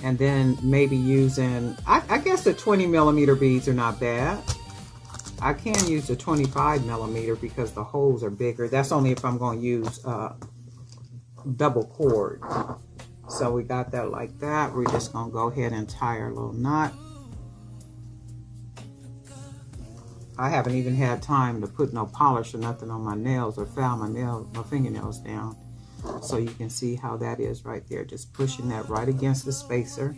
And then maybe using, I guess the 20 millimeter beads are not bad. I can use the 25 millimeter because the holes are bigger. That's only if I'm going to use double cord. So we got that like that. We're just going to go ahead and tie our little knot. I haven't even had time to put no polish or nothing on my nails or file my fingernails down. So you can see how that is right there. Just pushing that right against the spacer.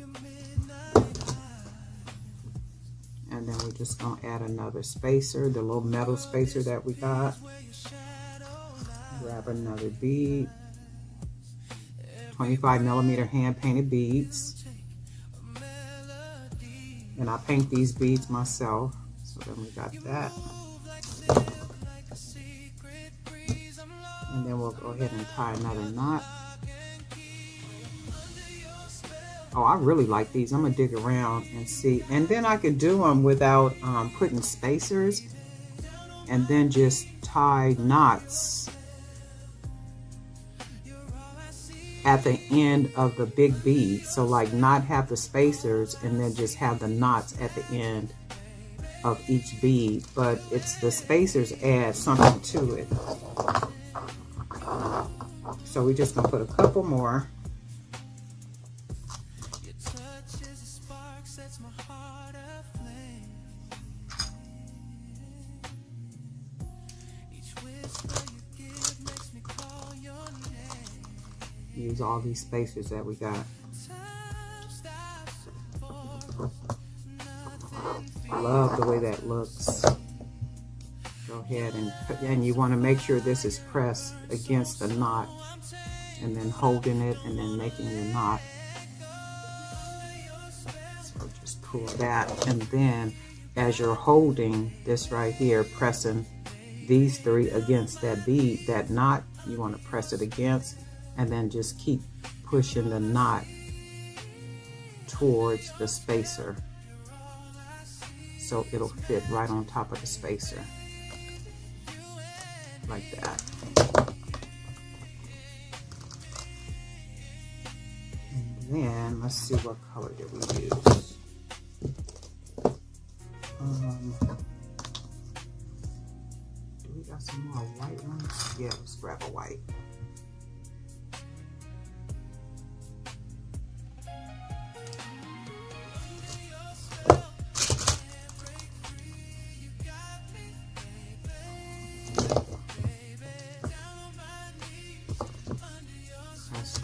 And then we're just going to add another spacer, the little metal spacer that we got. Grab another bead. 25 millimeter hand painted beads. And I paint these beads myself. So then we got that. And then we'll go ahead and tie another knot. Oh, I really like these. I'm gonna dig around and see. And then I could do them without putting spacers, and then just tie knots at the end of the big bead. So like not have the spacers and then just have the knots at the end of each bead. But it's the spacers add something to it. So we're just gonna put a couple more. Use all these spacers that we got. Love the way that looks. Go ahead and you want to make sure this is pressed against the knot, and then holding it and then making your knot. So just pull that, and then as you're holding this right here, pressing these three against that bead, that knot, you want to press it against, and then just keep pushing the knot towards the spacer so it'll fit right on top of the spacer like that. And then let's see, what color did we use? Do we got some more white ones? Yeah, let's grab a white.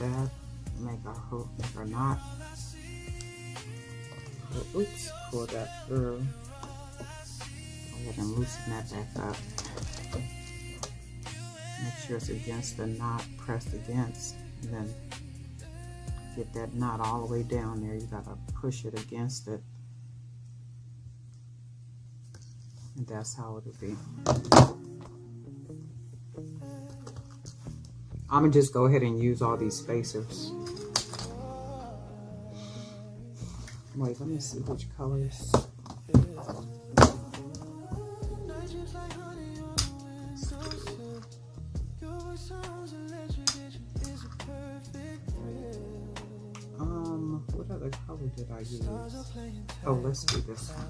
that, make our hook, make our knot. Oops, pull that through. Go ahead and loosen that back up. Make sure it's against the knot, pressed against, and then get that knot all the way down there. You gotta push it against it. And that's how it'll be. I'm gonna just go ahead and use all these spacers. Wait, let me see which colors. What other color did I use? Oh, let's do this one.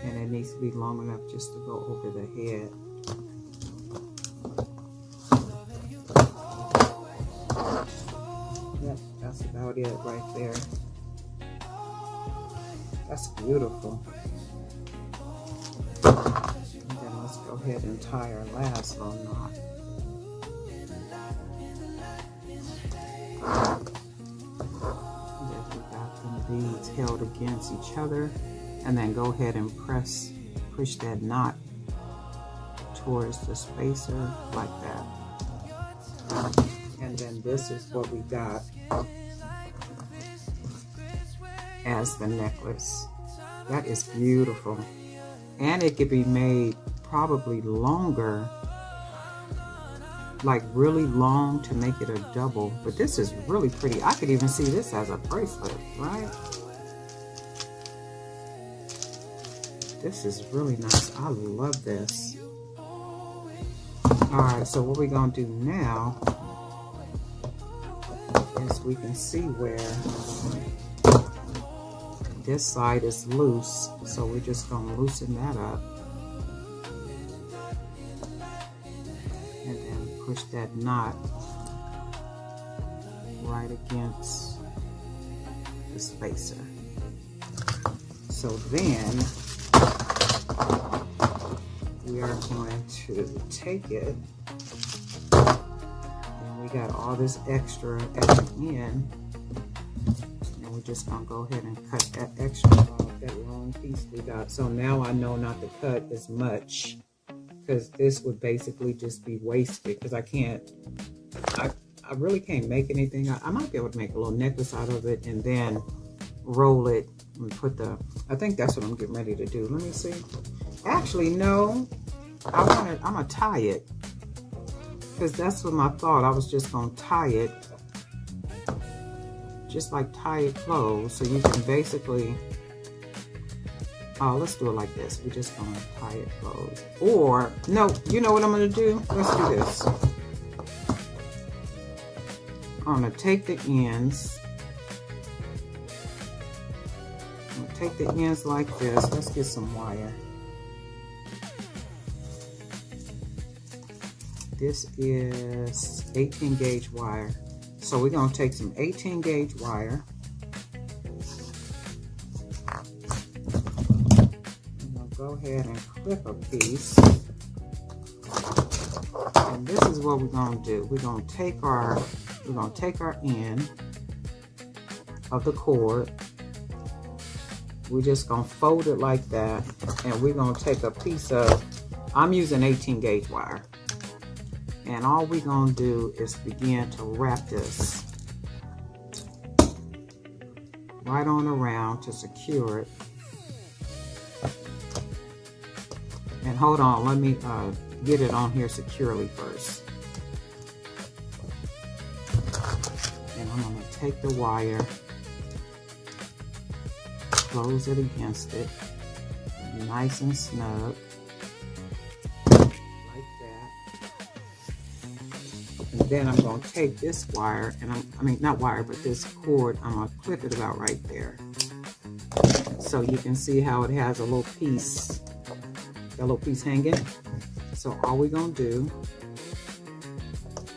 And it needs to be long enough just to go over the head. Yep, that's about it right there. That's beautiful. And then let's go ahead and tie our last little knot. There we got them beads held against each other. And then go ahead and push that knot towards the spacer like that. And then this is what we got as the necklace. That is beautiful. And it could be made probably longer, like really long to make it a double. But this is really pretty. I could even see this as a bracelet, right? This is really nice. I love this. Alright, so what we're going to do now is we can see where this side is loose. So we're just going to loosen that up. And then push that knot right against the spacer. So then we are going to take it, and we got all this extra at the end, and we're just going to go ahead and cut that extra off, that long piece we got. So now I know not to cut as much, because this would basically just be wasted, because I really can't make anything. I might be able to make a little necklace out of it and then roll it and put I think that's what I'm getting ready to do. Let me see. Actually, no, I'm gonna tie it, because that's what I thought. I was just gonna tie it, just like tie it closed, so you can basically, let's do it like this. We're just gonna tie it closed. Or, no, you know what I'm gonna do? Let's do this. I'm gonna take the ends. I'm gonna take the ends like this. Let's get some wire. This is 18 gauge wire. So we're going to take some 18 gauge wire. I'm going to go ahead and clip a piece. And this is what we're going to do. We're going to take our end of the cord. We're just going to fold it like that. And we're going to take a piece of, I'm using 18 gauge wire. And all we're going to do is begin to wrap this right on around to secure it. And hold on, let me get it on here securely first. And I'm going to take the wire, close it against it, nice and snug. And then I'm going to take this wire, and not wire, but this cord, I'm going to clip it about right there. So you can see how it has a little piece, hanging. So all we're going to do,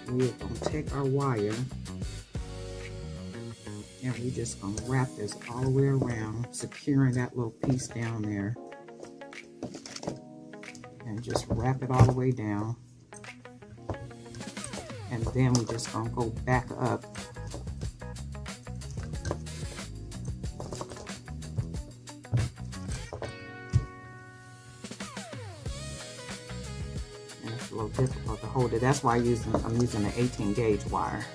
we're going to take our wire, and we're just going to wrap this all the way around, securing that little piece down there. and just wrap it all the way down. And then we're just gonna go back up. And it's a little difficult to hold it. That's why I'm using an 18 gauge wire.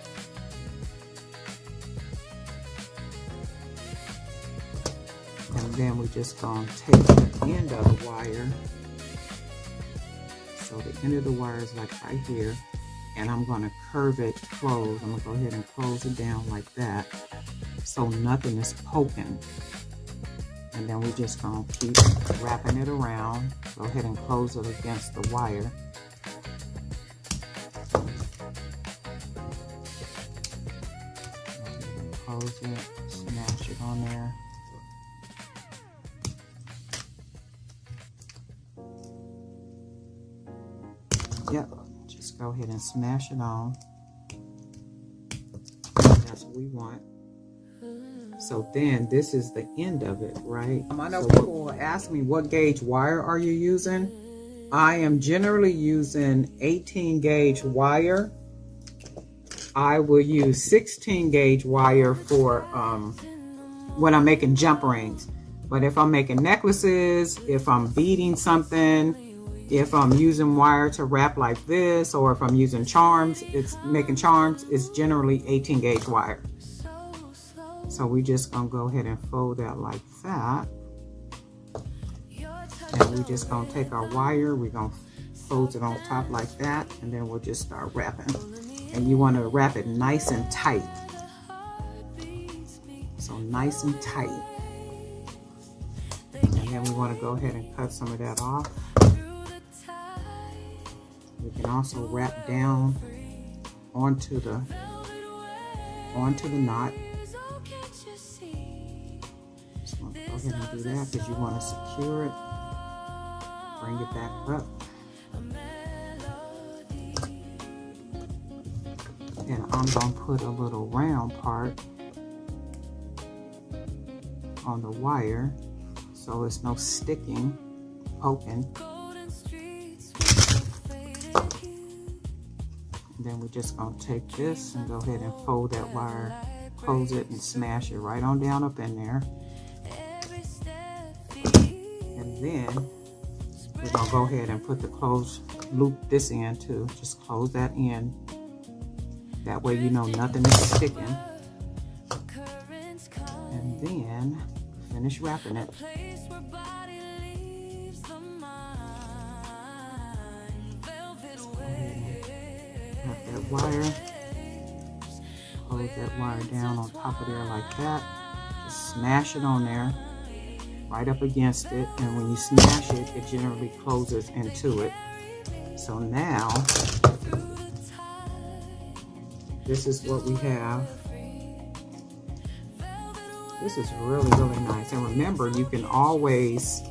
And then we're just gonna take the end of the wire. So the end of the wire is like right here. And I'm going to curve it close. I'm going to go ahead and close it down like that so nothing is poking. And then we're just going to keep wrapping it around. Go ahead and close it against the wire. Close it, smash it on there. Yep. Just go ahead and smash it on. That's what we want. So then this is the end of it, right? I know people will ask me, what gauge wire are you using? I am generally using 18 gauge wire. I will use 16 gauge wire for when I'm making jump rings. But if I'm making necklaces, if I'm beading something, if I'm using wire to wrap like this, or if I'm using charms, it's generally 18 gauge wire. So we just gonna go ahead and fold that like that. And we just gonna take our wire, we're gonna fold it on top like that, and then we'll just start wrapping. And you wanna wrap it nice and tight. So nice and tight. And then we wanna go ahead and cut some of that off. We can also wrap down onto the knot. Just want to go ahead and do that because you want to secure it. Bring it back up. And I'm going to put a little round part on the wire so it's no sticking, poking. Then we're just going to take this and go ahead and fold that wire, close it, and smash it right on down up in there. And then we're going to go ahead and put the close, loop this end too. Just close that end. That way you know nothing is sticking. And then finish wrapping it. That wire, close that wire down on top of there like that. Just smash it on there, right up against it, and when you smash it, it generally closes into it. So now, this is what we have. This is really, really nice. And remember, you can always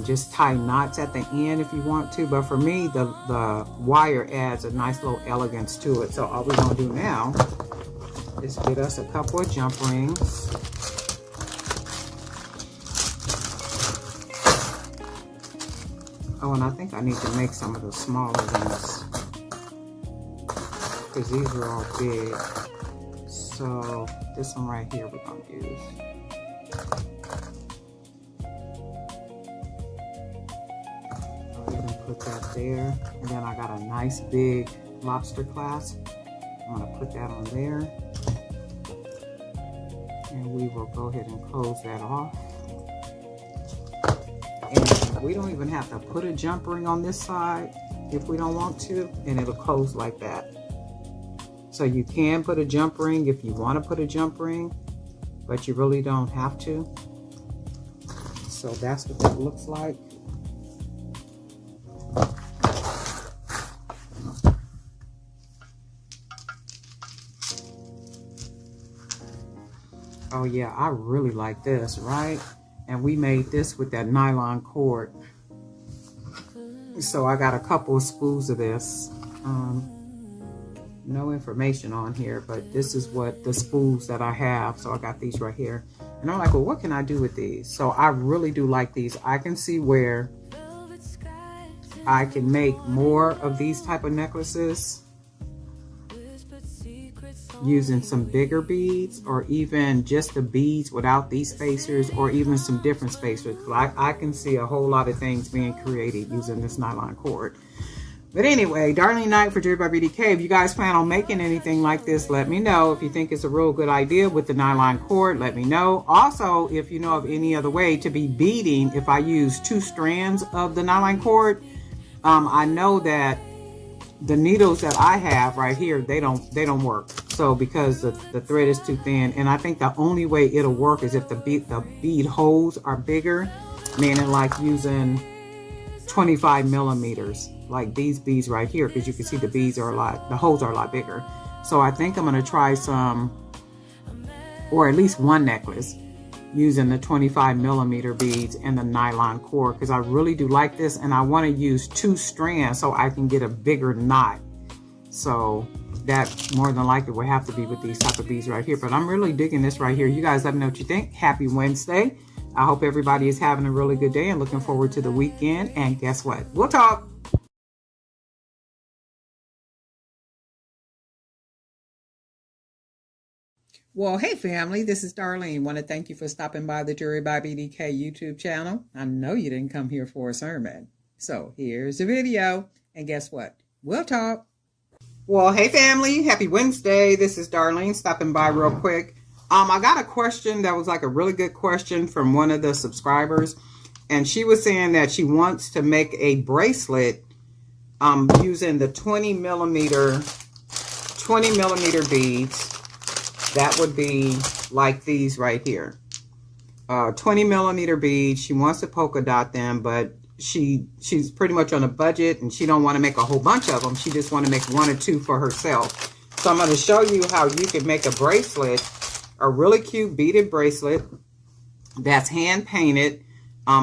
just tie knots at the end if you want to, but for me the wire adds a nice little elegance to it. So all we're going to do now is get us a couple of jump rings. Oh, and I think I need to make some of the smaller ones because these are all big. So this one right here we're going to use. Put that there, and then I got a nice big lobster clasp. I'm going to put that on there, and we will go ahead and close that off. And we don't even have to put a jump ring on this side if we don't want to, and it'll close like that. So you can put a jump ring if you want to put a jump ring, but you really don't have to. So that's what that looks like. Oh yeah, I really like this, right? And we made this with that nylon cord. So I got a couple of spools of this. No information on here, but this is what the spools that I have. So I got these right here. And I'm like, well, what can I do with these? So I really do like these. I can see where I can make more of these type of necklaces using some bigger beads, or even just the beads without these spacers, or even some different spacers. I can see a whole lot of things being created using this nylon cord. But anyway, Darlene Knight for Jewelry by BDK. If you guys plan on making anything like this, let me know. If you think it's a real good idea with the nylon cord, let me know. Also, if you know of any other way to be beading, if I use 2 strands of the nylon cord, I know that the needles that I have right here, they don't work. So because the thread is too thin, and I think the only way it'll work is if the bead holes are bigger, meaning like using 25 millimeters, like these beads right here, because you can see the holes are a lot bigger. So I think I'm going to try some, or at least one necklace using the 25 millimeter beads and the nylon cord, because I really do like this, and I want to use 2 strands so I can get a bigger knot. So that more than likely will have to be with these type of beads right here, but I'm really digging this right here. You guys let me know what you think. Happy Wednesday. I hope everybody is having a really good day and looking forward to the weekend. And guess what? We'll talk. Well, hey family, this is Darlene. Want to thank you for stopping by the Jewelry by BDK YouTube channel. I know you didn't come here for a sermon. So here's the video. And guess what? We'll talk. Well, hey family, happy Wednesday. This is Darlene stopping by real quick. I got a question that was like a really good question from one of the subscribers. And she was saying that she wants to make a bracelet using the 20 millimeter beads. That would be like these right here. 20 millimeter beads. She wants to polka dot them, but she's pretty much on a budget and she don't want to make a whole bunch of them. She just want to make 1 or 2 for herself. So I'm going to show you how you can make a bracelet, a really cute beaded bracelet that's hand painted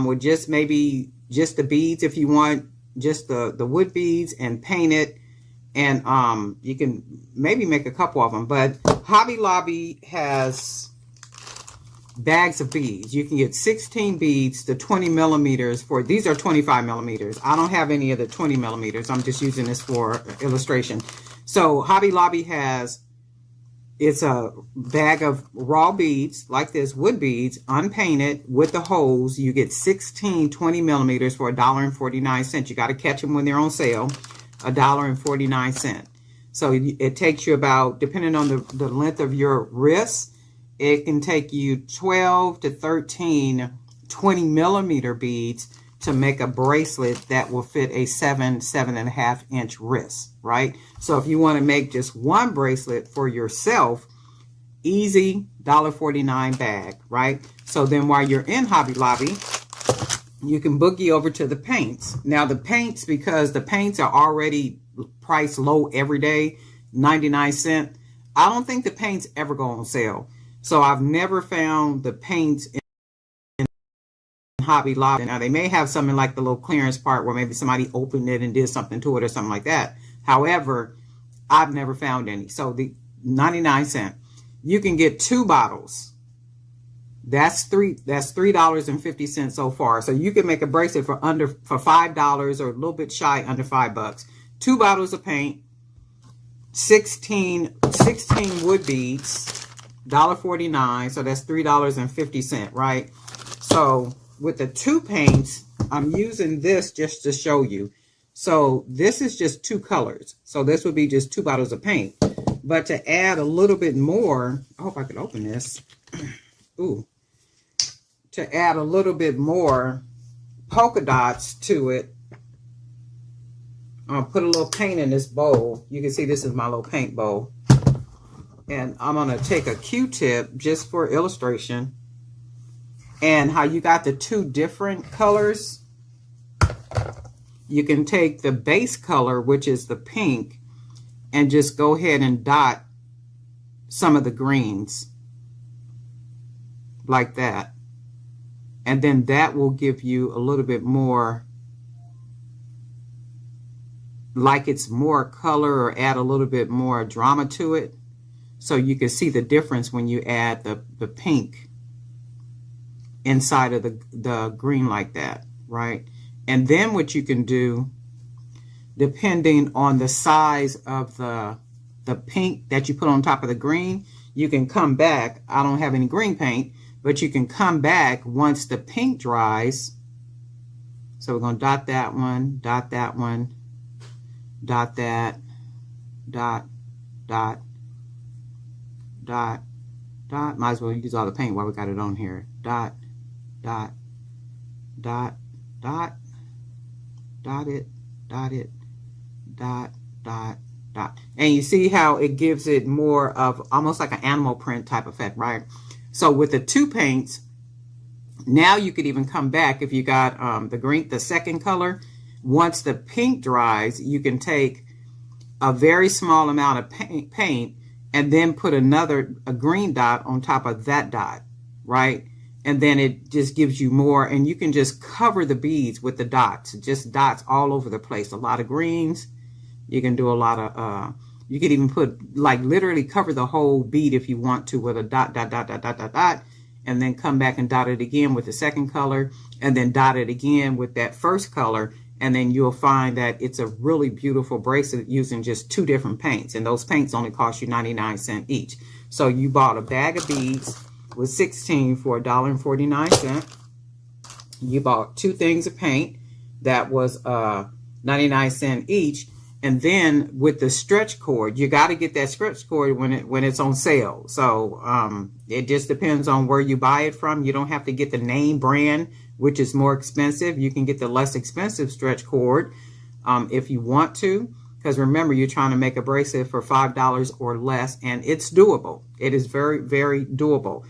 with just maybe just the beads, if you want just the wood beads, and paint it. And you can maybe make a couple of them, but Hobby Lobby has bags of beads. You can get 16 beads to 20 millimeters for, these are 25 millimeters. I don't have any of the 20 millimeters. I'm just using this for illustration. So Hobby Lobby has, it's a bag of raw beads like this, wood beads, unpainted with the holes. You get 16 20 millimeters for $1.49. You got to catch them when they're on sale. $1.49. So it takes you about, depending on the length of your wrist, it can take you 12 to 13 20 millimeter beads to make a bracelet that will fit a 7.5 inch wrist, right? So if you want to make just one bracelet for yourself, easy, $1.49 bag, right? So then while you're in Hobby Lobby, you can boogie over to the paints. Now the paints, because the paints are already priced low every day, 99 cents. I don't think the paints ever go on sale. So I've never found the paints in Hobby Lobby. Now they may have something like the little clearance part where maybe somebody opened it and did something to it or something like that. However, I've never found any. So the 99 cents, you can get 2 bottles. That's $3.50 so far. So you can make a bracelet for $5 or a little bit shy under $5. 2 bottles of paint, 16 wood beads, $1.49. So that's $3.50, right? So with the 2 paints, I'm using this just to show you. So this is just 2 colors. So this would be just 2 bottles of paint. But to add a little bit more, I hope I can open this. Ooh. To add a little bit more polka dots to it, I'll put a little paint in this bowl. You can see this is my little paint bowl. And I'm going to take a Q-tip just for illustration. And how you got the 2 different colors, you can take the base color, which is the pink, and just go ahead and dot some of the greens like that. And then that will give you a little bit more, like it's more color, or add a little bit more drama to it. So you can see the difference when you add the pink inside of the green like that, right? And then what you can do depending on the size of the pink that you put on top of the green, you can come back. I don't have any green paint, but you can come back once the pink dries. So we're going to dot that one, dot that one, dot that, dot, dot, dot, dot. Might as well use all the paint while we got it on here. Dot, dot, dot, dot, dot it, dot it, dot, dot, dot. And you see how it gives it more of almost like an animal print type effect, right? So with the two paints, now you could even come back if you got the green, the second color. Once the pink dries, you can take a very small amount of paint and then put a green dot on top of that dot, right? And then it just gives you more, and you can just cover the beads with the dots, just dots all over the place. A lot of greens. You can do a lot of, you could even put, like, literally cover the whole bead if you want to with a dot, dot, dot, dot, dot, dot, dot, and then come back and dot it again with the second color, and then dot it again with that first color, and then you'll find that it's a really beautiful bracelet using just two different paints, and those paints only cost you 99 cents each. So you bought a bag of beads with 16 for $1.49. You bought two things of paint that was 99 cents each. And then with the stretch cord, you got to get that stretch cord when it's on sale. So it just depends on where you buy it from. You don't have to get the name brand, which is more expensive. You can get the less expensive stretch cord if you want to. Because remember, you're trying to make a bracelet for $5 or less, and it's doable. It is very, very doable.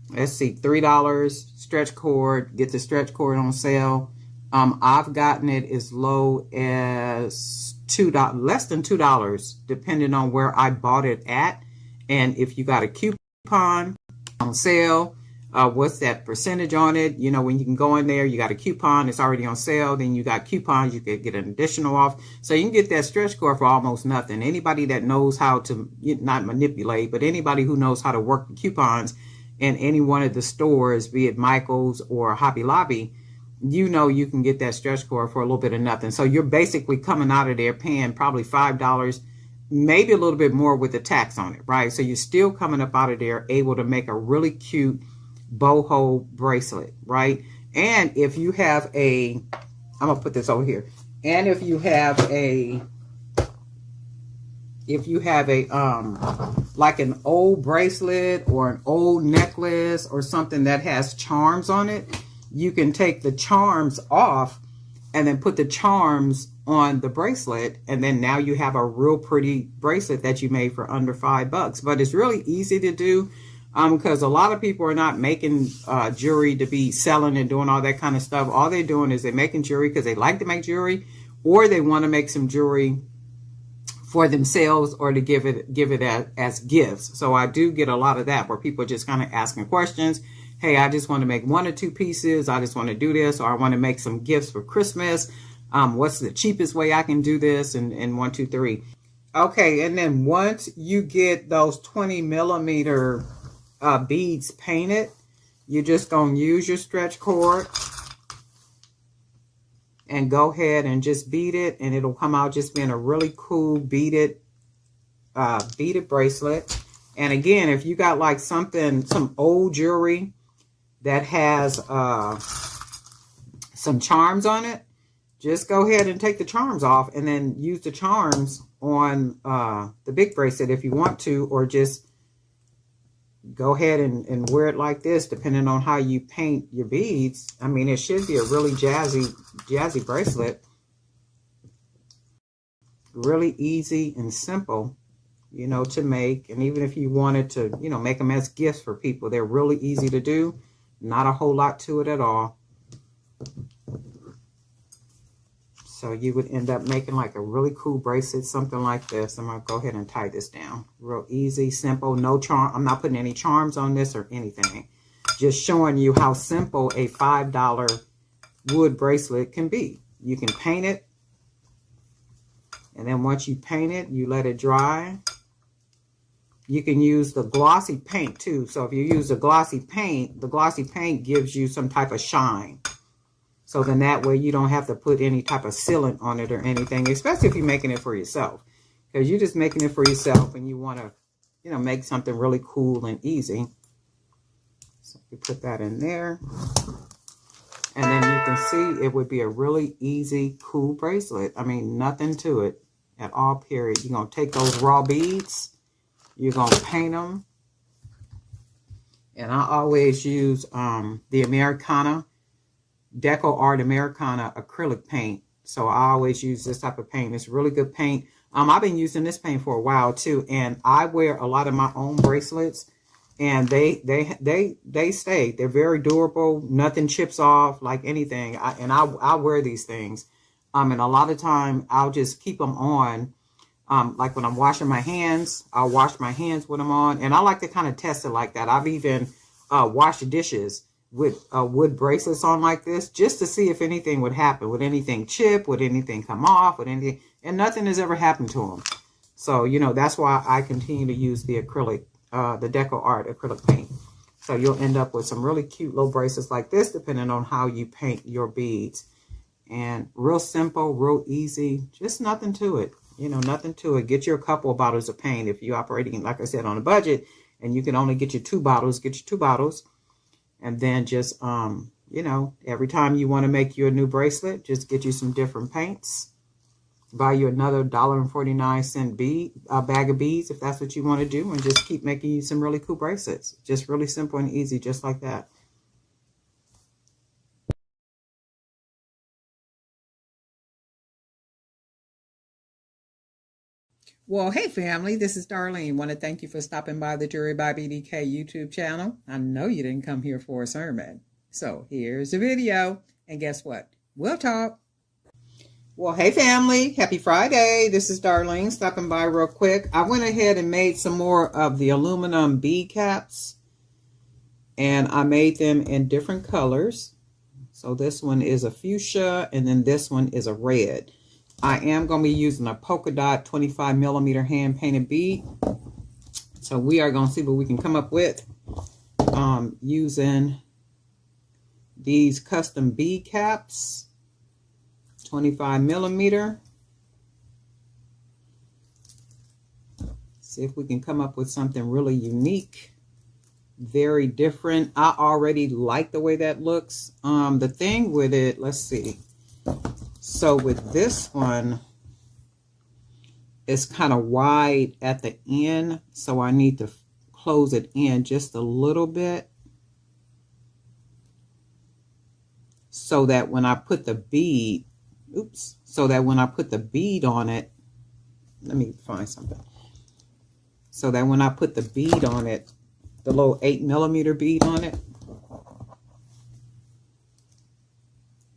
Let's see, $3 stretch cord. Get the stretch cord on sale. I've gotten it as low as $2, less than $2, depending on where I bought it at. And if you got a coupon on sale, what's that percentage on it? You know, when you can go in there, you got a coupon, it's already on sale. Then you got coupons, you could get an additional off. So you can get that stretch cord for almost nothing. Anybody that knows how to, not manipulate, but anybody who knows how to work the coupons in any one of the stores, be it Michael's or Hobby Lobby, you know you can get that stretch cord for a little bit of nothing. So you're basically coming out of there paying probably $5, maybe a little bit more with the tax on it, right? So you're still coming up out of there able to make a really cute boho bracelet, right? And if you have a, I'm gonna put this over here. And if you have a like an old bracelet or an old necklace or something that has charms on it, you can take the charms off and then put the charms on the bracelet, and then now you have a real pretty bracelet that you made for under $5. But it's really easy to do because a lot of people are not making jewelry to be selling and doing all that kind of stuff. All they're doing is they're making jewelry because they like to make jewelry, or they want to make some jewelry for themselves or to give it as gifts. So I do get a lot of that where people are just kind of asking questions. Hey, I just want to make 1 or 2 pieces. I just want to do this, or I want to make some gifts for Christmas. What's the cheapest way I can do this? And 1, 2, 3. Okay, and then once you get those 20 millimeter beads painted, you're just going to use your stretch cord and go ahead and just bead it, and it'll come out just being a really cool beaded bracelet. And again, if you got like some old jewelry that has some charms on it, just go ahead and take the charms off and then use the charms on the big bracelet if you want to, or just go ahead and wear it like this, depending on how you paint your beads. I mean, it should be a really jazzy bracelet. Really easy and simple, you know, to make. And even if you wanted to, you know, make them as gifts for people, they're really easy to do. Not a whole lot to it at all. So you would end up making like a really cool bracelet, something like this. I'm going to go ahead and tie this down. Real easy, simple, no charm. I'm not putting any charms on this or anything. Just showing you how simple a $5 wood bracelet can be. You can paint it. And then once you paint it, you let it dry. You can use the glossy paint too. So if you use the glossy paint gives you some type of shine. So then that way you don't have to put any type of sealant on it or anything, especially if you're making it for yourself. Because you're just making it for yourself and you want to, you know, make something really cool and easy. So you put that in there. And then you can see it would be a really easy, cool bracelet. I mean, nothing to it at all, period. You're going to take those raw beads. You're going to paint them. And I always use the Americana, Deco Art Americana acrylic paint. So I always use this type of paint. It's really good paint. I've been using this paint for a while too. And I wear a lot of my own bracelets. And they stay. They're very durable. Nothing chips off like anything. I wear these things. And a lot of time I'll just keep them on. Like when I'm washing my hands, I'll wash my hands with them on. And I like to kind of test it like that. I've even washed dishes with wood bracelets on like this, just to see if anything would happen. Would anything chip? Would anything come off? Would anything? And nothing has ever happened to them. So, you know, that's why I continue to use the acrylic, the Deco Art acrylic paint. So you'll end up with some really cute little bracelets like this, depending on how you paint your beads. And real simple, real easy, just nothing to it. You know, nothing to it. Get you a couple of bottles of paint. If you're operating, like I said, on a budget and you can only get you 2 bottles, get you 2 bottles. And then just, you know, every time you want to make you a new bracelet, just get you some different paints. Buy you another $1.49 bead, bag of beads if that's what you want to do. And just keep making you some really cool bracelets. Just really simple and easy, just like that. Well, hey family, this is Darlene. Want to thank you for stopping by the Jewelry by BDK YouTube channel. I know you didn't come here for a sermon. So here's the video. And guess what? We'll talk. Well, hey family, happy Friday. This is Darlene stopping by real quick. I went ahead and made some more of the aluminum bead caps. And I made them in different colors. So this one is a fuchsia and then this one is a red. I am going to be using a polka dot 25 millimeter hand painted bead. So we are going to see what we can come up with using these custom bead caps, 25 millimeter. See if we can come up with something really unique, very different. I already like the way that looks. The thing with it, let's see. So with this one, it's kind of wide at the end, so I need to close it in just a little bit so that when I put the bead, so that when I put the bead on it, let me find something. So that when I put the bead on it, the little 8 millimeter bead on it,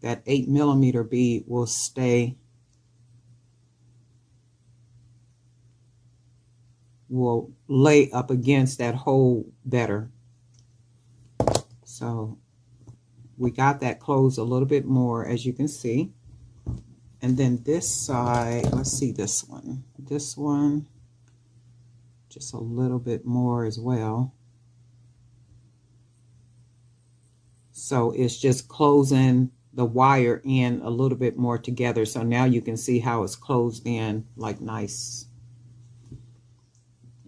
that 8 millimeter bead will stay, will lay up against that hole better. So we got that closed a little bit more, as you can see. And then this side, let's see this one. This one, just a little bit more as well. So it's just closing the wire in a little bit more together. So now you can see how it's closed in like nice.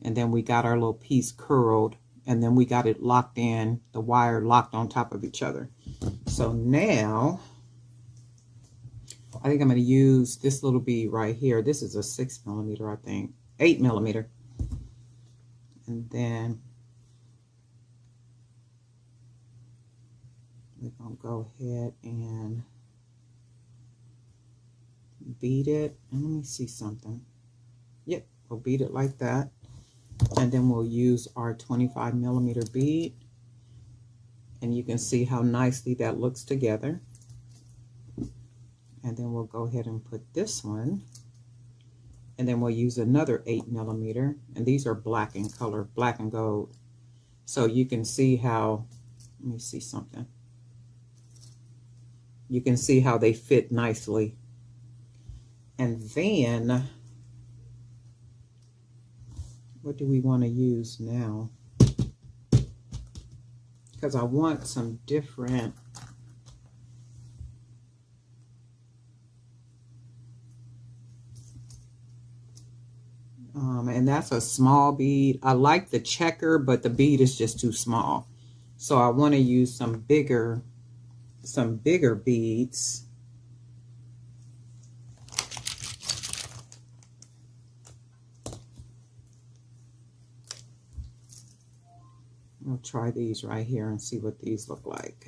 And then we got our little piece curled and then we got it locked in, the wire locked on top of each other. So now I think I'm going to use this little bead right here. This is a 6 millimeter, I think, 8 millimeter. And then we're going to go ahead and bead it. And let me see something. Yep, we'll bead it like that. And then we'll use our 25 millimeter bead. And you can see how nicely that looks together. And then we'll go ahead and put this one. And then we'll use another 8 millimeter. And these are black in color, black and gold. So you can see how, let me see something. You can see how they fit nicely. And then, what do we want to use now? Because I want some different and that's a small bead. I like the checker, but the bead is just too small. So I want to use some bigger beads. I'll try these right here and see what these look like.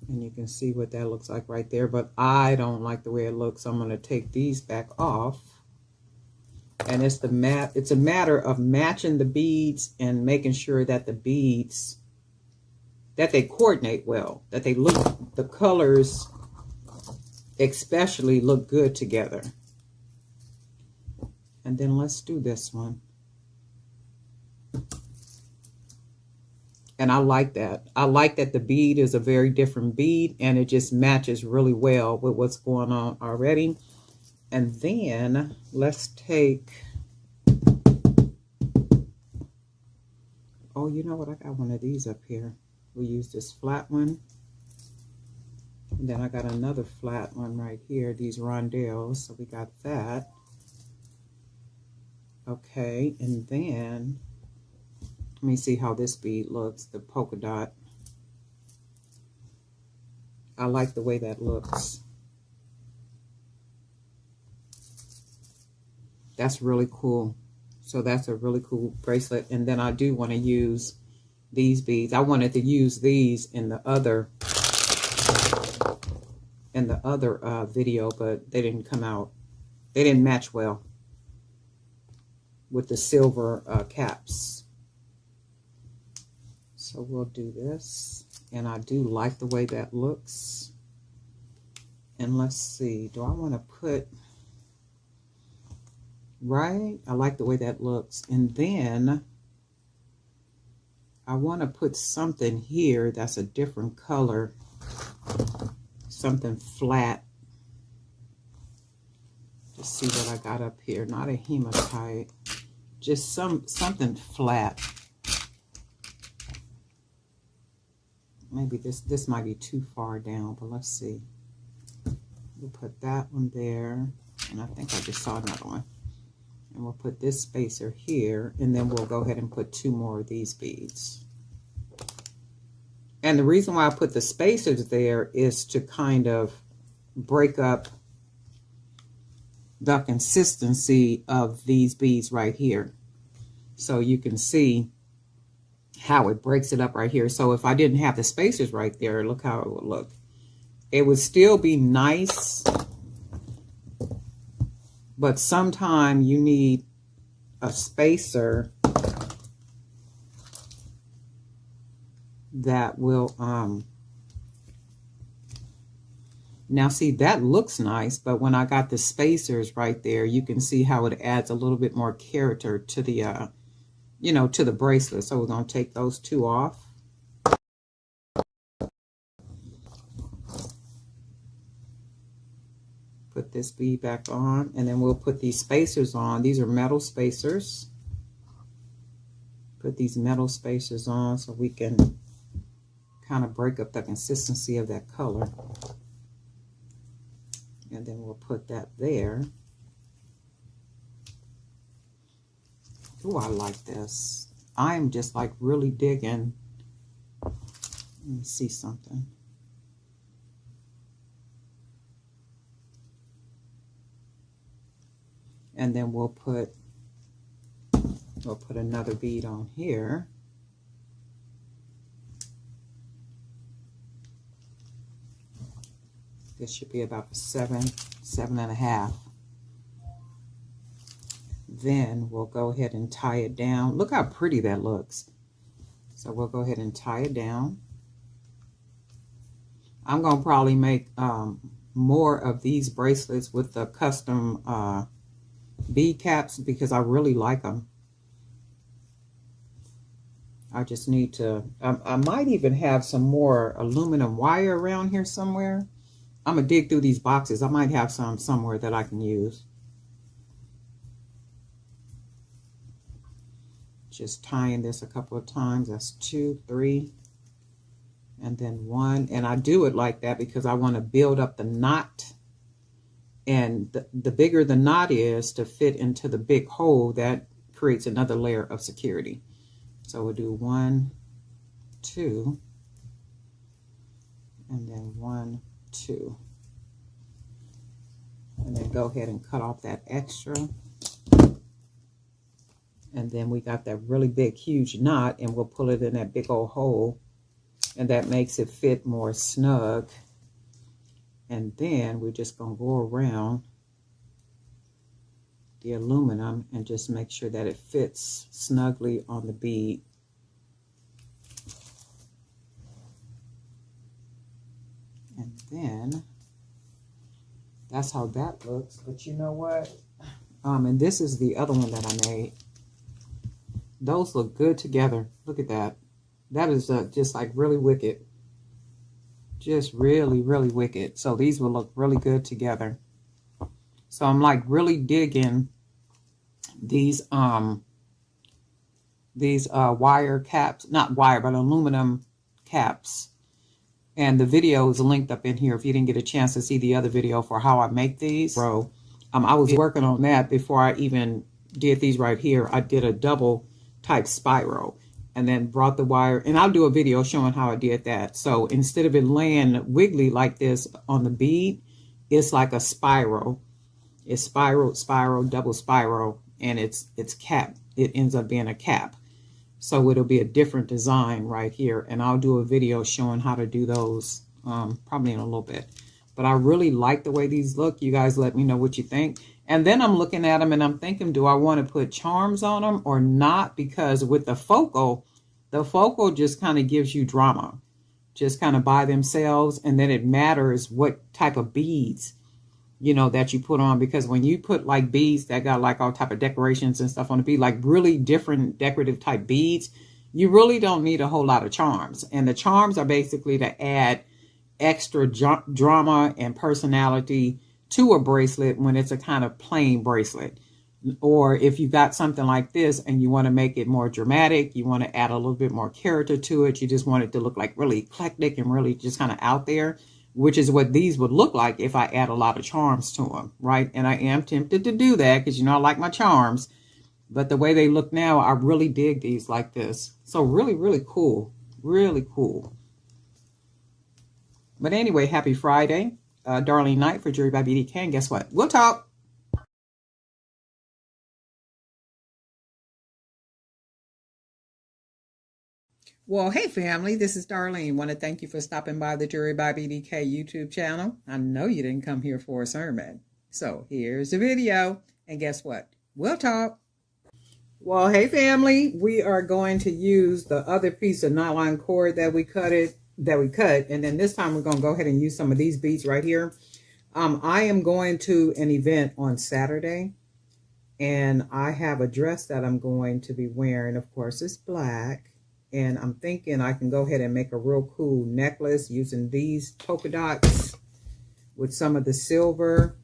And you can see what that looks like right there, but I don't like the way it looks. So I'm going to take these back off. And it's a matter of matching the beads and making sure that the beads, that they coordinate well, that they look, the colors especially look good together. And then let's do this one. And I like that. I like that the bead is a very different bead and it just matches really well with what's going on already. And then let's take, oh, you know what? I got one of these up here. We use this flat one. And then I got another flat one right here, these rondelles. So we got that. Okay, and then let me see how this bead looks, the polka dot. I like the way that looks. That's really cool. So that's a really cool bracelet. And then I do want to use these beads. I wanted to use these in the other video, but they didn't come out. They didn't match well with the silver caps. So we'll do this. And I do like the way that looks. And let's see, do I want to put, right? I like the way that looks. And then I want to put something here that's a different color. Something flat. Let's see what I got up here. Not a hematite. Just something flat. Maybe this might be too far down, but let's see. We'll put that one there. And I think I just saw another one. And we'll put this spacer here. And then we'll go ahead and put 2 more of these beads. And the reason why I put the spacers there is to kind of break up the consistency of these beads right here. So you can see how it breaks it up right here. So if I didn't have the spacers right there, look how it would look. It would still be nice, but sometimes you need a spacer that will, now see, that looks nice, but when I got the spacers right there, you can see how it adds a little bit more character to the, you know, to the bracelet. So we're going to take those 2 off. Put this bead back on, and then we'll put these spacers on. These are metal spacers. Put these metal spacers on so we can kind of break up the consistency of that color. And then we'll put that there. Oh, I like this. I'm just like really digging. Let me see something. And then we'll put another bead on here. This should be about 7.5. Then we'll go ahead and tie it down. Look how pretty that looks. So we'll go ahead and tie it down. I'm going to probably make more of these bracelets with the custom bead caps because I really like them. I just need to, I might even have some more aluminum wire around here somewhere. I'm going to dig through these boxes. I might have some somewhere that I can use. Just tying this a couple of times. That's 2, 3. and then one, and I do it like that because I want to build up the knot, and the bigger the knot is to fit into the big hole, that creates another layer of security. So we'll do 1, 2, and then 1, 2, and then go ahead and cut off that extra. And then we got that really big, huge knot, and we'll pull it in that big old hole, and that makes it fit more snug. And then we're just going to go around the aluminum and just make sure that it fits snugly on the bead. And then that's how that looks. But you know what? And this is the other one that I made. Those look good together. Look at that. That is just like really wicked. Just really, really wicked. So these will look really good together. So I'm like really digging these wire caps, not wire, but aluminum caps. And the video is linked up in here if you didn't get a chance to see the other video for how I make these. I was working on that before I even did these right here. I did a double type spiral and then brought the wire, and I'll do a video showing how I did that. So instead of it laying wiggly like this on the bead, it's like a spiral. It's spiral, double spiral, and it's cap. It ends up being a cap. So it'll be a different design right here, and I'll do a video showing how to do those probably in a little bit. But I really like the way these look. You guys let me know what you think. And then I'm looking at them and I'm thinking, do I want to put charms on them or not? Because with the focal just kind of gives you drama, just kind of by themselves. And then it matters what type of beads, you know, that you put on. Because when you put like beads that got like all type of decorations and stuff on the bead, like really different decorative type beads, you really don't need a whole lot of charms. And the charms are basically to add extra drama and personality to a bracelet when it's a kind of plain bracelet. Or if you got something like this and you want to make it more dramatic, you want to add a little bit more character to it, you just want it to look like really eclectic and really just kind of out there, which is what these would look like if I add a lot of charms to them, right? And I am tempted to do that because, you know, I like my charms, but the way they look now, I really dig these like this. So really, really cool. Really cool. But anyway, happy Friday. Darling night for Jewelry by BDK. And guess what? We'll talk. Well, hey family, this is Darlene. Want to thank you for stopping by the Jewelry by BDK YouTube channel. I know you didn't come here for a sermon. So here's the video. And guess what? We'll talk. Well, hey family, we are going to use the other piece of nylon cord that we cut, and then this time we're going to go ahead and use some of these beads right here. I am going to an event on Saturday, and I have a dress that I'm going to be wearing. Of course, it's black, and I'm thinking I can go ahead and make a real cool necklace using these polka dots with some of the silver.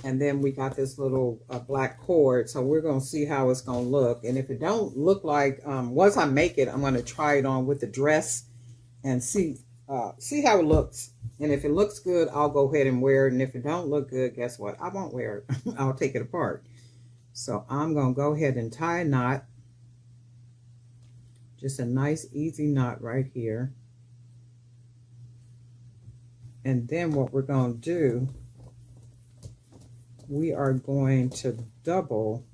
And then we got this little black cord, so we're going to see how it's going to look. And if it don't look like, once I make it, I'm going to try it on with the dress and see how it looks. And if it looks good, I'll go ahead and wear it. And if it don't look good, guess what? I won't wear it. I'll take it apart. So I'm going to go ahead and tie a knot. Just a nice, easy knot right here. And then what we're going to do, we are going to double.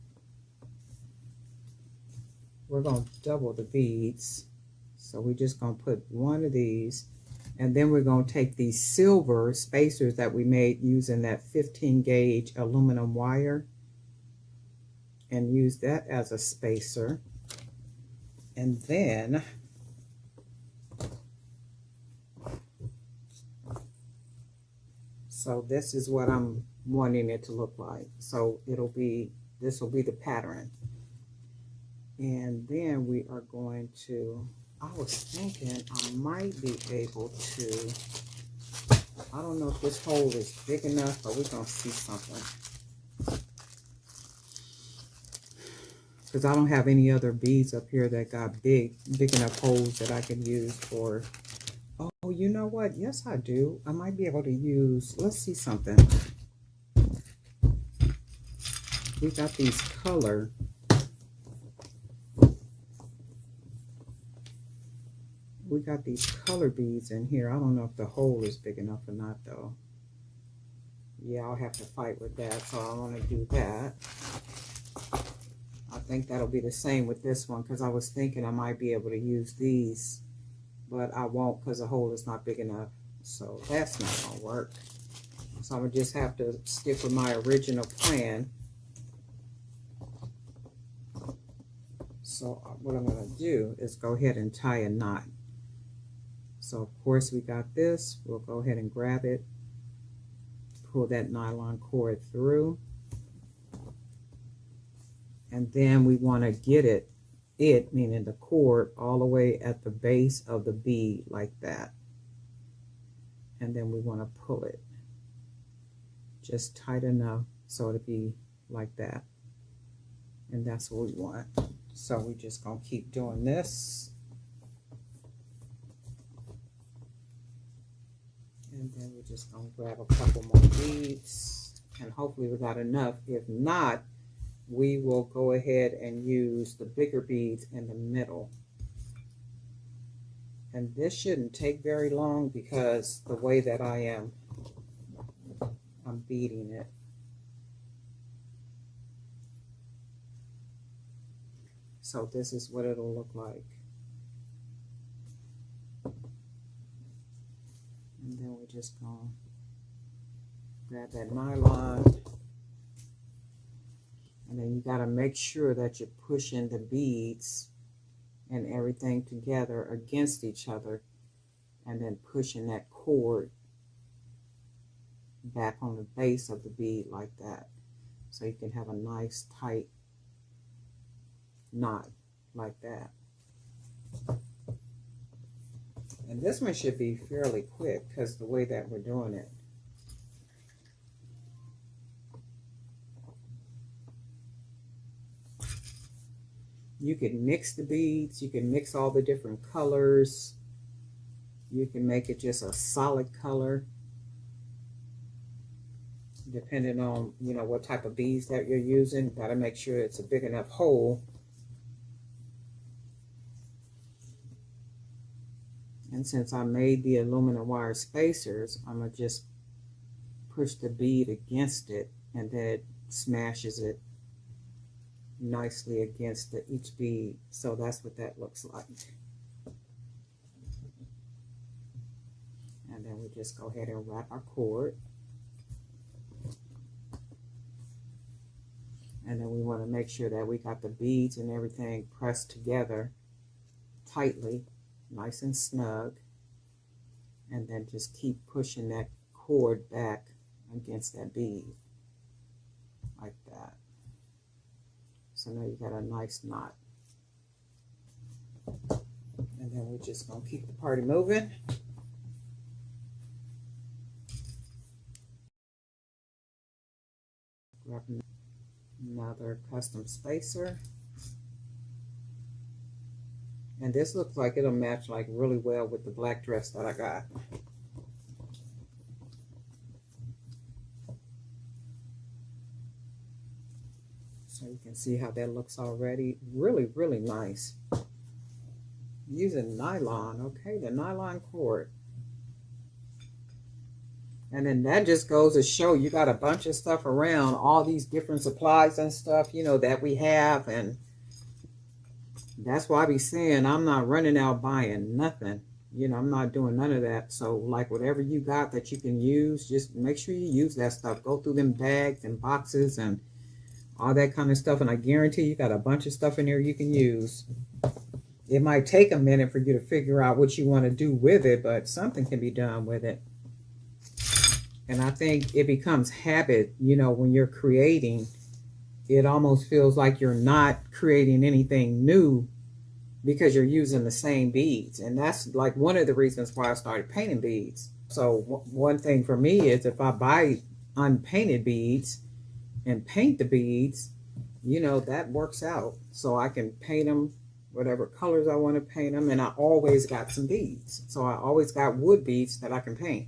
We're going to double the beads. So we're just going to put one of these. And then we're going to take these silver spacers that we made using that 15 gauge aluminum wire and use that as a spacer. And then so this is what I'm wanting it to look like. So this will be the pattern. And then we are going to, I was thinking I might be able to, I don't know if this hole is big enough, but we're going to see something. Because I don't have any other beads up here that got big enough holes that I can use for, oh, Oh, you know what? Yes, I do. I might be able to use, let's see something. We got these color. We got these color beads in here. I don't know if the hole is big enough or not, though. Yeah, I'll have to fight with that, so I want to do that. I think that'll be the same with this one, because I was thinking I might be able to use these, but I won't because the hole is not big enough. So that's not going to work. So I'm going to just have to stick with my original plan. So what I'm going to do is go ahead and tie a knot. So of course we got this. We'll go ahead and grab it, pull that nylon cord through, and then we want to get it meaning the cord, all the way at the base of the bead like that. And then we want to pull it just tight enough so it'll be like that. And that's what we want. So we're just going to keep doing this. And then we're just going to grab a couple more beads. And hopefully we got enough. If not, we will go ahead and use the bigger beads in the middle. And this shouldn't take very long because the way that I'm beading it. So this is what it'll look like. And then we're just going to grab that nylon. And then you got to make sure that you're pushing the beads and everything together against each other, and then pushing that cord back on the base of the bead like that, so you can have a nice tight knot like that. And this one should be fairly quick because the way that we're doing it. You can mix the beads, you can mix all the different colors, you can make it just a solid color depending on, you know, what type of beads that you're using. Got to make sure it's a big enough hole. And since I made the aluminum wire spacers, I'm going to just push the bead against it, and then it smashes it nicely against each bead. So that's what that looks like. And then we just go ahead and wrap our cord. And then we want to make sure that we got the beads and everything pressed together tightly, nice and snug. And then just keep pushing that cord back against that bead like that. So now you got a nice knot. And then we're just going to keep the party moving. Grab another custom spacer. And this looks like it'll match like really well with the black dress that I got. So you can see how that looks already. Really, really nice. Using nylon, okay, the nylon cord. And then that just goes to show you got a bunch of stuff around, all these different supplies and stuff, you know, that we have. And that's why I be saying I'm not running out buying nothing. You know, I'm not doing none of that. So like whatever you got that you can use, just make sure you use that stuff. Go through them bags and boxes and all that kind of stuff. And I guarantee you got a bunch of stuff in there you can use. It might take a minute for you to figure out what you want to do with it, but something can be done with it. And I think it becomes habit, you know, when you're creating, it almost feels like you're not creating anything new because you're using the same beads. And that's like one of the reasons why I started painting beads. So one thing for me is if I buy unpainted beads and paint the beads, you know, that works out. So I can paint them whatever colors I want to paint them, and I always got some beads. So I always got wood beads that I can paint.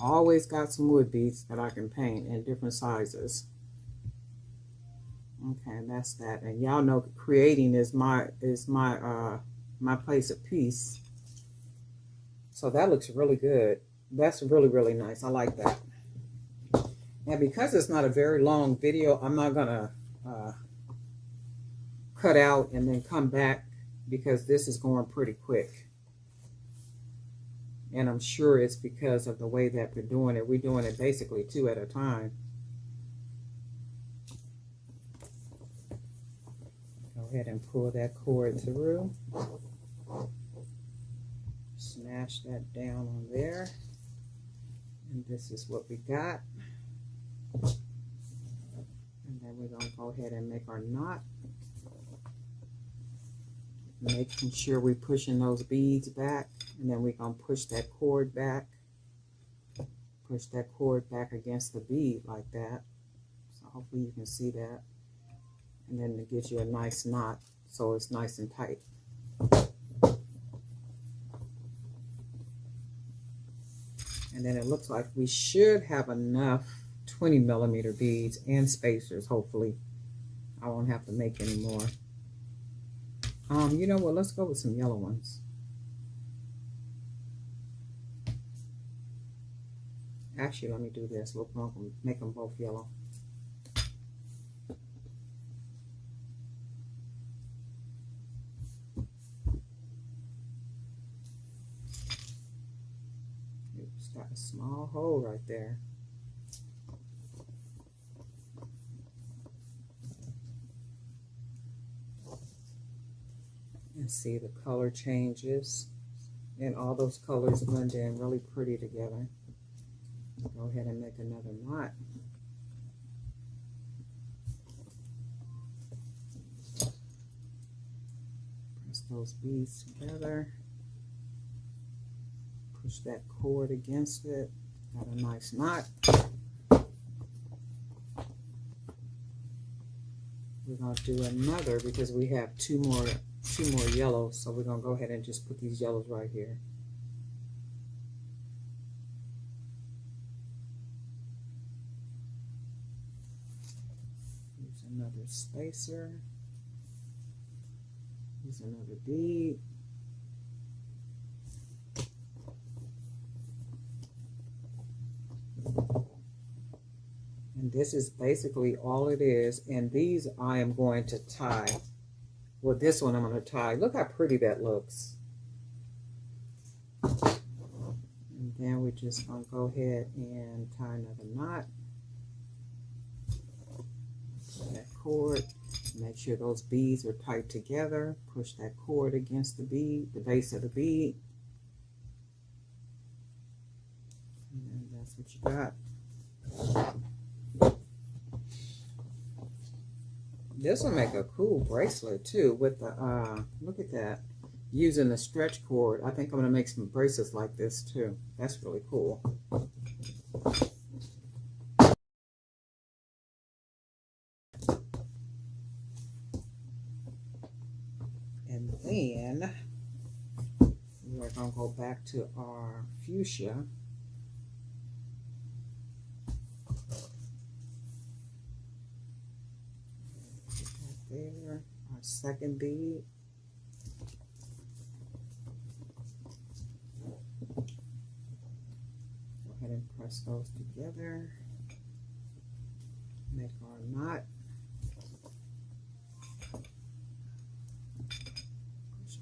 Always got some wood beads that I can paint in different sizes. Okay, that's that. And y'all know creating is my my place of peace. So that looks really good. That's really, really nice. I like that. And because it's not a very long video, I'm not gonna cut out and then come back, because this is going pretty quick. And I'm sure it's because of the way that we're doing it. We're doing it basically 2 at a time. Go ahead and pull that cord through. Smash that down on there. And this is what we got. And then we're going to go ahead and make our knot. Making sure we're pushing those beads back. And then we're going to push that cord back. Push that cord back against the bead like that. So hopefully you can see that. And then it gives you a nice knot, so it's nice and tight. And then it looks like we should have enough 20mm beads and spacers, hopefully. I won't have to make any more. You know what, let's go with some yellow ones. Actually, let me do this. We'll make them both yellow. Oops, got a small hole right there. And see the color changes. And all those colors blend in really pretty together. Go ahead and make another knot. Press those beads together. Push that cord against it. Got a nice knot. We're going to do another because we have two more yellows. So we're going to go ahead and just put these yellows right here. Another spacer. Use another bead. And this is basically all it is. And these I am going to tie. Well, this one I'm going to tie. Look how pretty that looks. And then we're just going to go ahead and tie another knot. That cord, make sure those beads are tight together. Push that cord against the bead, the base of the bead, and that's what you got. This will make a cool bracelet too with the look at that, using the stretch cord. I think I'm gonna make some bracelets like this too. That's really cool. And then we're going to go back to our fuchsia. Put that there, our second bead. Go ahead and press those together. Make our knot.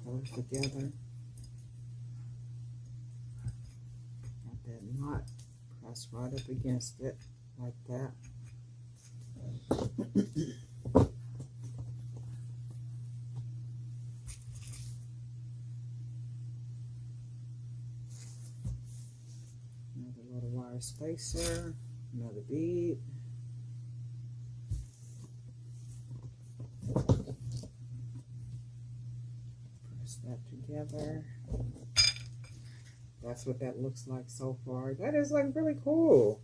Those together. Got that knot. Press right up against it like that. Another little wire spacer. Another bead. That together. That's what that looks like so far. That is like really cool.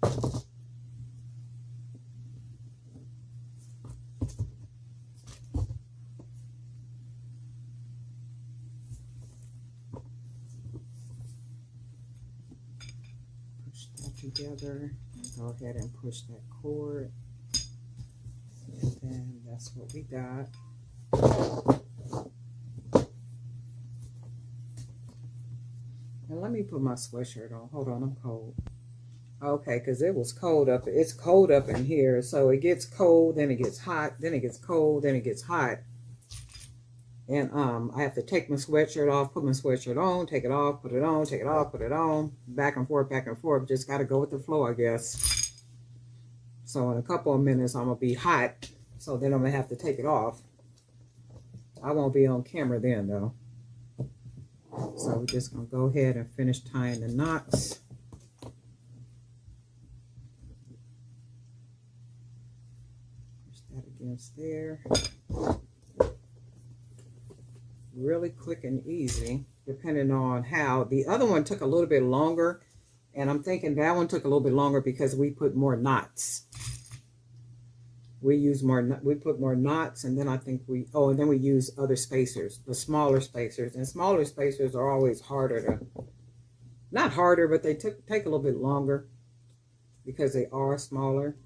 together and go ahead and push that cord. And then that's what we got. And let me put my sweatshirt on. Hold on, I'm cold. Okay, because it was cold up. It's cold up in here. So it gets cold, then it gets hot, then it gets cold, then it gets hot. And I have to take my sweatshirt off, put my sweatshirt on, take it off, put it on, take it off, put it on. Back and forth, back and forth. Just got to go with the flow, I guess. So in a couple of minutes, I'm going to be hot. So then I'm going to have to take it off. I won't be on camera then, though. So we're just going to go ahead and finish tying the knots. Push that against there. Really quick and easy, depending on how. The other one took a little bit longer, and I'm thinking that one took a little bit longer because we put more knots. We put more knots, and then I think and then we use other spacers, the smaller spacers. And smaller spacers are always harder to, not harder, but they take a little bit longer because they are smaller.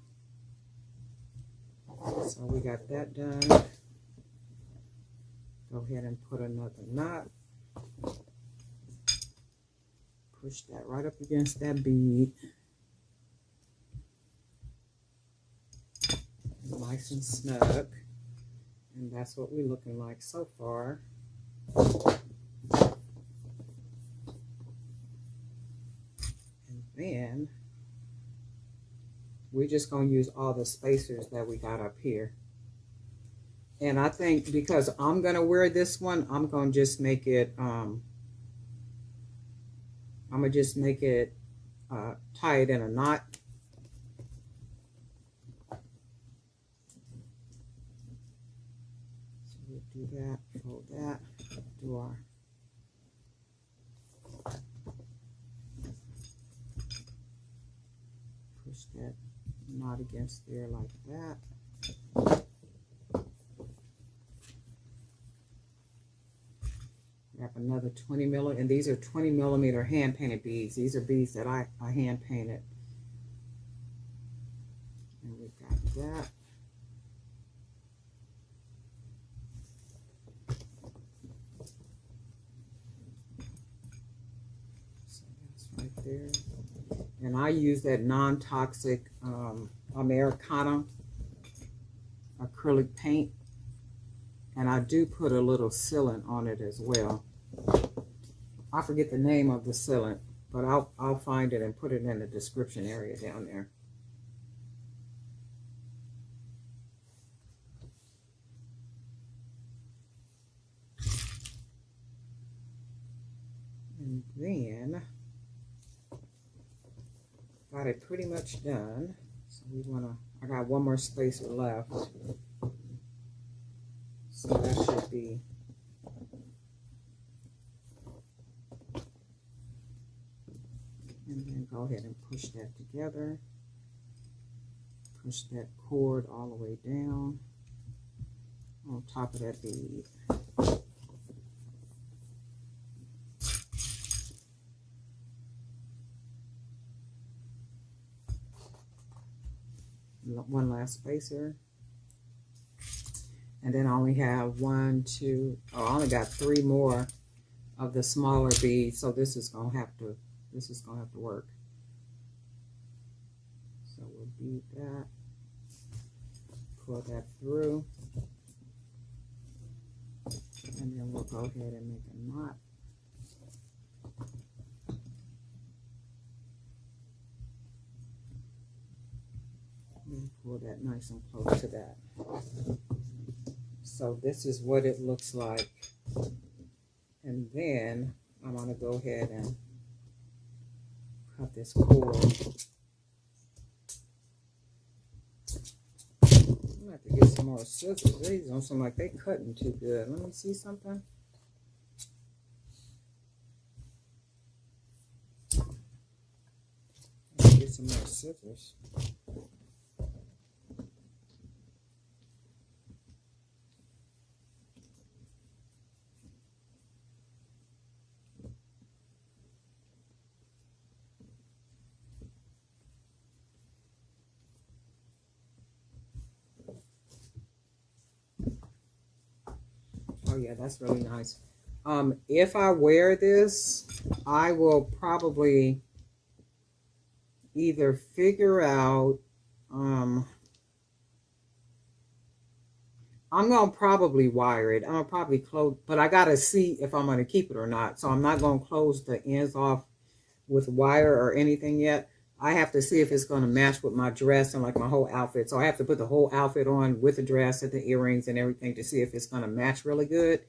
So we got that done. Go ahead and put another knot. Push that right up against that bead. Nice and snug. And that's what we're looking like so far. And then we're just going to use all the spacers that we got up here. And I think because I'm going to wear this one, I'm going to just make it, tie it in a knot. So we'll do that, fold that, do our push that knot against there like that. Grab another 20 millimeter, and these are 20 millimeter hand painted beads. These are beads that I hand painted. And we got that. So that's right there. And I use that non-toxic Americana acrylic paint. And I do put a little sealant on it as well. I forget the name of the sealant, but I'll find it and put it in the description area down there. And then got it pretty much done. So I got one more spacer left. So that should be and then go ahead and push that together. Push that cord all the way down on top of that bead. One last spacer. And then I only have I only got 3 more of the smaller beads, so this is gonna have to work. So we'll bead that, pull that through, and then we'll go ahead and make a knot. And pull that nice and close to that. So this is what it looks like. And then I'm going to go ahead and cut this cord. I'm going to have to get some more scissors. These don't seem like they're cutting too good. Let me see something. Let's get some more scissors. Oh yeah, that's really nice. If I wear this, I will probably either figure out, um, I'm gonna probably wire it. I'm gonna probably close, but I gotta see if I'm gonna keep it or not. So I'm not gonna close the ends off with wire or anything yet. I have to see if it's gonna match with my dress and like my whole outfit. So I have to put the whole outfit on with the dress and the earrings and everything to see if it's gonna match really good.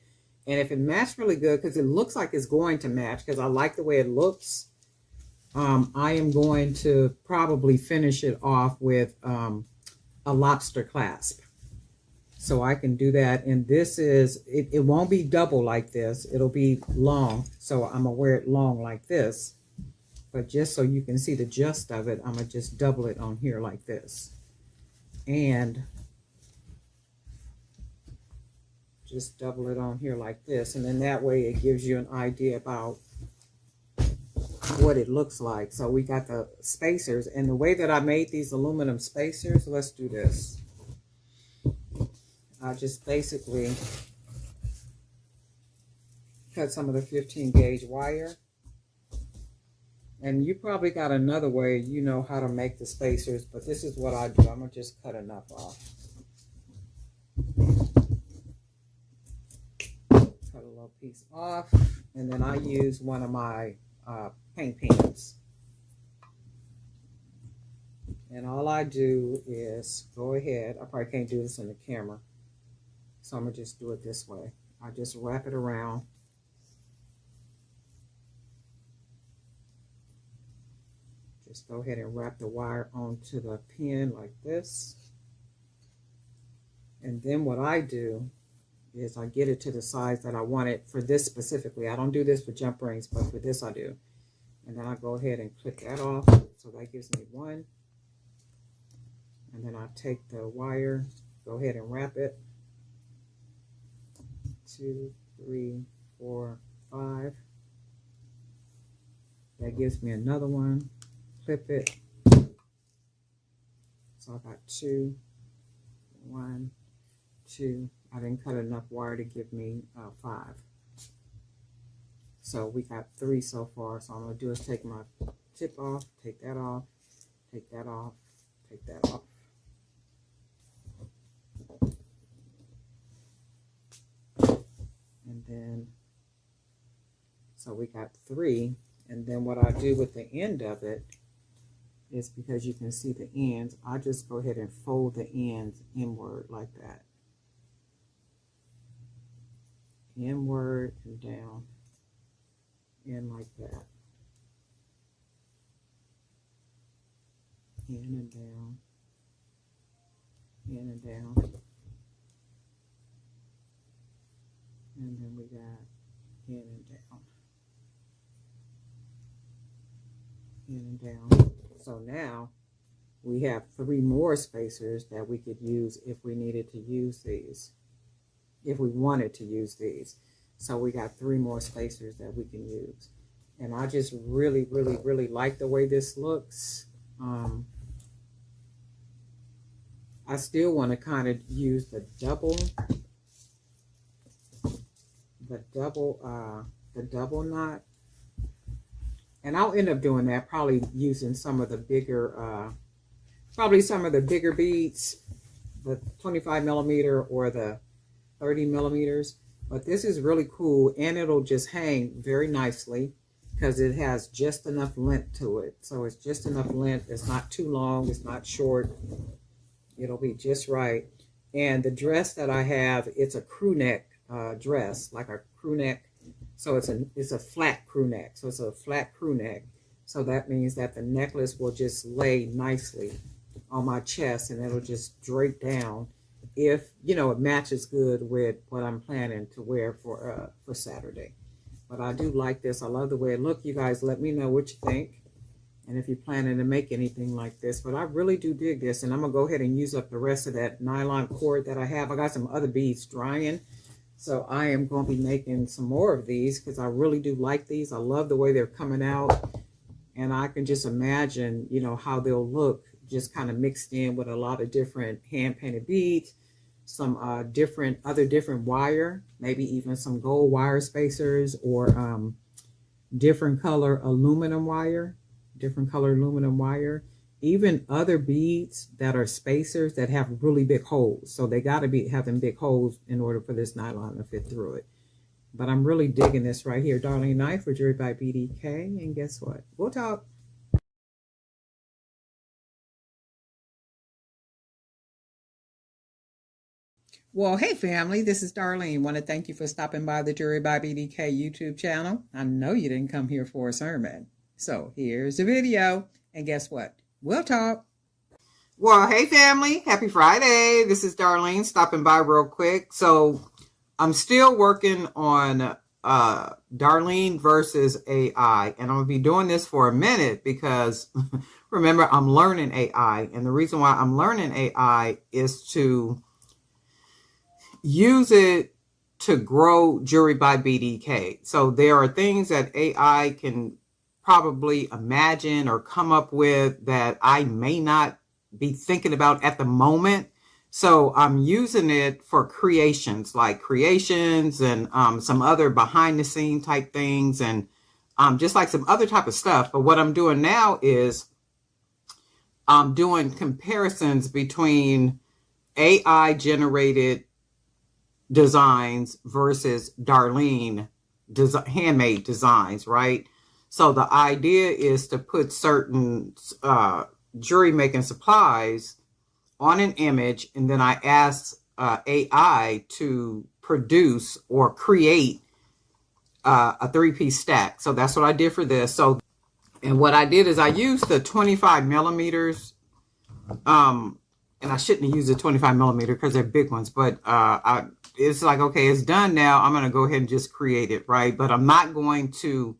And if it matched really good, because it looks like it's going to match, because I like the way it looks, I am going to probably finish it off with a lobster clasp. So I can do that. And this is, it won't be double like this. It'll be long. So I'm gonna wear it long like this. But just so you can see the gist of it, I'm gonna just double it on here like this. And just double it on here like this. And then that way it gives you an idea about what it looks like. So we got the spacers. And the way that I made these aluminum spacers, let's do this. I just basically cut some of the 15 gauge wire. And you probably got another way, you know how to make the spacers, but this is what I do. I'm gonna just cut enough off. Cut a little piece off, and then I use one of my paint pens. And all I do is go ahead, I probably can't do this in the camera, so I'm gonna just do it this way. I just wrap it around. Just go ahead and wrap the wire onto the pin like this. And then what I do is I get it to the size that I want it for this specifically. I don't do this for jump rings, but for this I do. And then I go ahead and clip that off. So that gives me one. And then I take the wire, go ahead and wrap it. 2, 3, 4, 5. That gives me another one. Clip it. So I got 2, 1, 2. I didn't cut enough wire to give me 5. So we got 3 so far. So I'm going to do is take my tip off, take that off, take that off, take that off. And then, so we got 3. And then what I do with the end of it is, because you can see the ends, I just go ahead and fold the ends inward like that. Inward and down. In like that. In and down. In and down. And then we got in and down. In and down. So now we have 3 more spacers that we could use if we needed to use these. If we wanted to use these. So we got 3 more spacers that we can use. And I just really, really, really like the way this looks. I still want to kind of use the double knot. And I'll end up doing that, probably using some of the bigger, beads, the 25 millimeter or the 30 millimeters. But this is really cool, and it'll just hang very nicely because it has just enough length to it. So it's just enough length. It's not too long. It's not short. It'll be just right. And the dress that I have, it's a crew neck dress, like a crew neck. So it's a flat crew neck. So it's a flat crew neck. So that means that the necklace will just lay nicely on my chest, and it'll just drape down if, you know, it matches good with what I'm planning to wear for Saturday. But I do like this. I love the way it looks. You guys let me know what you think, and if you're planning to make anything like this. But I really do dig this, and I'm going to go ahead and use up the rest of that nylon cord that I have. I got some other beads drying. So I am going to be making some more of these because I really do like these. I love the way they're coming out. And I can just imagine, you know, how they'll look just kind of mixed in with a lot of different hand-painted beads. some different wire, maybe even some gold wire spacers, or different color aluminum wire, even other beads that are spacers that have really big holes. So they got to be having big holes in order for this nylon to fit through it. But I'm really digging this right here. Darlene Knife for Jewelry by BDK. And guess what? We'll talk. Well, hey family, this is Darlene. Want to thank you for stopping by the Jewelry by BDK YouTube channel. I know you didn't come here for a sermon. So here's the video. And guess what? We'll talk. Well, hey family, happy Friday. This is Darlene stopping by real quick. So I'm still working on Darlene versus AI, and I'm gonna be doing this for a minute because remember, I'm learning AI, and the reason why I'm learning AI is to use it to grow Jewelry by BDK. So there are things that AI can probably imagine or come up with that I may not be thinking about at the moment. So I'm using it for creations and some other behind the scene type things, and just like some other type of stuff. But what I'm doing now is I'm doing comparisons between AI generated designs versus Darlene handmade designs, right? So the idea is to put certain jewelry making supplies on an image, and then I ask AI to produce or create a 3-piece stack. So that's what I did for this. So, and what I did is I used the 25 millimeters, and I shouldn't have used the 25 millimeter because they're big ones, but it's like, okay, it's done now. I'm going to go ahead and just create it, right? But I'm not going to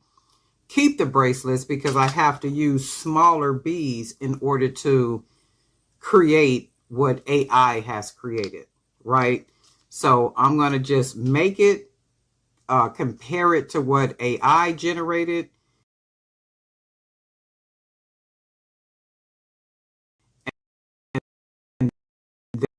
keep the bracelets because I have to use smaller beads in order to create what AI has created, right? So I'm going to just make it, compare it to what AI generated, and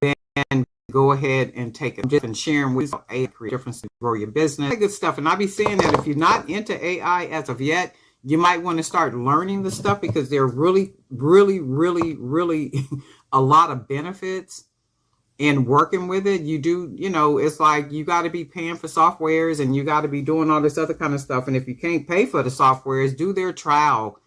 then go ahead and take it and sharing with AI difference to grow your business. Good stuff. And I'll be saying that if you're not into AI as of yet, you might want to start learning the stuff because there are really, really, really, really a lot of benefits in working with it. You do, it's like you got to be paying for softwares and you got to be doing all this other kind of stuff. And if you can't pay for the softwares, do their trial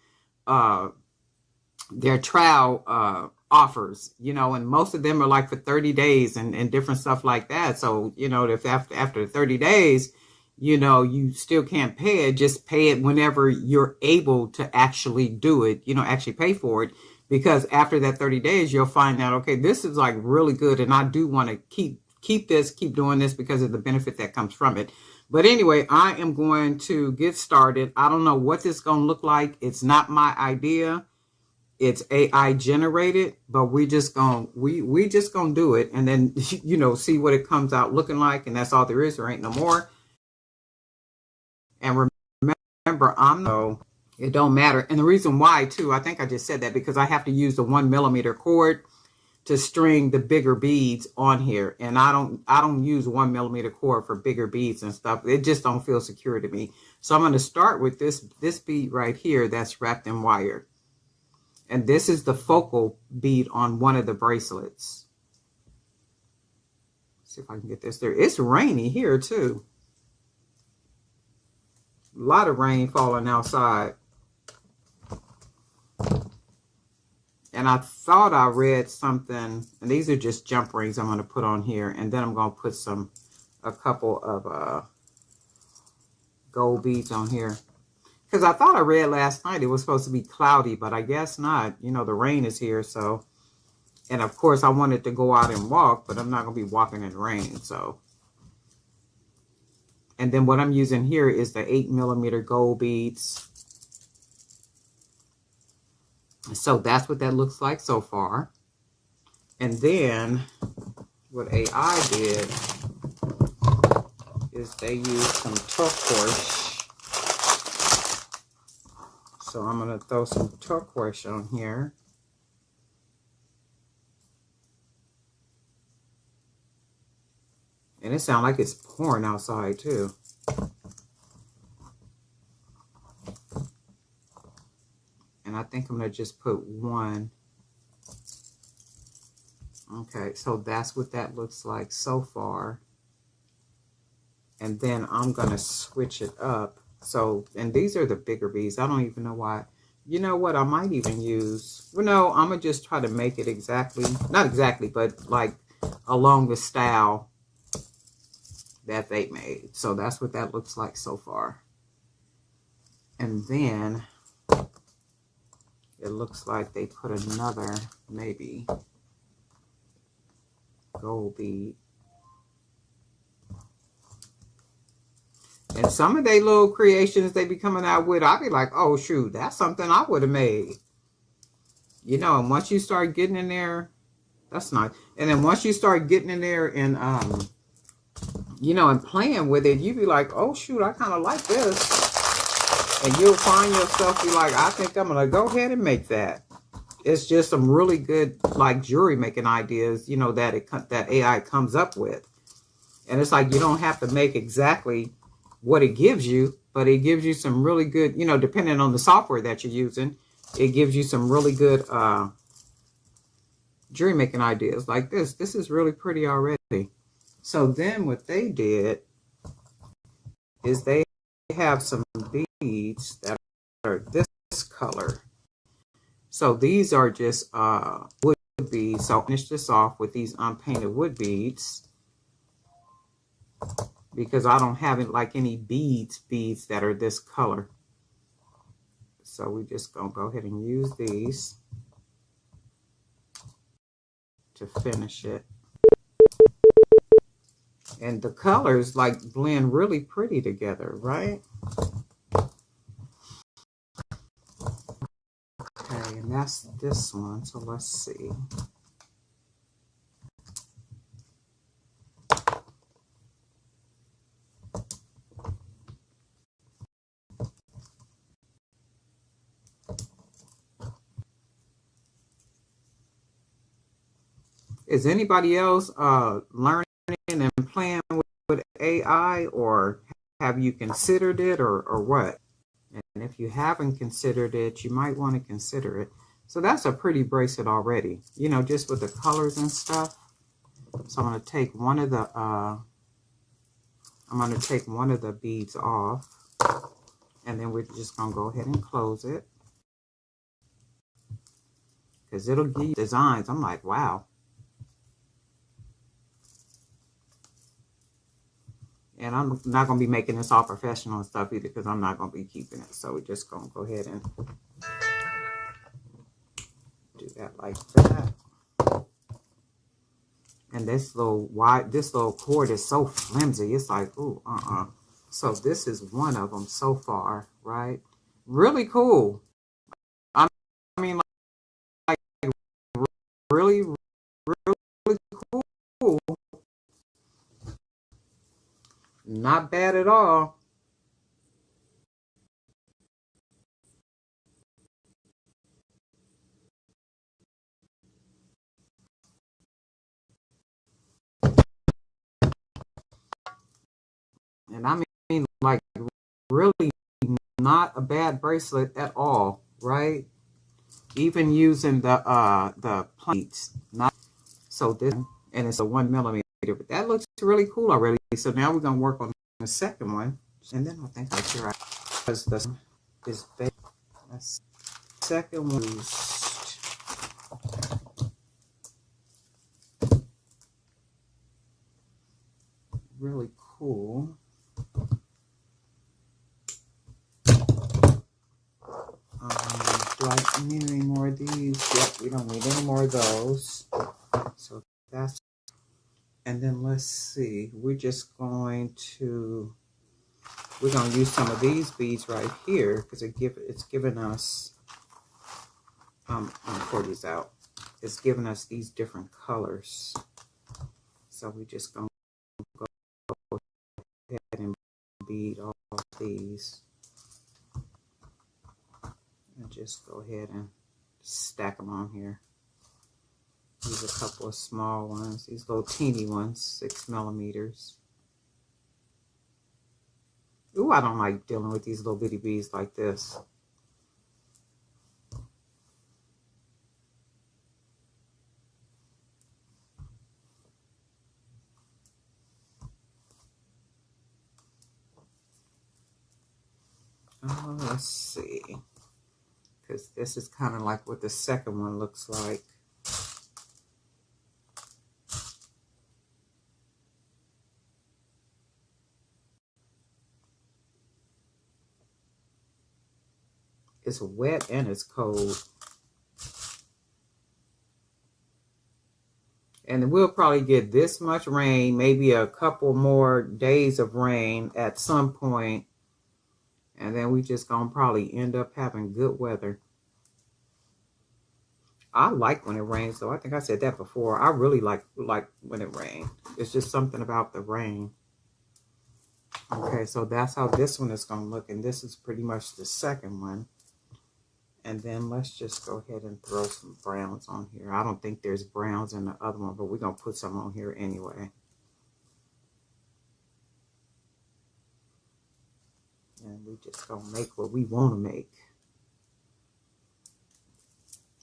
offers, and most of them are like for 30 days and different stuff like that. So, if after 30 days, you still can't pay it, just pay it whenever you're able to actually do it, actually pay for it. Because after that 30 days, you'll find out, okay, this is like really good. And I do want to keep doing this because of the benefit that comes from it. But anyway, I am going to get started. I don't know what this is going to look like. It's not my idea. It's AI generated, but we just gonna do it and then, see what it comes out looking like. And that's all there is. There ain't no more. And remember, it don't matter. And the reason why too, I think I just said that because I have to use the 1 millimeter cord to string the bigger beads on here. And I don't use 1 millimeter cord for bigger beads and stuff. It just don't feel secure to me. So I'm going to start with this bead right here that's wrapped in wire. And this is the focal bead on one of the bracelets. Let's see if I can get this there. It's rainy here too. A lot of rain falling outside. And I thought I read something, and these are just jump rings I'm going to put on here. And then I'm going to put a couple of gold beads on here. Because I thought I read last night it was supposed to be cloudy, but I guess not. The rain is here, so. And of course, I wanted to go out and walk, but I'm not going to be walking in the rain, so. And then what I'm using here is the 8 millimeter gold beads. So that's what that looks like so far. And then what AI did is they used some turquoise. So I'm going to throw some turquoise on here. And it sounds like it's pouring outside too. And I think I'm going to just put one. Okay, so that's what that looks like so far. And then I'm going to switch it up. So, and these are the bigger beads. I don't even know why. You know what? I might even use, well, no, I'm going to just try to make it exactly, not exactly, but like along the style that they made. So that's what that looks like so far. And then it looks like they put another, maybe, gold bead. And some of their little creations they be coming out with, I'll be like, oh, shoot, that's something I would have made. You know, and once you start getting in there, that's nice. And then once you start getting in there and, you know, and playing with it, you be like, oh, shoot, I kind of like this. And you'll find yourself be like, I think I'm going to go ahead and make that. It's just some really good, like, jewelry making ideas, you know, that AI comes up with. And it's like you don't have to make exactly what it gives you, but it gives you some really good, you know, depending on the software that you're using, it gives you some really good jewelry making ideas like this. This is really pretty already. So then what they did is they have some beads that are this color. So these are just wood beads. So I'll finish this off with these unpainted wood beads, because I don't have it like any beads that are this color. So we just gonna go ahead and use these to finish it. And the colors like blend really pretty together, right? Okay, and that's this one. So let's see. Is anybody else learning and playing with AI, or have you considered it, or what? And if you haven't considered it, you might want to consider it. So that's a pretty bracelet already, you know, just with the colors and stuff. So I'm going to take one of the beads off, and then we're just going to go ahead and close it, because it'll give you designs. I'm like, wow. And I'm not going to be making this all professional and stuff either, because I'm not going to be keeping it. So we're just going to go ahead and do that like that. And this little cord is so flimsy. It's like, ooh, So this is one of them so far, right? Really cool. I mean, like really, really cool. Not bad at all. And I mean, like, really not a bad bracelet at all, right? Even using the plates, not so this, and it's a 1 millimeter, but that looks really cool already. So now we're gonna work on the second one, and then I think that's right, because the is the second one is really cool. Do I need any more of these? Yep, we don't need any more of those. So that's, and then let's see, we're going to use some of these beads right here, because it's giving us, I'm gonna pour these out. It's giving us these different colors. So we're just gonna go ahead and bead all of these. And just go ahead and stack them on here. These are a couple of small ones. These little teeny ones, 6 millimeters. Ooh, I don't like dealing with these little bitty bees like this. Oh, let's see. Because this is kind of like what the second one looks like. It's wet and it's cold. And we'll probably get this much rain, maybe a couple more days of rain at some point. And then we just gonna probably end up having good weather. I like when it rains, though. I think I said that before. I really like when it rains. It's just something about the rain. Okay, so that's how this one is gonna look. And this is pretty much the second one. And then let's just go ahead and throw some browns on here. I don't think there's browns in the other one, but we're going to put some on here anyway. And we just going to make what we want to make.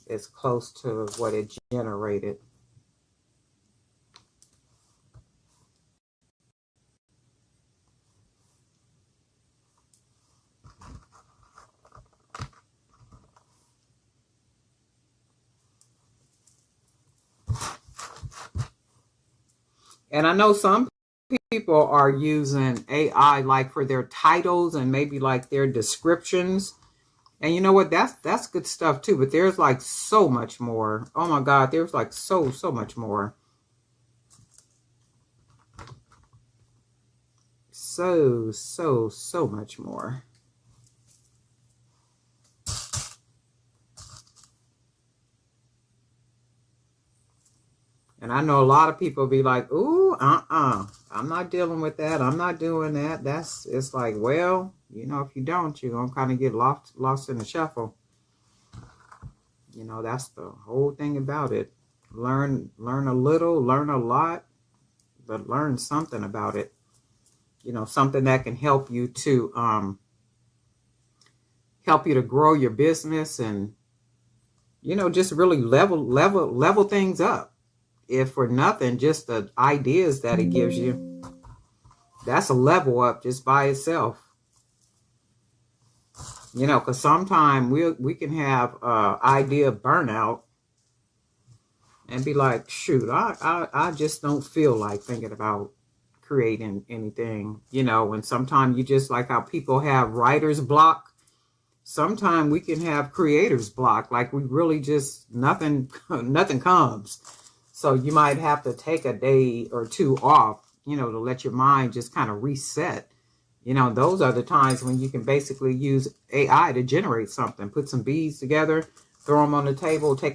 It's close to what it generated. And I know some people are using AI like for their titles and maybe like their descriptions. And you know what? That's good stuff too. But there's like so much more. Oh my God, there's like so much more. So much more. And I know a lot of people be like, ooh, I'm not dealing with that. I'm not doing that. It's like, well, you know, if you don't, you're going to kind of get lost in the shuffle. You know, that's the whole thing about it. Learn a little, learn a lot, but learn something about it. You know, something that can help you to grow your business and, you know, just really level things up. If for nothing, just the ideas that it gives you, that's a level up just by itself. You know, because sometimes we can have idea burnout and be like, shoot, I just don't feel like thinking about creating anything. You know, and sometimes you just like how people have writer's block. Sometimes we can have creator's block. Like we really just nothing comes. So you might have to take a day or two off, you know, to let your mind just kind of reset. You know, those are the times when you can basically use AI to generate something. Put some beads together, throw them on the table, take